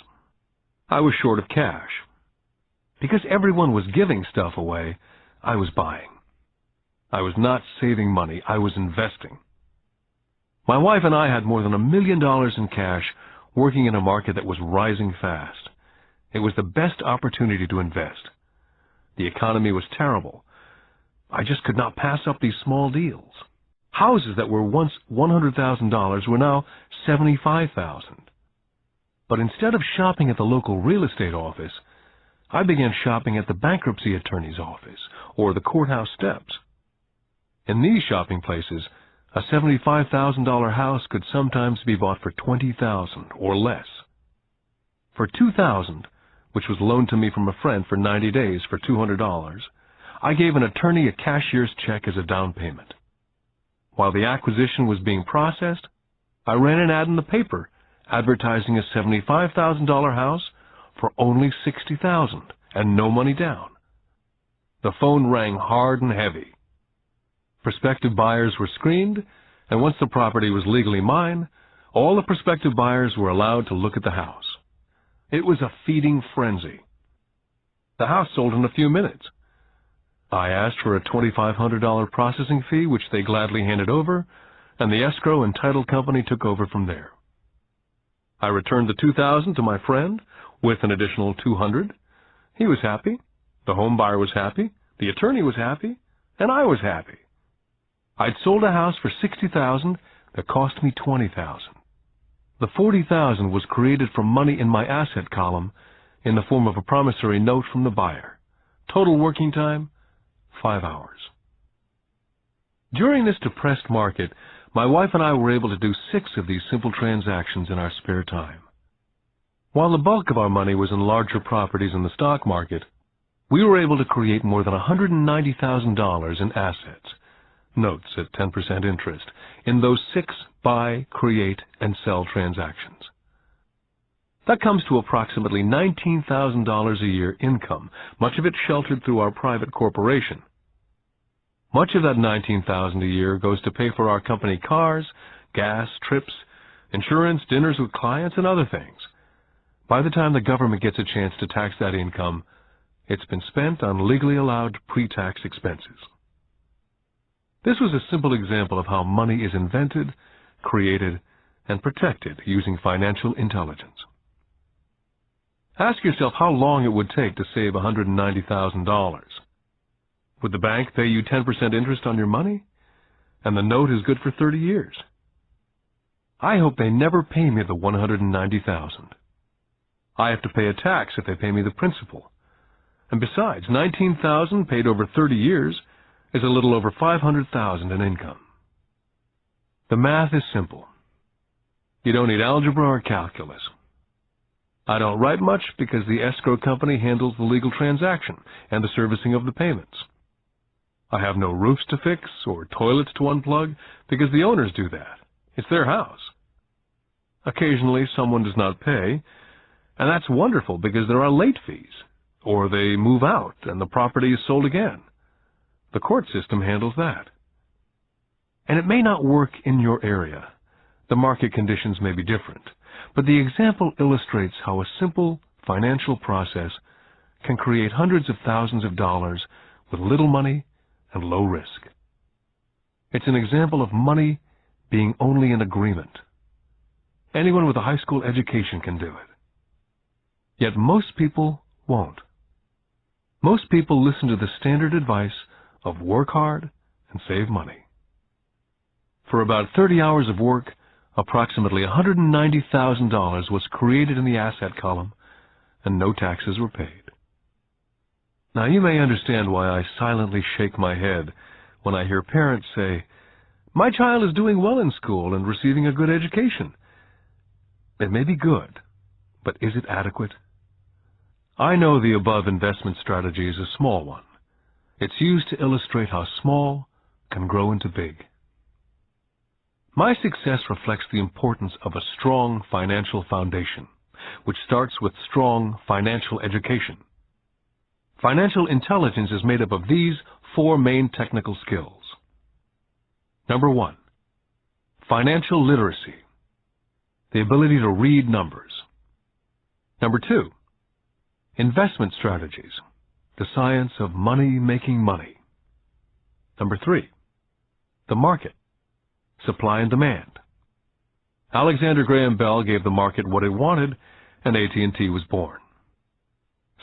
I was short of cash. Because everyone was giving stuff away, I was buying. I was not saving money, I was investing. My wife and I had more than $1 million in cash working in a market that was rising fast. It was the best opportunity to invest. The economy was terrible. I just could not pass up these small deals. Houses that were once $100,000 were now $75,000. But instead of shopping at the local real estate office, I began shopping at the bankruptcy attorney's office or the courthouse steps. In these shopping places, a $75,000 house could sometimes be bought for $20,000 or less. For $2,000, which was loaned to me from a friend for 90 days for $200, I gave an attorney a cashier's check as a down payment. While the acquisition was being processed, I ran an ad in the paper advertising a $75,000 house for only $60,000 and no money down. The phone rang hard and heavy. Prospective buyers were screened, and once the property was legally mine, all the prospective buyers were allowed to look at the house. It was a feeding frenzy. The house sold in a few minutes. I asked for a $2,500 processing fee, which they gladly handed over, and the escrow and title company took over from there. I returned the $2,000 to my friend with an additional $200. He was happy, the home buyer was happy, the attorney was happy, and I was happy. I'd sold a house for $60,000 that cost me $20,000. The $40,000 was created from money in my asset column in the form of a promissory note from the buyer. Total working time, 5 hours. During this depressed market, my wife and I were able to do 6 of these simple transactions in our spare time. While the bulk of our money was in larger properties in the stock market, we were able to create more than $190,000 in assets, notes at 10% interest, in those 6 buy, create, and sell transactions. That comes to approximately $19,000 a year income, much of it sheltered through our private corporation. Much of that $19,000 a year goes to pay for our company cars, gas, trips, insurance, dinners with clients, and other things. By the time the government gets a chance to tax that income, it's been spent on legally allowed pre-tax expenses. This was a simple example of how money is invented, created, and protected using financial intelligence. Ask yourself how long it would take to save $190,000. Would the bank pay you 10% interest on your money? And the note is good for 30 years. I hope they never pay me the $190,000. I have to pay a tax if they pay me the principal. And besides, $19,000 paid over 30 years is a little over $500,000 in income. The math is simple. You don't need algebra or calculus. I don't write much because the escrow company handles the legal transaction and the servicing of the payments. I have no roofs to fix or toilets to unplug because the owners do that. It's their house. Occasionally someone does not pay, and that's wonderful because there are late fees, or they move out and the property is sold again. The court system handles that. And it may not work in your area. The market conditions may be different, but the example illustrates how a simple financial process can create hundreds of thousands of dollars with little money and low risk. It's an example of money being only an agreement. Anyone with a high school education can do it. Yet most people won't. Most people listen to the standard advice of work hard and save money. For about 30 hours of work, approximately $190,000 was created in the asset column, and no taxes were paid. Now you may understand why I silently shake my head when I hear parents say, "My child is doing well in school and receiving a good education." It may be good, but is it adequate? I know the above investment strategy is a small one. It's used to illustrate how small can grow into big. My success reflects the importance of a strong financial foundation, which starts with strong financial education. Financial intelligence is made up of these 4 main technical skills. Number 1, financial literacy, the ability to read numbers. Number 2, investment strategies, the science of making money. Number 3, the market, supply and demand. Alexander Graham Bell gave the market what it wanted, and AT&T was born.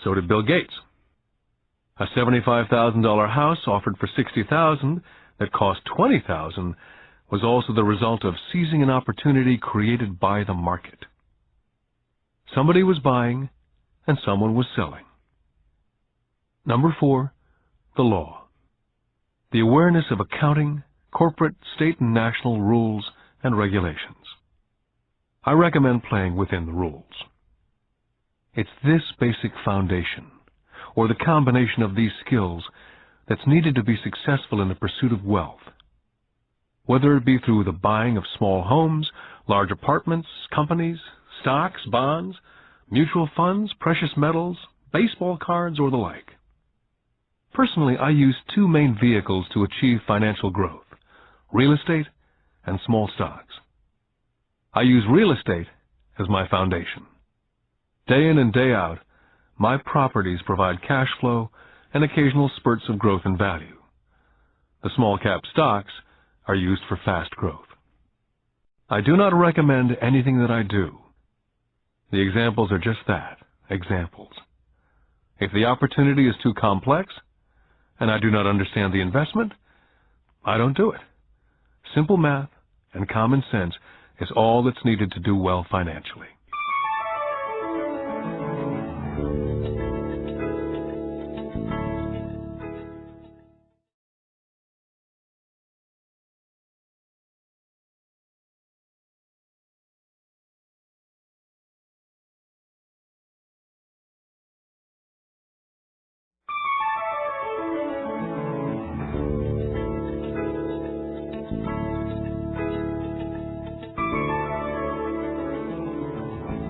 So did Bill Gates. A $75,000 house offered for $60,000 that cost $20,000 was also the result of seizing an opportunity created by the market. Somebody was buying and someone was selling. Number 4, the law. The awareness of accounting, corporate, state, and national rules and regulations. I recommend playing within the rules. It's this basic foundation, or the combination of these skills, that's needed to be successful in the pursuit of wealth. Whether it be through the buying of small homes, large apartments, companies, stocks, bonds, mutual funds, precious metals, baseball cards, or the like. Personally, I use 2 main vehicles to achieve financial growth: real estate and small stocks. I use real estate as my foundation. Day in and day out, my properties provide cash flow and occasional spurts of growth in value. The small cap stocks are used for fast growth. I do not recommend anything that I do. The examples are just that, examples. If the opportunity is too complex, and I do not understand the investment, I don't do it. Simple math and common sense is all that's needed to do well financially.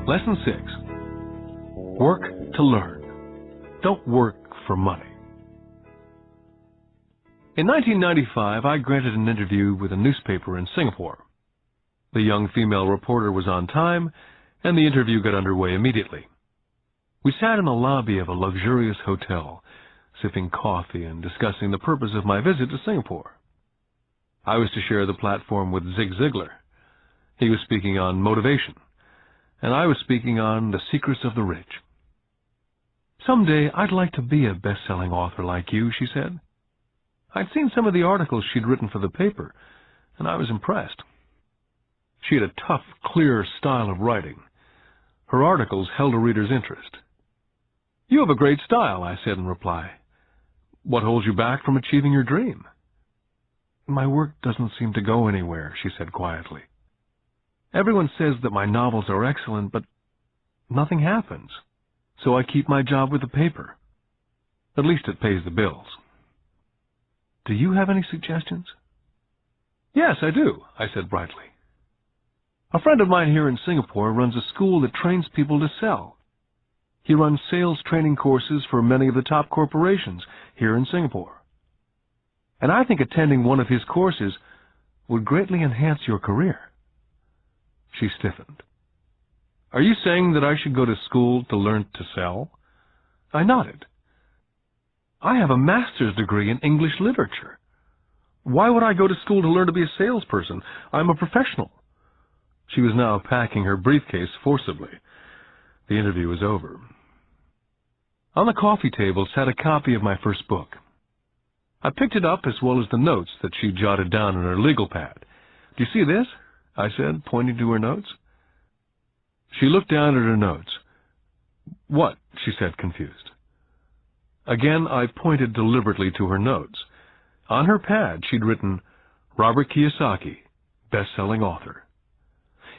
Lesson 6. Work to learn. Don't work for money. In 1995, I granted an interview with a newspaper in Singapore. The young female reporter was on time, and the interview got underway immediately. We sat in the lobby of a luxurious hotel, sipping coffee and discussing the purpose of my visit to Singapore. I was to share the platform with Zig Ziglar. He was speaking on motivation, and I was speaking on the secrets of the rich. "Someday I'd like to be a best-selling author like you," she said. I'd seen some of the articles she'd written for the paper, and I was impressed. She had a tough, clear style of writing. Her articles held a reader's interest. "You have a great style," I said in reply. "What holds you back from achieving your dream?" "My work doesn't seem to go anywhere," she said quietly. "Everyone says that my novels are excellent, but nothing happens. So I keep my job with the paper. At least it pays the bills." "Do you have any suggestions?" "Yes, I do," I said brightly. "A friend of mine here in Singapore runs a school that trains people to sell. He runs sales training courses for many of the top corporations here in Singapore. And I think attending one of his courses would greatly enhance your career." She stiffened. "Are you saying that I should go to school to learn to sell?" I nodded. "I have a master's degree in English literature. Why would I go to school to learn to be a salesperson? I'm a professional." She was now packing her briefcase forcibly. The interview was over. On the coffee table sat a copy of my first book. I picked it up as well as the notes that she jotted down on her legal pad. "Do you see this?" I said, pointing to her notes. She looked down at her notes. "What?" she said, confused. Again, I pointed deliberately to her notes. On her pad, she'd written, "Robert Kiyosaki, best-selling author."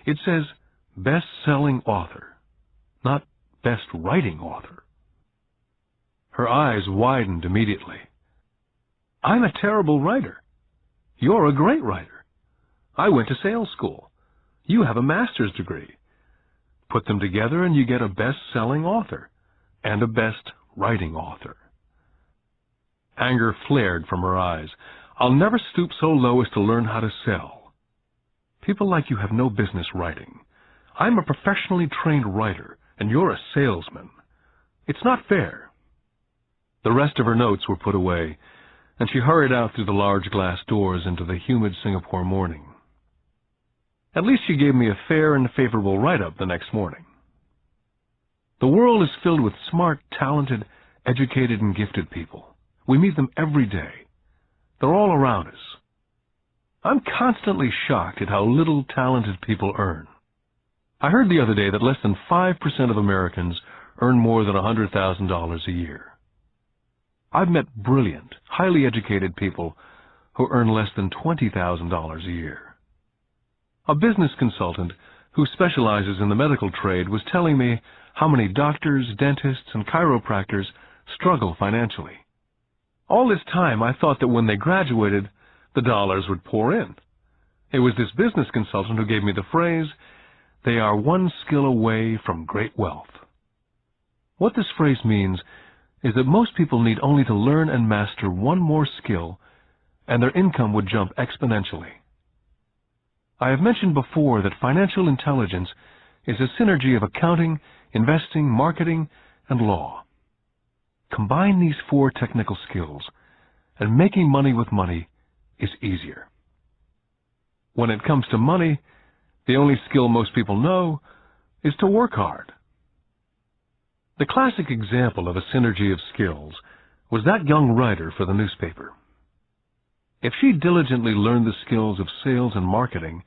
It says, best-selling author, not best-writing author. Her eyes widened immediately. "I'm a terrible writer. You're a great writer. I went to sales school. You have a master's degree. Put them together and you get a best-selling author and a best-writing author." Anger flared from her eyes. "I'll never stoop so low as to learn how to sell. People like you have no business writing. I'm a professionally trained writer, and you're a salesman. It's not fair." The rest of her notes were put away, and she hurried out through the large glass doors into the humid Singapore morning. At least she gave me a fair and favorable write-up the next morning. The world is filled with smart, talented, educated, and gifted people. We meet them every day. They're all around us. I'm constantly shocked at how little talented people earn. I heard the other day that less than 5% of Americans earn more than $100,000 a year. I've met brilliant, highly educated people who earn less than $20,000 a year. A business consultant who specializes in the medical trade was telling me how many doctors, dentists, and chiropractors struggle financially. All this time, I thought that when they graduated, the dollars would pour in. It was this business consultant who gave me the phrase, "They are one skill away from great wealth." What this phrase means is that most people need only to learn and master one more skill, and their income would jump exponentially. I have mentioned before that financial intelligence is a synergy of accounting, investing, marketing, and law. Combine these 4 technical skills, and making money with money is easier. When it comes to money, the only skill most people know is to work hard. The classic example of a synergy of skills was that young writer for the newspaper. If she diligently learned the skills of sales and marketing,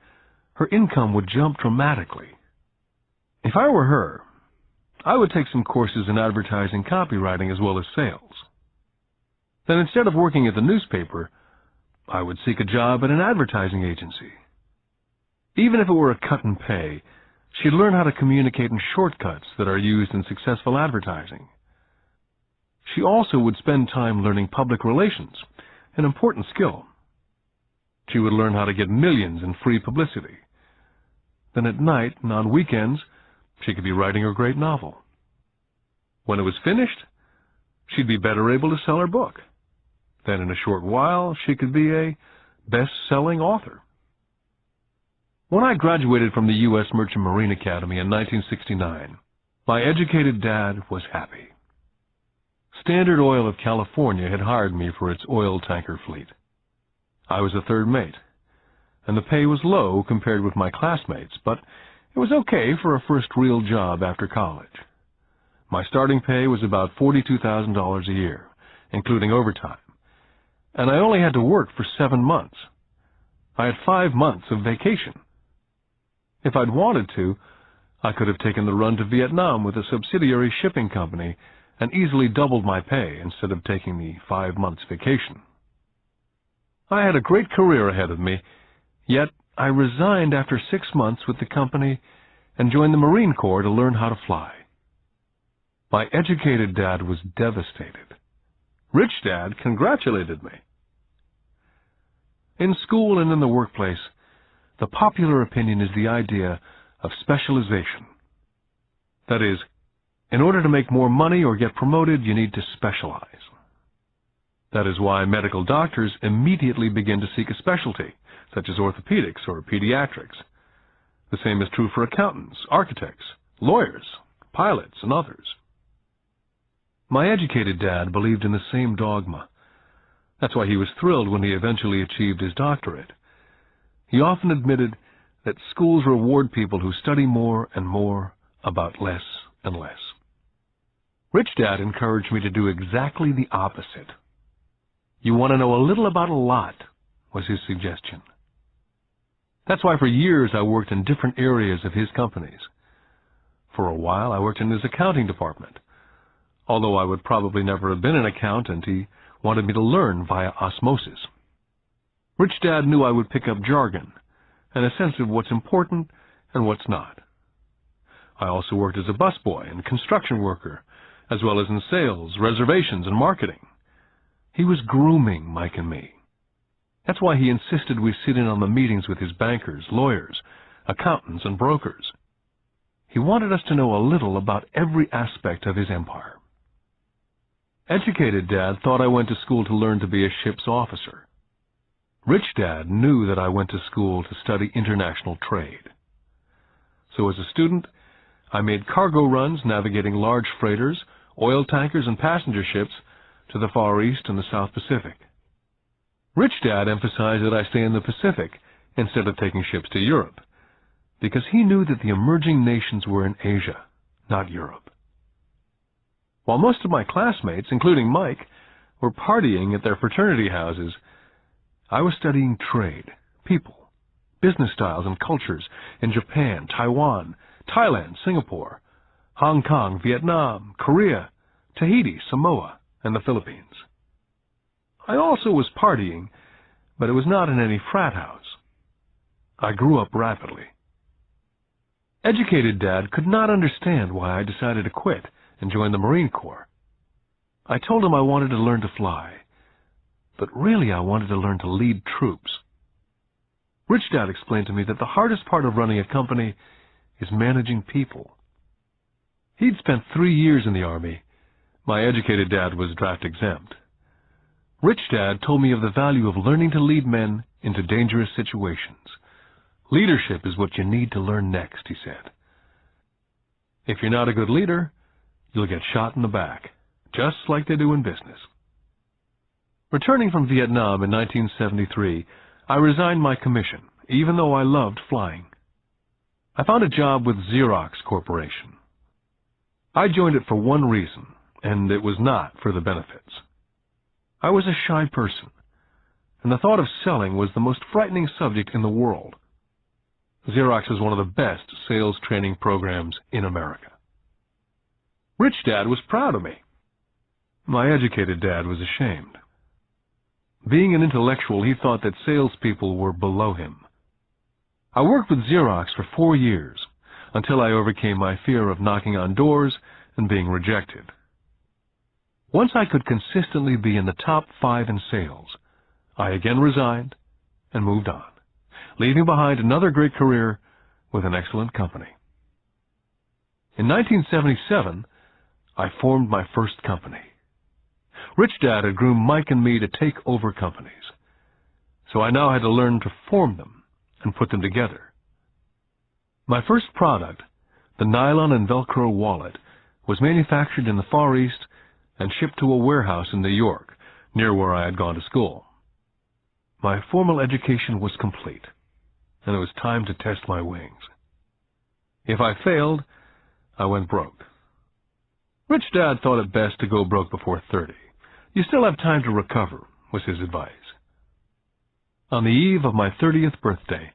her income would jump dramatically. If I were her, I would take some courses in advertising copywriting as well as sales. Then instead of working at the newspaper, I would seek a job at an advertising agency. Even if it were a cut in pay, she'd learn how to communicate in shortcuts that are used in successful advertising. She also would spend time learning public relations, an important skill. She would learn how to get millions in free publicity. Then at night and on weekends, she could be writing her great novel. When it was finished, she'd be better able to sell her book. Then in a short while, she could be a best-selling author. When I graduated from the U.S. Merchant Marine Academy in 1969, my educated dad was happy. Standard Oil of California had hired me for its oil tanker fleet. I was a third mate, and the pay was low compared with my classmates, but it was okay for a first real job after college. My starting pay was about $42,000 a year, including overtime, and I only had to work for 7 months. I had 5 months of vacation. If I'd wanted to, I could have taken the run to Vietnam with a subsidiary shipping company and easily doubled my pay instead of taking the 5 months vacation. I had a great career ahead of me, yet I resigned after 6 months with the company and joined the Marine Corps to learn how to fly. My educated dad was devastated. Rich Dad congratulated me. In school and in the workplace, the popular opinion is the idea of specialization. That is, in order to make more money or get promoted, you need to specialize. That is why medical doctors immediately begin to seek a specialty, such as orthopedics or pediatrics. The same is true for accountants, architects, lawyers, pilots, and others. My educated dad believed in the same dogma. That's why he was thrilled when he eventually achieved his doctorate. He often admitted that schools reward people who study more and more about less and less. Rich Dad encouraged me to do exactly the opposite. You want to know a little about a lot, was his suggestion. That's why for years I worked in different areas of his companies. For a while I worked in his accounting department. Although I would probably never have been an accountant, he wanted me to learn via osmosis. Rich Dad knew I would pick up jargon and a sense of what's important and what's not. I also worked as a busboy and construction worker, as well as in sales, reservations, and marketing. He was grooming Mike and me. That's why he insisted we sit in on the meetings with his bankers, lawyers, accountants, and brokers. He wanted us to know a little about every aspect of his empire. Educated Dad thought I went to school to learn to be a ship's officer. Rich Dad knew that I went to school to study international trade. So as a student, I made cargo runs navigating large freighters, oil tankers, and passenger ships to the Far East and the South Pacific. Rich Dad emphasized that I stay in the Pacific instead of taking ships to Europe, because he knew that the emerging nations were in Asia, not Europe. While most of my classmates, including Mike, were partying at their fraternity houses, I was studying trade, people, business styles and cultures in Japan, Taiwan, Thailand, Singapore, Hong Kong, Vietnam, Korea, Tahiti, Samoa, and the Philippines. I also was partying, but it was not in any frat house. I grew up rapidly. Educated Dad could not understand why I decided to quit and join the Marine Corps. I told him I wanted to learn to fly, but really I wanted to learn to lead troops. Rich Dad explained to me that the hardest part of running a company is managing people. He'd spent 3 years in the Army. My educated dad was draft exempt. Rich Dad told me of the value of learning to lead men into dangerous situations. Leadership is what you need to learn next, he said. If you're not a good leader, you'll get shot in the back, just like they do in business. Returning from Vietnam in 1973, I resigned my commission, even though I loved flying. I found a job with Xerox Corporation. I joined it for one reason, and it was not for the benefits. I was a shy person, and the thought of selling was the most frightening subject in the world. Xerox was one of the best sales training programs in America. Rich Dad was proud of me. My educated dad was ashamed. Being an intellectual, he thought that salespeople were below him. I worked with Xerox for 4 years, until I overcame my fear of knocking on doors and being rejected. Once I could consistently be in the top 5 in sales, I again resigned and moved on, leaving behind another great career with an excellent company. In 1977, I formed my first company. Rich Dad had groomed Mike and me to take over companies, so I now had to learn to form them and put them together, My first product, the nylon and Velcro wallet, was manufactured in the Far East and shipped to a warehouse in New York, near where I had gone to school. My formal education was complete, and it was time to test my wings. If I failed, I went broke. Rich Dad thought it best to go broke before 30. You still have time to recover, was his advice. On the eve of my 30th birthday,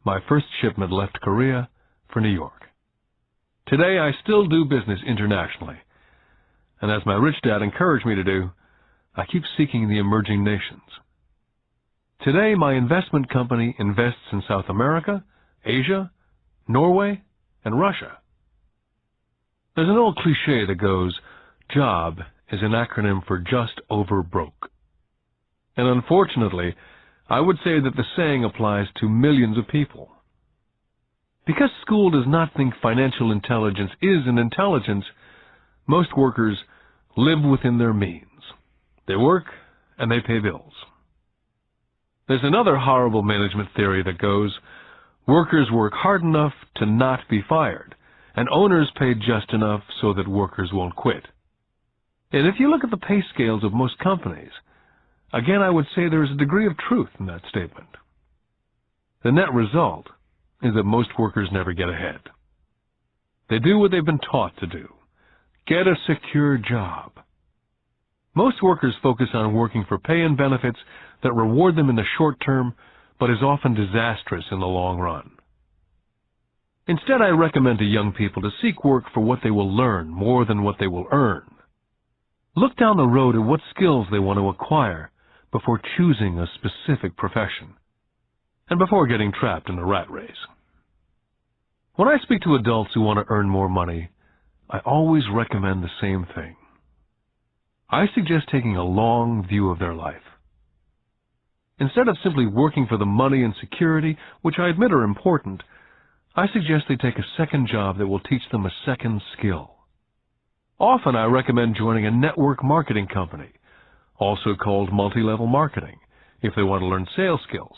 my first shipment left Korea for New York. Today, I still do business internationally, and as my rich dad encouraged me to do, I keep seeking the emerging nations. Today, my investment company invests in South America, Asia, Norway, and Russia. There's an old cliché that goes, JOB is an acronym for just over broke. And unfortunately, I would say that the saying applies to millions of people. Because school does not think financial intelligence is an intelligence, most workers live within their means. They work and they pay bills. There's another horrible management theory that goes, workers work hard enough to not be fired, and owners pay just enough so that workers won't quit. And if you look at the pay scales of most companies, again I would say there is a degree of truth in that statement. The net result is that most workers never get ahead. They do what they've been taught to do. Get a secure job. Most workers focus on working for pay and benefits that reward them in the short term, but is often disastrous in the long run. Instead, I recommend to young people to seek work for what they will learn more than what they will earn. Look down the road at what skills they want to acquire before choosing a specific profession, and before getting trapped in a rat race. When I speak to adults who want to earn more money, I always recommend the same thing. I suggest taking a long view of their life. Instead of simply working for the money and security, which I admit are important, I suggest they take a second job that will teach them a second skill. Often I recommend joining a network marketing company, also called multi-level marketing, if they want to learn sales skills.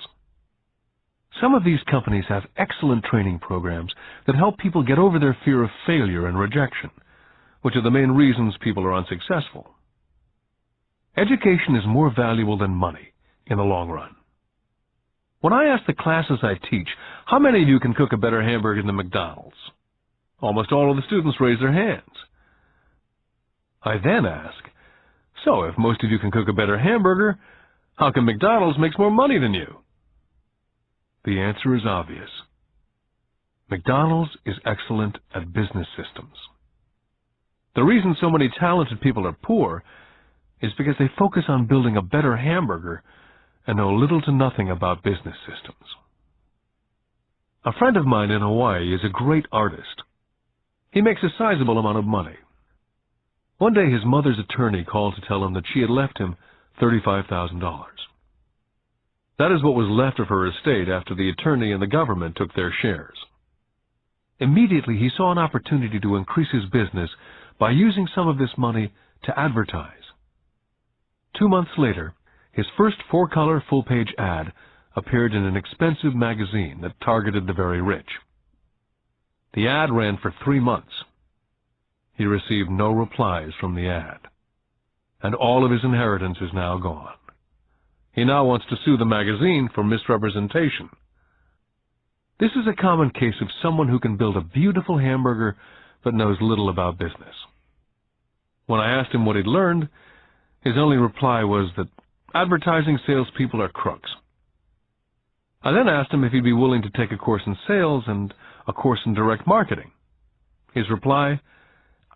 Some of these companies have excellent training programs that help people get over their fear of failure and rejection, which are the main reasons people are unsuccessful. Education is more valuable than money in the long run. When I ask the classes I teach, how many of you can cook a better hamburger than McDonald's? Almost all of the students raise their hands. I then ask, so if most of you can cook a better hamburger, how come McDonald's makes more money than you? The answer is obvious. McDonald's is excellent at business systems. The reason so many talented people are poor is because they focus on building a better hamburger and know little to nothing about business systems. A friend of mine in Hawaii is a great artist. He makes a sizable amount of money. One day his mother's attorney called to tell him that she had left him $35,000. That is what was left of her estate after the attorney and the government took their shares. Immediately he saw an opportunity to increase his business by using some of this money to advertise. 2 months later, his first 4-color full-page ad appeared in an expensive magazine that targeted the very rich. The ad ran for 3 months. He received no replies from the ad, and all of his inheritance is now gone. He now wants to sue the magazine for misrepresentation. This is a common case of someone who can build a beautiful hamburger but knows little about business. When I asked him what he'd learned, his only reply was that advertising salespeople are crooks. I then asked him if he'd be willing to take a course in sales and a course in direct marketing. His reply,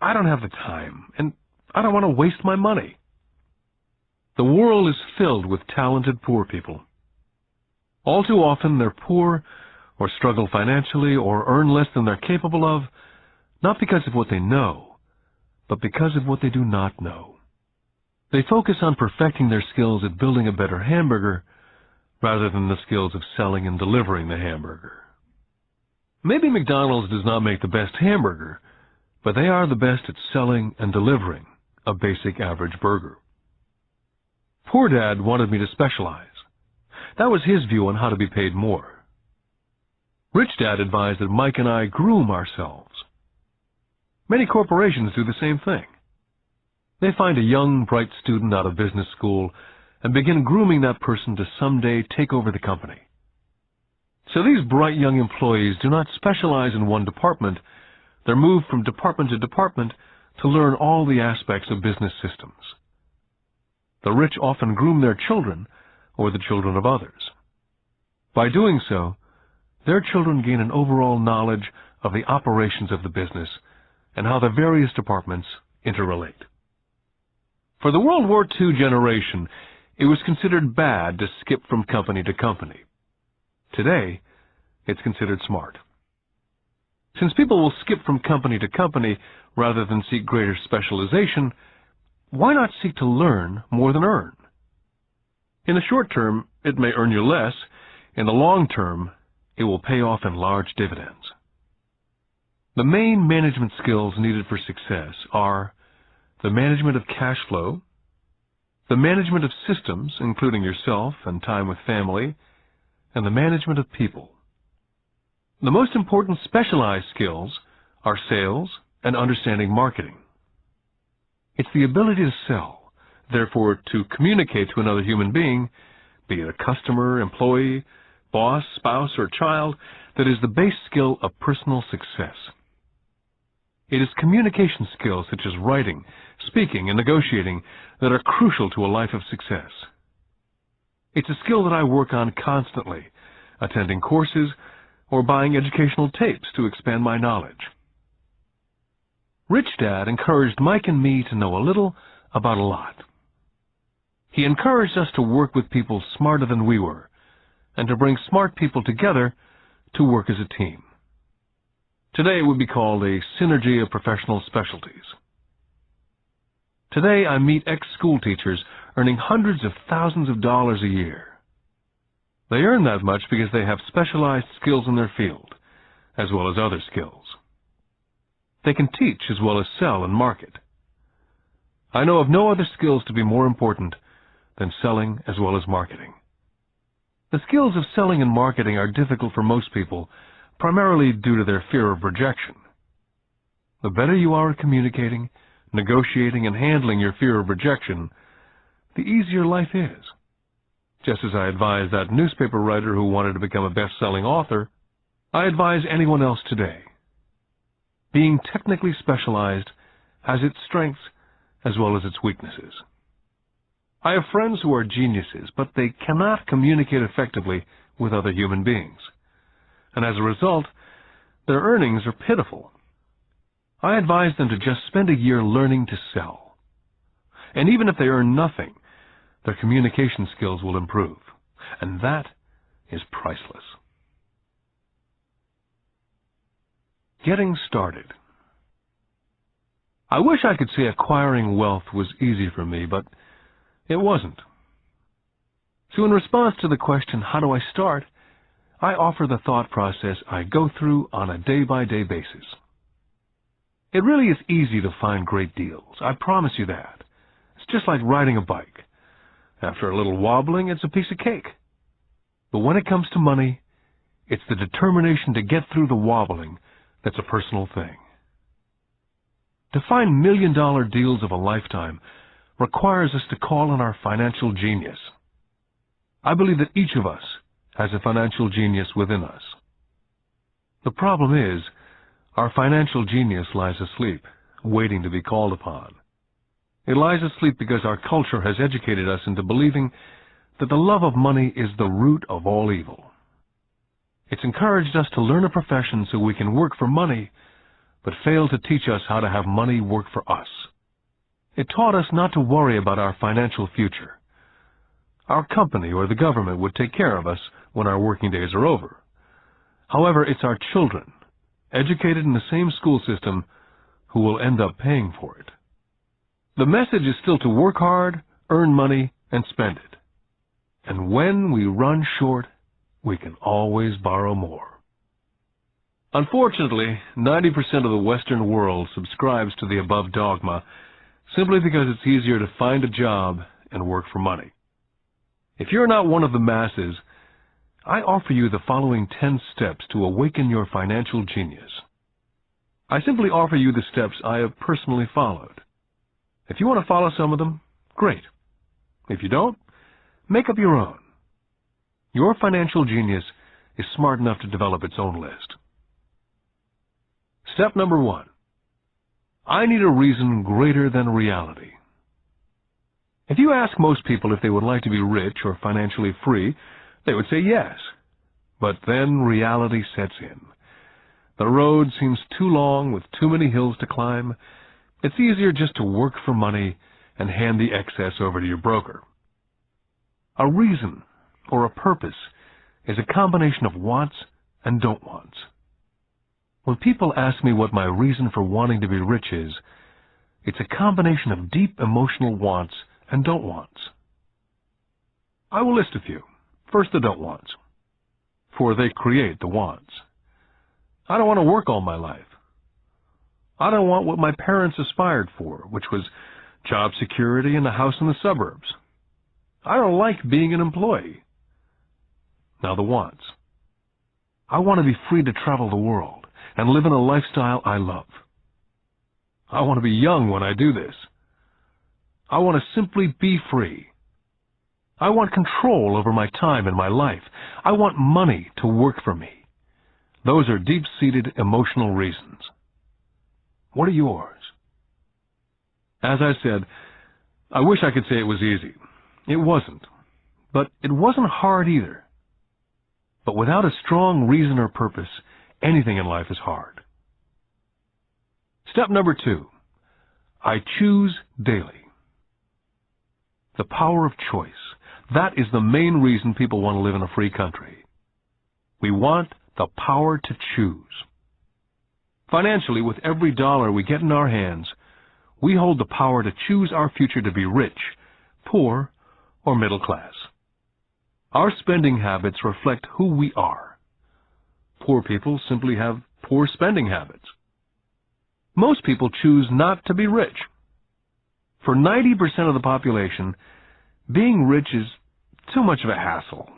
I don't have the time, and I don't want to waste my money. The world is filled with talented poor people. All too often they're poor or struggle financially or earn less than they're capable of, not because of what they know, but because of what they do not know. They focus on perfecting their skills at building a better hamburger rather than the skills of selling and delivering the hamburger. Maybe McDonald's does not make the best hamburger, but they are the best at selling and delivering a basic average burger. Poor Dad wanted me to specialize. That was his view on how to be paid more. Rich Dad advised that Mike and I groom ourselves. Many corporations do the same thing. They find a young, bright student out of business school and begin grooming that person to someday take over the company. So these bright young employees do not specialize in one department. They're moved from department to department to learn all the aspects of business systems. The rich often groom their children or the children of others. By doing so, their children gain an overall knowledge of the operations of the business and how the various departments interrelate. For the World War II generation, it was considered bad to skip from company to company. Today, it's considered smart. Since people will skip from company to company rather than seek greater specialization, why not seek to learn more than earn? In the short term, it may earn you less. In the long term, it will pay off in large dividends. The main management skills needed for success are the management of cash flow, the management of systems, including yourself and time with family, and the management of people. The most important specialized skills are sales and understanding marketing. It's the ability to sell, therefore to communicate to another human being, be it a customer, employee, boss, spouse, or child, that is the base skill of personal success. It is communication skills such as writing, speaking, and negotiating that are crucial to a life of success. It's a skill that I work on constantly, attending courses or buying educational tapes to expand my knowledge. Rich Dad encouraged Mike and me to know a little about a lot. He encouraged us to work with people smarter than we were, and to bring smart people together to work as a team. Today it would be called a synergy of professional specialties. Today I meet ex-school teachers earning hundreds of thousands of dollars a year. They earn that much because they have specialized skills in their field, as well as other skills. They can teach as well as sell and market. I know of no other skills to be more important than selling as well as marketing. The skills of selling and marketing are difficult for most people, primarily due to their fear of rejection. The better you are at communicating, negotiating, and handling your fear of rejection, the easier life is. Just as I advise that newspaper writer who wanted to become a best-selling author, I advise anyone else today. Being technically specialized has its strengths as well as its weaknesses. I have friends who are geniuses, but they cannot communicate effectively with other human beings. And as a result, their earnings are pitiful. I advise them to just spend a year learning to sell. And even if they earn nothing, their communication skills will improve. And that is priceless. Getting started. I wish I could say acquiring wealth was easy for me, but it wasn't. So in response to the question, how do I start, I offer the thought process I go through on a day-by-day basis. It really is easy to find great deals. I promise you that. It's just like riding a bike. After a little wobbling, it's a piece of cake. But when it comes to money, it's the determination to get through the wobbling that's a personal thing. To find million-dollar deals of a lifetime requires us to call on our financial genius. I believe that each of us has a financial genius within us. The problem is, our financial genius lies asleep, waiting to be called upon. It lies asleep because our culture has educated us into believing that the love of money is the root of all evil. It's encouraged us to learn a profession so we can work for money, but failed to teach us how to have money work for us. It taught us not to worry about our financial future. Our company or the government would take care of us when our working days are over. However, it's our children, educated in the same school system, who will end up paying for it. The message is still to work hard, earn money, and spend it. And when we run short, we can always borrow more. Unfortunately, 90% of the Western world subscribes to the above dogma simply because it's easier to find a job and work for money. If you're not one of the masses, I offer you the following 10 steps to awaken your financial genius. I simply offer you the steps I have personally followed. If you want to follow some of them, great. If you don't, make up your own. Your financial genius is smart enough to develop its own list. Step number 1. I need a reason greater than reality. If you ask most people if they would like to be rich or financially free, they would say yes. But then reality sets in. The road seems too long with too many hills to climb. It's easier just to work for money and hand the excess over to your broker. A reason or a purpose is a combination of wants and don't wants. When people ask me what my reason for wanting to be rich is, it's a combination of deep emotional wants and don't wants. I will list a few. First, the don't wants, for they create the wants. I don't want to work all my life. I don't want what my parents aspired for, which was job security and a house in the suburbs. I don't like being an employee. Now the wants. I want to be free to travel the world and live in a lifestyle I love. I want to be young when I do this. I want to simply be free. I want control over my time and my life. I want money to work for me. Those are deep-seated emotional reasons. What are yours? As I said, I wish I could say it was easy. It wasn't. But it wasn't hard either. But without a strong reason or purpose, anything in life is hard. Step number 2. I choose daily. The power of choice. That is the main reason people want to live in a free country. We want the power to choose. Financially, with every dollar we get in our hands, we hold the power to choose our future to be rich, poor, or middle class. Our spending habits reflect who we are. Poor people simply have poor spending habits. Most people choose not to be rich. For 90% of the population, being rich is too much of a hassle.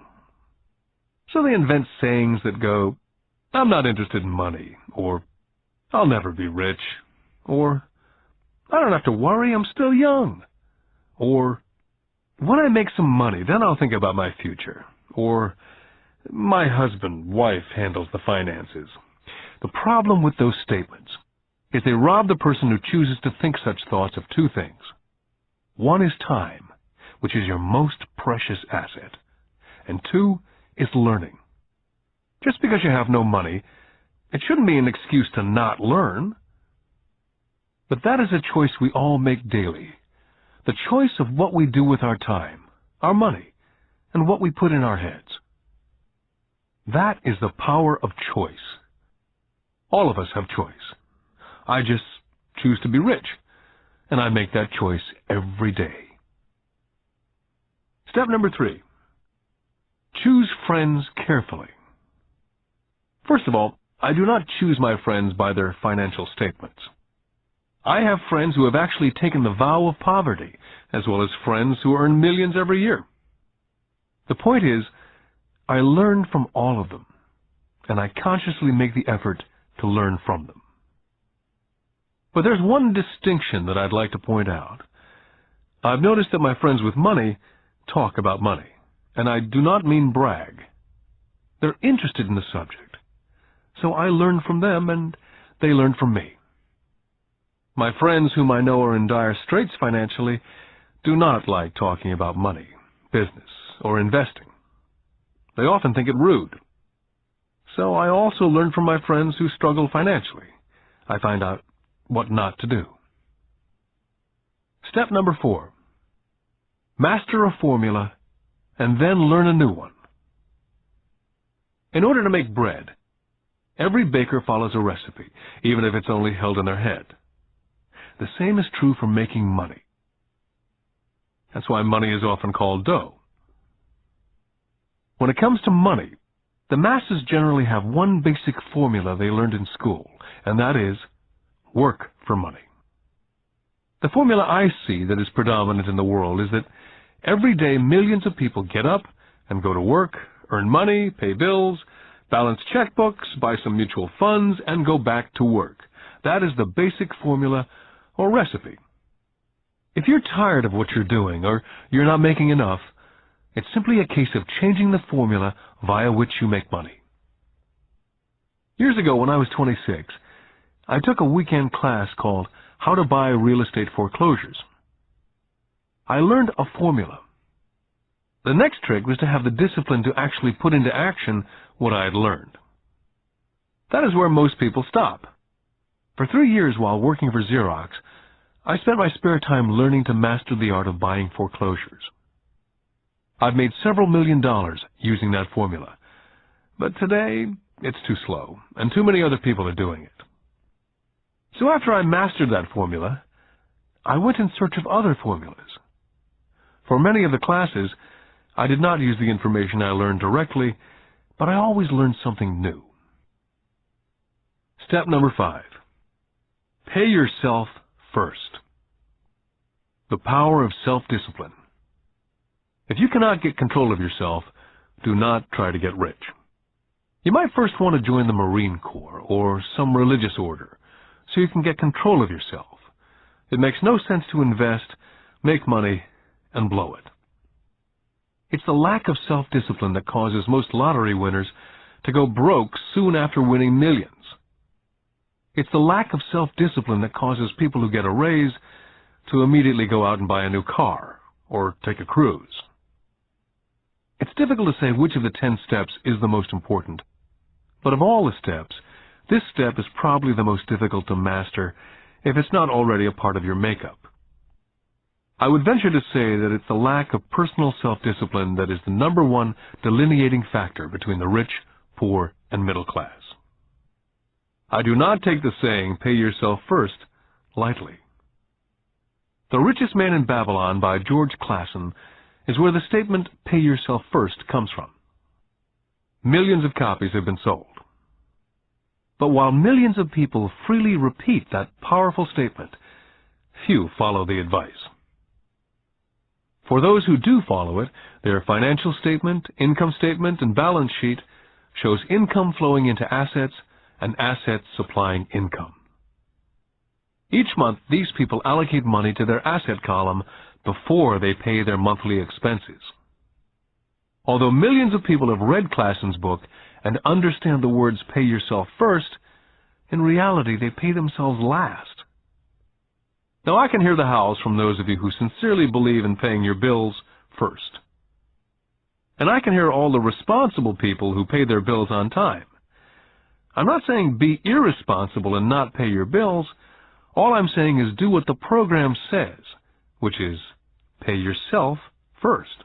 So they invent sayings that go, I'm not interested in money, or I'll never be rich, or I don't have to worry, I'm still young, or when I make some money, then I'll think about my future, or my wife handles the finances. The problem with those statements is they rob the person who chooses to think such thoughts of two things. One is time, which is your most precious asset, and 2 is learning. Just because you have no money, it shouldn't be an excuse to not learn. But that is a choice we all make daily. The choice of what we do with our time, our money, and what we put in our heads. That is the power of choice. All of us have choice. I just choose to be rich, and I make that choice every day. Step number 3. Choose friends carefully. First of all, I do not choose my friends by their financial statements. I have friends who have actually taken the vow of poverty, as well as friends who earn millions every year. The point is, I learn from all of them, and I consciously make the effort to learn from them. But there's one distinction that I'd like to point out. I've noticed that my friends with money talk about money, and I do not mean brag. They're interested in the subject, so I learn from them and they learn from me. My friends whom I know are in dire straits financially do not like talking about money, business, or investing. They often think it rude. So I also learn from my friends who struggle financially. I find out what not to do. Step number 4. Master a formula and then learn a new one. In order to make bread, every baker follows a recipe, even if it's only held in their head. The same is true for making money. That's why money is often called dough. When it comes to money, the masses generally have one basic formula they learned in school, and that is work for money. The formula I see that is predominant in the world is that every day millions of people get up and go to work earn money, pay bills, balance checkbooks, buy some mutual funds, and go back to work. That is the basic formula or recipe. If you're tired of what you're doing or you're not making enough, it's simply a case of changing the formula via which you make money. Years ago, when I was 26, I took a weekend class called How to Buy Real Estate Foreclosures. I learned a formula. The next trick was to have the discipline to actually put into action what I had learned. That is where most people stop. For 3 years while working for Xerox, I spent my spare time learning to master the art of buying foreclosures. I've made several $1 million using that formula, but today it's too slow, and too many other people are doing it. So after I mastered that formula, I went in search of other formulas. For many of the classes, I did not use the information I learned directly, but I always learned something new. Step number 5. Pay yourself first. The power of self-discipline. If you cannot get control of yourself, do not try to get rich. You might first want to join the Marine Corps or some religious order so you can get control of yourself. It makes no sense to invest, make money, and blow it. It's the lack of self-discipline that causes most lottery winners to go broke soon after winning millions. It's the lack of self-discipline that causes people who get a raise to immediately go out and buy a new car or take a cruise. It's difficult to say which of the 10 steps is the most important, but of all the steps, this step is probably the most difficult to master if it's not already a part of your makeup. I would venture to say that it's the lack of personal self-discipline that is the number one delineating factor between the rich, poor, and middle class. I do not take the saying, pay yourself first, lightly. The Richest Man in Babylon by George Clason is where the statement, pay yourself first, comes from. Millions of copies have been sold. But while millions of people freely repeat that powerful statement, few follow the advice. For those who do follow it, their financial statement, income statement, and balance sheet shows income flowing into assets and assets supplying income. Each month, these people allocate money to their asset column before they pay their monthly expenses. Although millions of people have read Clason's book and understand the words pay yourself first, in reality they pay themselves last. Now I can hear the howls from those of you who sincerely believe in paying your bills first. And I can hear all the responsible people who pay their bills on time. I'm not saying be irresponsible and not pay your bills. All I'm saying is do what the program says, which is pay yourself first.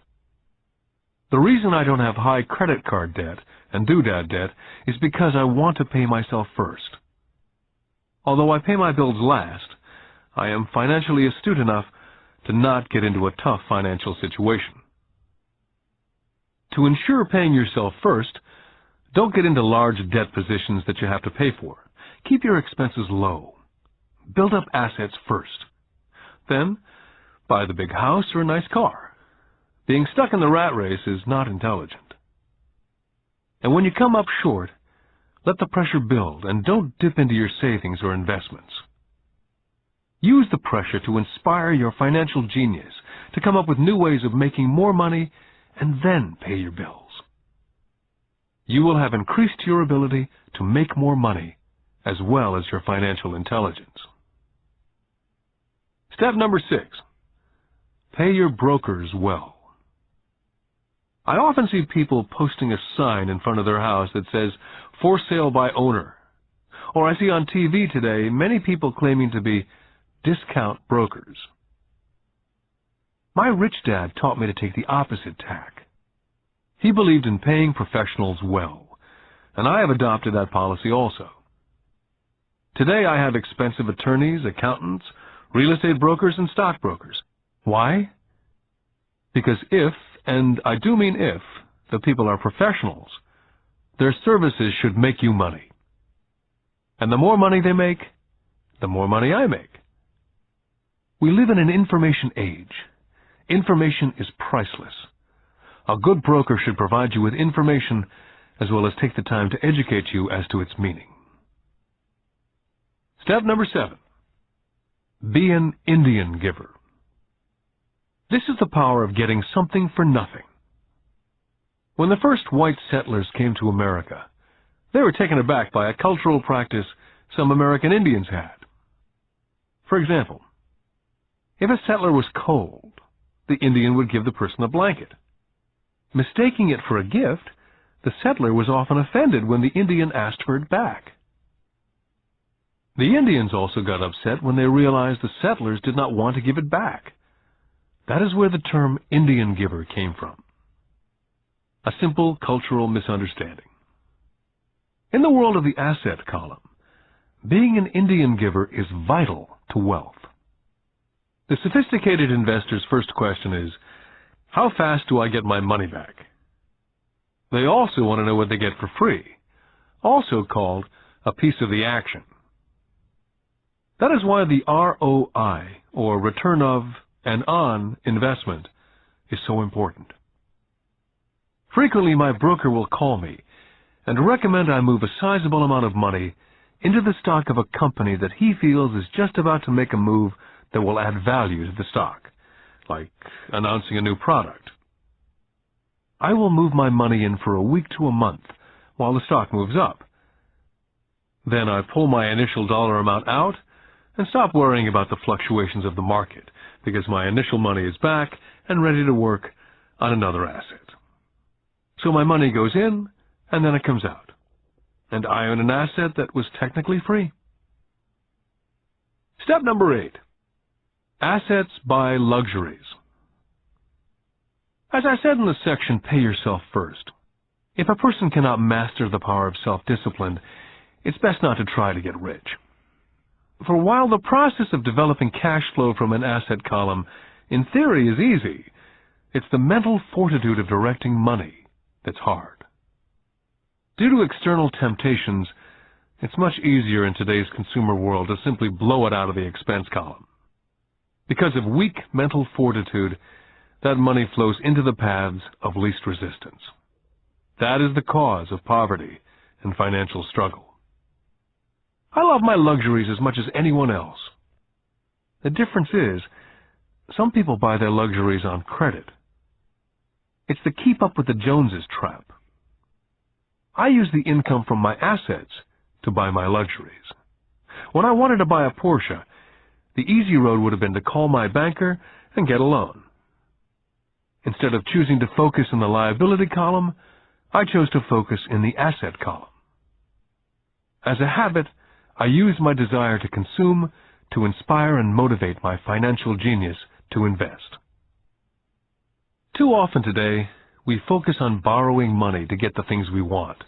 The reason I don't have high credit card debt and doodad debt is because I want to pay myself first. Although I pay my bills last, I am financially astute enough to not get into a tough financial situation. To ensure paying yourself first, don't get into large debt positions that you have to pay for. Keep your expenses low. Build up assets first. Then, buy the big house or a nice car. Being stuck in the rat race is not intelligent. And when you come up short, let the pressure build and don't dip into your savings or investments. Use the pressure to inspire your financial genius to come up with new ways of making more money and then pay your bills. You will have increased your ability to make more money as well as your financial intelligence. Step number 6. Pay your brokers well. I often see people posting a sign in front of their house that says, for sale by owner. Or I see on TV today many people claiming to be discount brokers. My rich dad taught me to take the opposite tack. He believed in paying professionals well, and I have adopted that policy also. Today I have expensive attorneys, accountants, real estate brokers, and stockbrokers. Why? Because if, and I do mean if, the people are professionals, their services should make you money. And the more money they make, the more money I make. We live in an information age. Information is priceless. A good broker should provide you with information as well as take the time to educate you as to its meaning. Step number 7. Be an Indian giver. This is the power of getting something for nothing. When the first white settlers came to America, they were taken aback by a cultural practice some American Indians had. For example, if a settler was cold, the Indian would give the person a blanket. Mistaking it for a gift, the settler was often offended when the Indian asked for it back. The Indians also got upset when they realized the settlers did not want to give it back. That is where the term Indian giver came from. A simple cultural misunderstanding. In the world of the asset column, being an Indian giver is vital to wealth. The sophisticated investor's first question is, how fast do I get my money back? They also want to know what they get for free, also called a piece of the action. That is why the ROI, or return of and on investment, is so important. Frequently, my broker will call me and recommend I move a sizable amount of money into the stock of a company that he feels is just about to make a move that will add value to the stock, like announcing a new product. I will move my money in for a week to a month while the stock moves up. Then I pull my initial dollar amount out and stop worrying about the fluctuations of the market because my initial money is back and ready to work on another asset. So my money goes in and then it comes out, and I own an asset that was technically free. Step number 8. Assets buy luxuries. As I said in the section, pay yourself first. If a person cannot master the power of self-discipline, it's best not to try to get rich. For while the process of developing cash flow from an asset column in theory is easy, it's the mental fortitude of directing money that's hard. Due to external temptations, it's much easier in today's consumer world to simply blow it out of the expense column. Because of weak mental fortitude, that money flows into the paths of least resistance. That is the cause of poverty and financial struggle. I love my luxuries as much as anyone else. The difference is, some people buy their luxuries on credit. It's the keep up with the Joneses trap. I use the income from my assets to buy my luxuries. When I wanted to buy a Porsche, the easy road would have been to call my banker and get a loan. Instead of choosing to focus in the liability column, I chose to focus in the asset column. As a habit, I use my desire to consume to inspire and motivate my financial genius to invest. Too often today, we focus on borrowing money to get the things we want,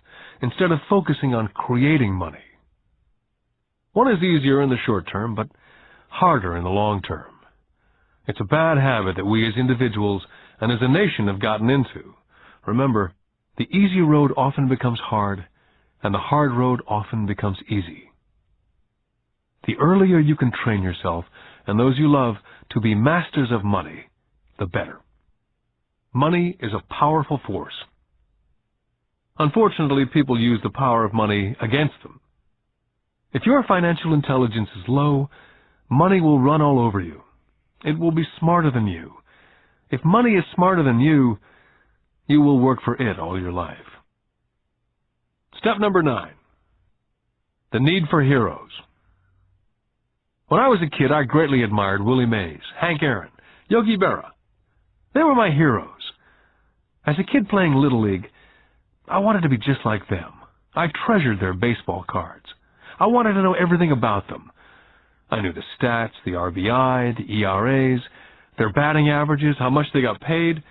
instead of focusing on creating money. One is easier in the short term, but harder in the long term. It's a bad habit that we as individuals and as a nation have gotten into. Remember, the easy road often becomes hard, and the hard road often becomes easy. The earlier you can train yourself and those you love to be masters of money, the better. Money is a powerful force. Unfortunately, people use the power of money against them. If your financial intelligence is low, money will run all over you. It will be smarter than you. If money is smarter than you, you will work for it all your life. Step number 9. The need for heroes. When I was a kid, I greatly admired Willie Mays, Hank Aaron, Yogi Berra. They were my heroes. As a kid playing Little League, I wanted to be just like them. I treasured their baseball cards. I wanted to know everything about them. I knew the stats, the RBI, the ERAs, their batting averages, how much they got paid,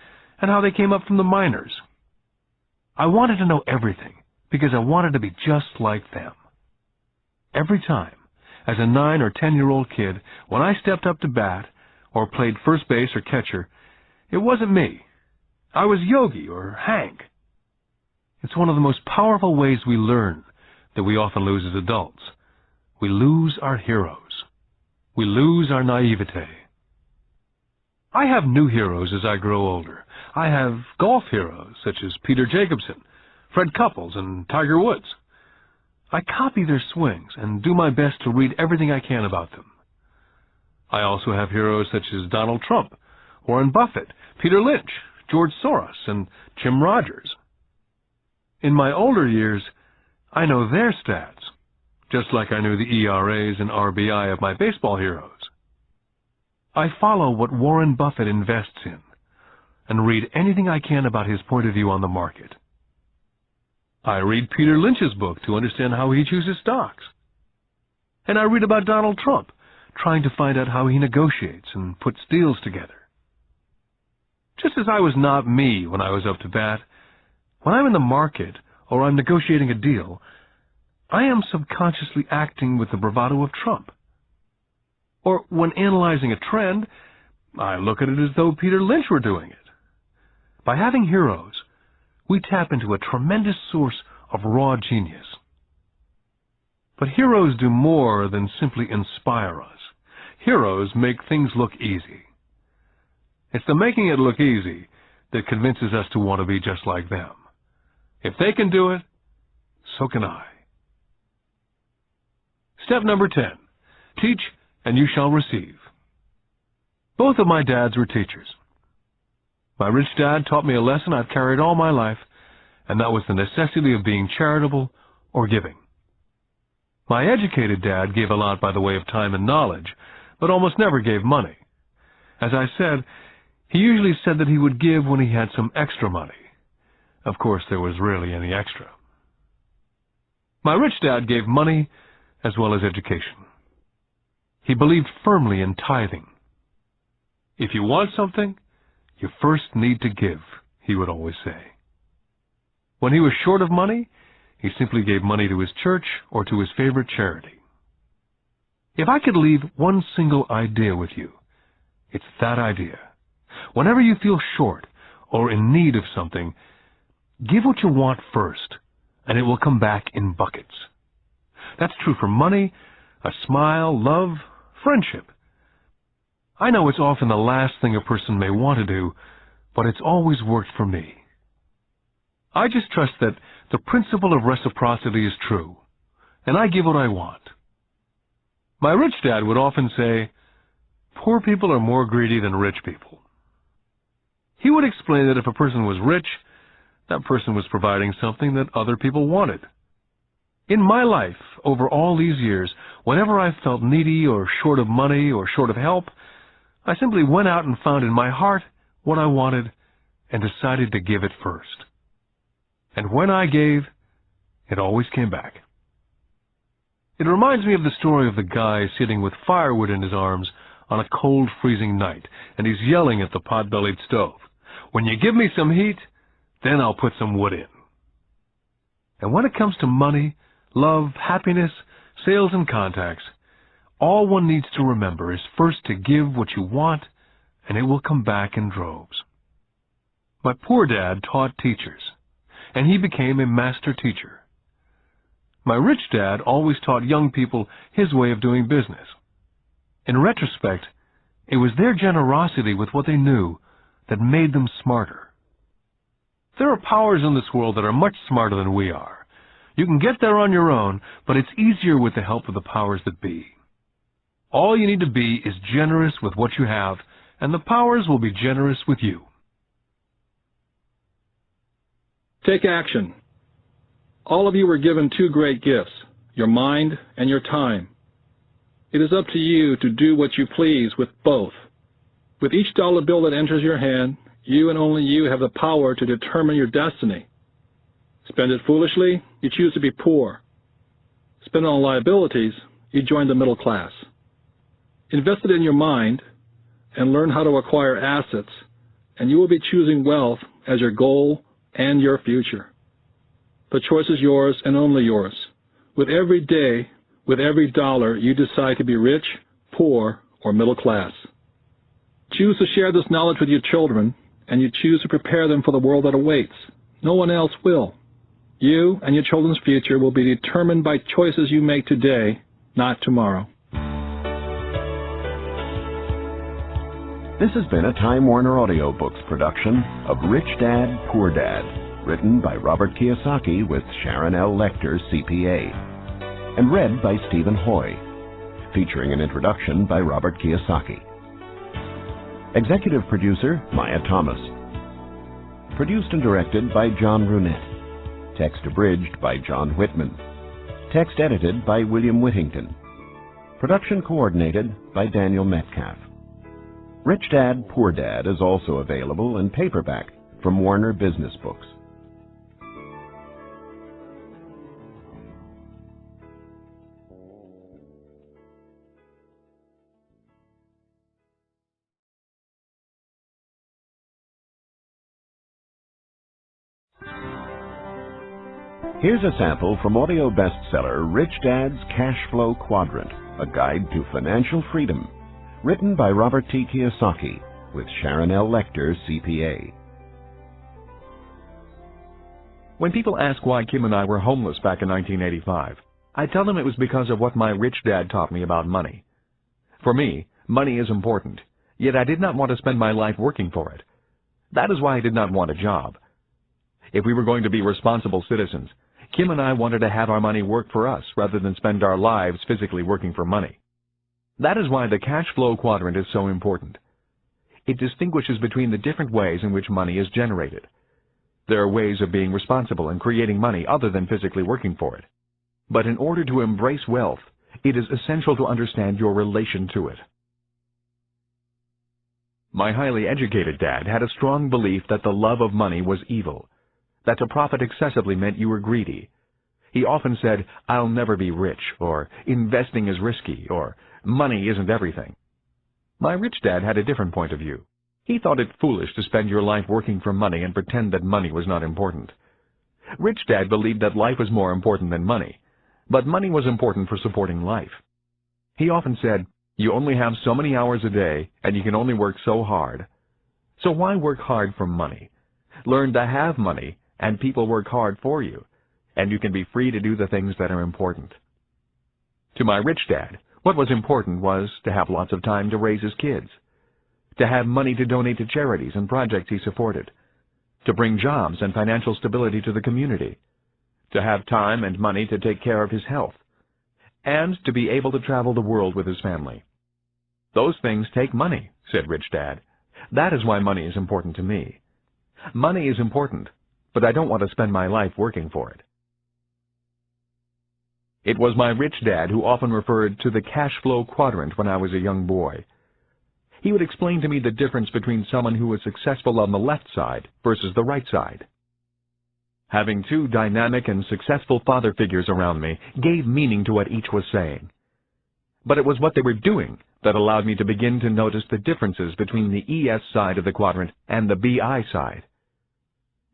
and how they came up from the minors. I wanted to know everything because I wanted to be just like them. Every time, as a 9 or 10-year-old kid, when I stepped up to bat or played first base or catcher, it wasn't me. I was Yogi or Hank. It's one of the most powerful ways we learn that we often lose as adults. We lose our heroes. We lose our naivete. I have new heroes as I grow older. I have golf heroes such as Peter Jacobsen, Fred Couples, and Tiger Woods. I copy their swings and do my best to read everything I can about them. I also have heroes such as Donald Trump, Warren Buffett, Peter Lynch, George Soros, and Jim Rogers. In my older years, I know their stats, just like I knew the ERAs and RBI of my baseball heroes. I follow what Warren Buffett invests in and read anything I can about his point of view on the market. I read Peter Lynch's book to understand how he chooses stocks. And I read about Donald Trump, trying to find out how he negotiates and puts deals together. Just as I was not me when I was up to bat, when I'm in the market or I'm negotiating a deal, I am subconsciously acting with the bravado of Trump. Or when analyzing a trend, I look at it as though Peter Lynch were doing it. By having heroes, we tap into a tremendous source of raw genius. But heroes do more than simply inspire us. Heroes make things look easy. It's the making it look easy that convinces us to want to be just like them. If they can do it, so can I. Step number 10. Teach and you shall receive. Both of my dads were teachers. My rich dad taught me a lesson I've carried all my life, and that was the necessity of being charitable or giving. My educated dad gave a lot by the way of time and knowledge, but almost never gave money. As I said, he usually said that he would give when he had some extra money. Of course, there was rarely any extra. My rich dad gave money as well as education. He believed firmly in tithing. If you want something, you first need to give, he would always say. When he was short of money, he simply gave money to his church or to his favorite charity. If I could leave one single idea with you, it's that idea. Whenever you feel short or in need of something, give what you want first, and it will come back in buckets. That's true for money, a smile, love, friendship. I know it's often the last thing a person may want to do, but it's always worked for me. I just trust that the principle of reciprocity is true, and I give what I want. My rich dad would often say, poor people are more greedy than rich people. He would explain that if a person was rich, that person was providing something that other people wanted. In my life, over all these years, whenever I felt needy or short of money or short of help, I simply went out and found in my heart what I wanted and decided to give it first. And when I gave, it always came back. It reminds me of the story of the guy sitting with firewood in his arms on a cold, freezing night, and he's yelling at the pot-bellied stove, "When you give me some heat, then I'll put some wood in." And when it comes to money, love, happiness, sales, and contacts, all one needs to remember is first to give what you want, and it will come back in droves. My poor dad taught teachers, and he became a master teacher. My rich dad always taught young people his way of doing business. In retrospect, it was their generosity with what they knew that made them smarter. There are powers in this world that are much smarter than we are. You can get there on your own, but it's easier with the help of the powers that be. All you need to be is generous with what you have, and the powers will be generous with you. Take action. All of you were given two great gifts, your mind and your time. It is up to you to do what you please with both. With each dollar bill that enters your hand, you and only you have the power to determine your destiny. Spend it foolishly, you choose to be poor. Spend it on liabilities, you join the middle class. Invest it in your mind and learn how to acquire assets, and you will be choosing wealth as your goal and your future. The choice is yours and only yours. With every day, with every dollar, you decide to be rich, poor, or middle class. Choose to share this knowledge with your children, and you choose to prepare them for the world that awaits. No one else will. You and your children's future will be determined by choices you make today, not tomorrow. This has been a Time Warner Audiobooks production of Rich Dad, Poor Dad, written by Robert Kiyosaki with Sharon L. Lecter, CPA, and read by Stephen Hoy, featuring an introduction by Robert Kiyosaki. Executive producer, Maya Thomas. Produced and directed by John Brunette. Text abridged by John Whitman. Text edited by William Whittington. Production coordinated by Daniel Metcalf. Rich Dad, Poor Dad is also available in paperback from Warner Business Books. Here's a sample from audio bestseller Rich Dad's Cash Flow Quadrant, a guide to financial freedom, written by Robert T. Kiyosaki with Sharon L. Lecter, CPA. When people ask why Kim and I were homeless back in 1985, I tell them it was because of what my rich dad taught me about money. For me, money is important, yet I did not want to spend my life working for it. That is why I did not want a job. If we were going to be responsible citizens, Kim and I wanted to have our money work for us rather than spend our lives physically working for money. That is why the cash flow quadrant is so important. It distinguishes between the different ways in which money is generated. There are ways of being responsible and creating money other than physically working for it. But in order to embrace wealth, it is essential to understand your relation to it. My highly educated dad had a strong belief that the love of money was evil, that to profit excessively meant you were greedy. He often said, "I'll never be rich," or "investing is risky," or "money isn't everything." My rich dad had a different point of view. He thought it foolish to spend your life working for money and pretend that money was not important. Rich Dad believed that life was more important than money, but money was important for supporting life. He often said, "You only have so many hours a day, and you can only work so hard. So why work hard for money? Learn to have money, and people work hard for you, and you can be free to do the things that are important." To my rich dad, what was important was to have lots of time to raise his kids, to have money to donate to charities and projects he supported, to bring jobs and financial stability to the community, to have time and money to take care of his health, and to be able to travel the world with his family. "Those things take money," said Rich Dad. "That is why money is important to me. Money is important, but I don't want to spend my life working for it." It was my rich dad who often referred to the cash flow quadrant when I was a young boy. He would explain to me the difference between someone who was successful on the left side versus the right side. Having two dynamic and successful father figures around me gave meaning to what each was saying. But it was what they were doing that allowed me to begin to notice the differences between the ES side of the quadrant and the BI side.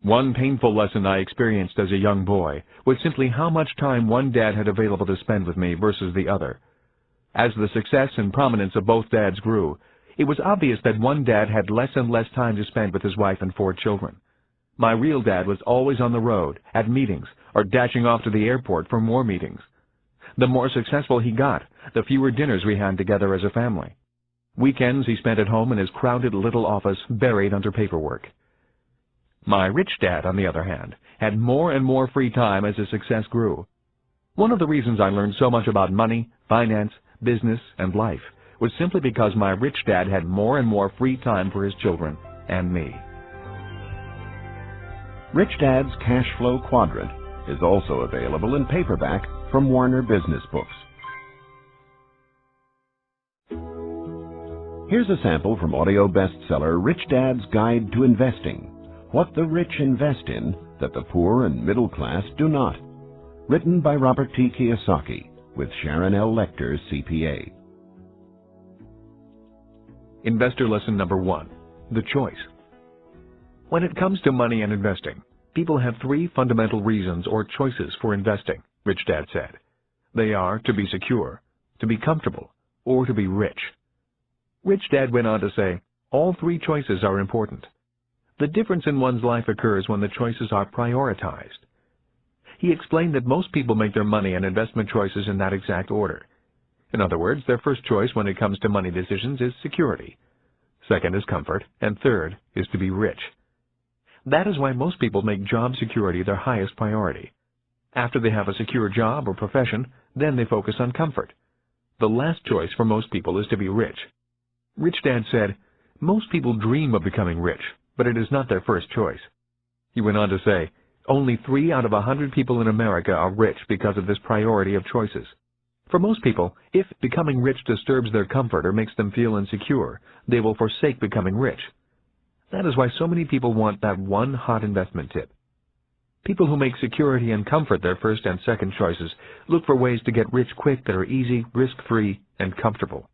One painful lesson I experienced as a young boy was simply how much time one dad had available to spend with me versus the other. As the success and prominence of both dads grew, it was obvious that one dad had less and less time to spend with his wife and 4 children. My real dad was always on the road, at meetings, or dashing off to the airport for more meetings. The more successful he got, the fewer dinners we had together as a family. Weekends he spent at home in his crowded little office buried under paperwork. My rich dad, on the other hand, had more and more free time as his success grew. One of the reasons I learned so much about money, finance, business, and life was simply because my rich dad had more and more free time for his children and me. Rich Dad's Cash Flow Quadrant is also available in paperback from Warner Business Books. Here's a sample from audio bestseller Rich Dad's Guide to Investing, What the Rich Invest in That the Poor and Middle Class Do Not, written by Robert T. Kiyosaki with Sharon L. Lecter, CPA. Investor lesson number 1, the choice. When it comes to money and investing, people have 3 fundamental reasons or choices for investing, Rich Dad said. They are to be secure, to be comfortable, or to be rich. Rich Dad went on to say, all 3 choices are important. The difference in one's life occurs when the choices are prioritized. He explained that most people make their money and investment choices in that exact order. In other words, their first choice when it comes to money decisions is security. Second is comfort, and third is to be rich. That is why most people make job security their highest priority. After they have a secure job or profession, then they focus on comfort. The last choice for most people is to be rich. Rich Dad said, "Most people dream of becoming rich, but it is not their first choice." He went on to say, "Only 3 out of 100 people in America are rich because of this priority of choices." For most people, if becoming rich disturbs their comfort or makes them feel insecure, they will forsake becoming rich. That is why so many people want that one hot investment tip. People who make security and comfort their first and second choices look for ways to get rich quick that are easy, risk-free, and comfortable.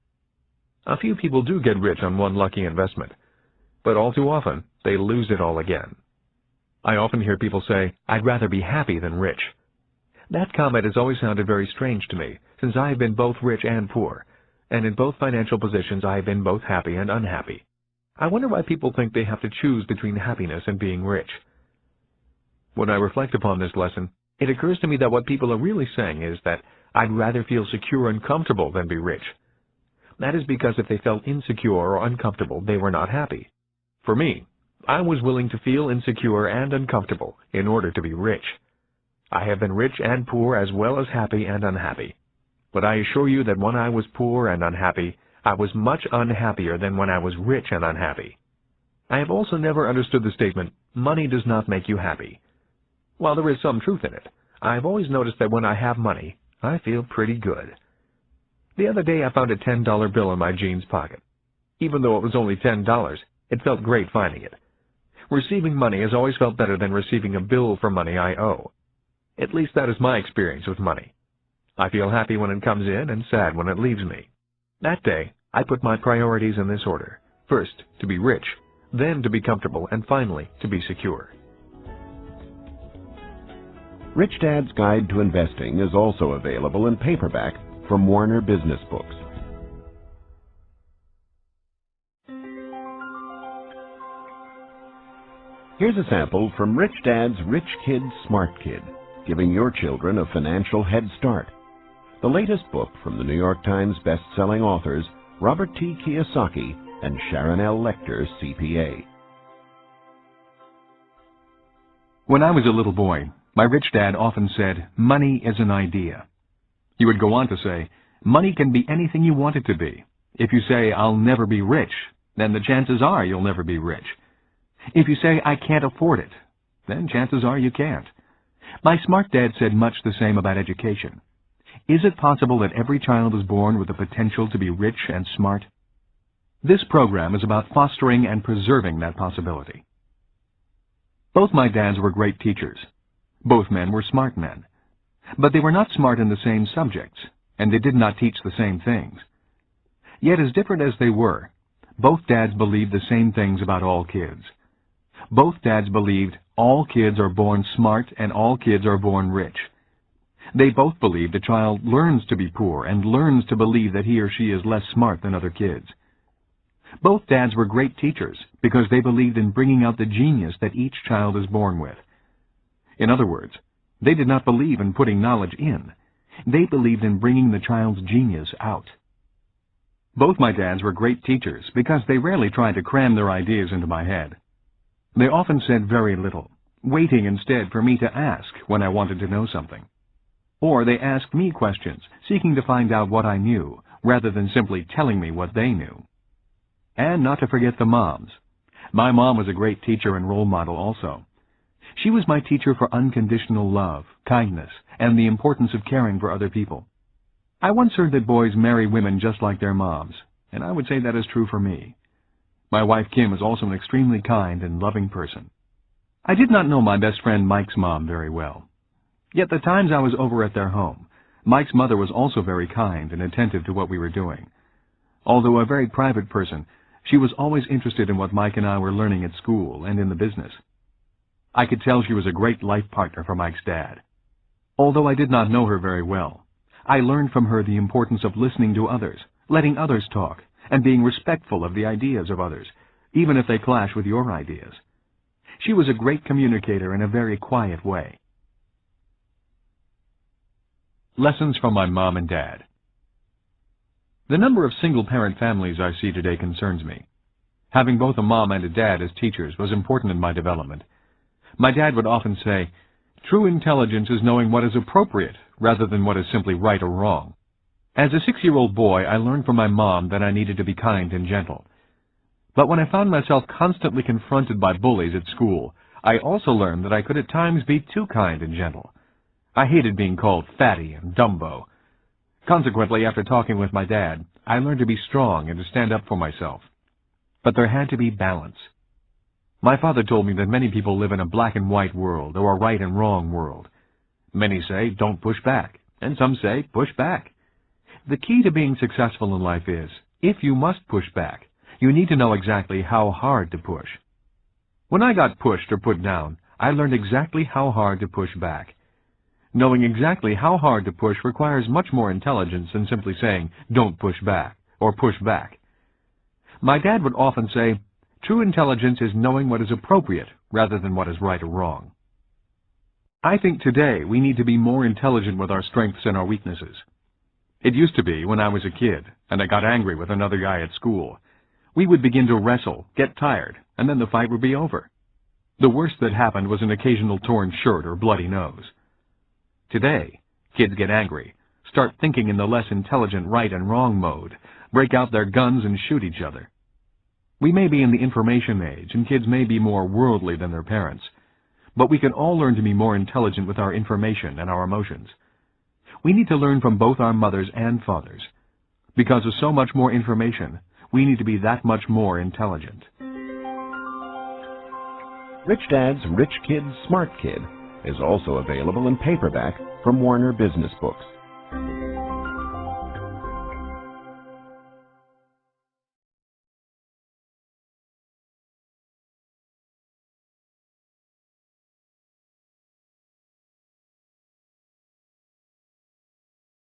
A few people do get rich on one lucky investment, but all too often they lose it all again. I often hear people say, "I'd rather be happy than rich." That comment has always sounded very strange to me, since I have been both rich and poor, and in both financial positions I have been both happy and unhappy. I wonder why people think they have to choose between happiness and being rich. When I reflect upon this lesson, it occurs to me that what people are really saying is that I'd rather feel secure and comfortable than be rich. That is because if they felt insecure or uncomfortable, they were not happy. For me, I was willing to feel insecure and uncomfortable in order to be rich. I have been rich and poor as well as happy and unhappy. But I assure you that when I was poor and unhappy, I was much unhappier than when I was rich and unhappy. I have also never understood the statement, "Money does not make you happy." While there is some truth in it, I have always noticed that when I have money, I feel pretty good. The other day I found a $10 bill in my jeans pocket. Even though it was only $10, it felt great finding it. Receiving money has always felt better than receiving a bill for money I owe. At least that is my experience with money. I feel happy when it comes in and sad when it leaves me. That day, I put my priorities in this order. First, to be rich, then to be comfortable, and finally, to be secure. Rich Dad's Guide to Investing is also available in paperback from Warner Business Books. Here's a sample from Rich Dad's Rich Kid, Smart Kid, giving your children a financial head start. The latest book from the New York Times best-selling authors Robert T. Kiyosaki and Sharon L. Lecter, CPA. When I was a little boy, my rich dad often said, "Money is an idea." He would go on to say, "Money can be anything you want it to be. If you say, 'I'll never be rich,' then the chances are you'll never be rich. If you say, 'I can't afford it,' then chances are you can't." My smart dad said much the same about education. Is it possible that every child is born with the potential to be rich and smart? This program is about fostering and preserving that possibility. Both my dads were great teachers. Both men were smart men. But they were not smart in the same subjects, and they did not teach the same things. Yet as different as they were, both dads believed the same things about all kids. Both dads believed all kids are born smart and all kids are born rich. They both believed a child learns to be poor and learns to believe that he or she is less smart than other kids. Both dads were great teachers because they believed in bringing out the genius that each child is born with. In other words, they did not believe in putting knowledge in. They believed in bringing the child's genius out. Both my dads were great teachers because they rarely tried to cram their ideas into my head. They often said very little, waiting instead for me to ask when I wanted to know something. Or they asked me questions, seeking to find out what I knew, rather than simply telling me what they knew. And not to forget the moms. My mom was a great teacher and role model also. She was my teacher for unconditional love, kindness, and the importance of caring for other people. I once heard that boys marry women just like their moms, and I would say that is true for me. My wife Kim is also an extremely kind and loving person. I did not know my best friend Mike's mom very well. Yet the times I was over at their home, Mike's mother was also very kind and attentive to what we were doing. Although a very private person, she was always interested in what Mike and I were learning at school and in the business. I could tell she was a great life partner for Mike's dad. Although I did not know her very well, I learned from her the importance of listening to others, letting others talk, and being respectful of the ideas of others, even if they clash with your ideas. She was a great communicator in a very quiet way. Lessons from my mom and dad. The number of single-parent families I see today concerns me. Having both a mom and a dad as teachers was important in my development. My dad would often say, "True intelligence is knowing what is appropriate rather than what is simply right or wrong." As a 6-year-old boy, I learned from my mom that I needed to be kind and gentle. But when I found myself constantly confronted by bullies at school, I also learned that I could at times be too kind and gentle. I hated being called fatty and Dumbo. Consequently, after talking with my dad, I learned to be strong and to stand up for myself. But there had to be balance. My father told me that many people live in a black and white world, or a right and wrong world. Many say, don't push back, and some say, push back. The key to being successful in life is, if you must push back, you need to know exactly how hard to push. When I got pushed or put down, I learned exactly how hard to push back. Knowing exactly how hard to push requires much more intelligence than simply saying, don't push back, or push back. My dad would often say, true intelligence is knowing what is appropriate rather than what is right or wrong. I think today we need to be more intelligent with our strengths and our weaknesses. It used to be when I was a kid and I got angry with another guy at school. We would begin to wrestle, get tired, and then the fight would be over. The worst that happened was an occasional torn shirt or bloody nose. Today, kids get angry, start thinking in the less intelligent right and wrong mode, break out their guns and shoot each other. We may be in the information age, and kids may be more worldly than their parents, but we can all learn to be more intelligent with our information and our emotions. We need to learn from both our mothers and fathers. Because of so much more information, we need to be that much more intelligent. Rich Dad's Rich Kid, Smart Kid is also available in paperback from Warner Business Books.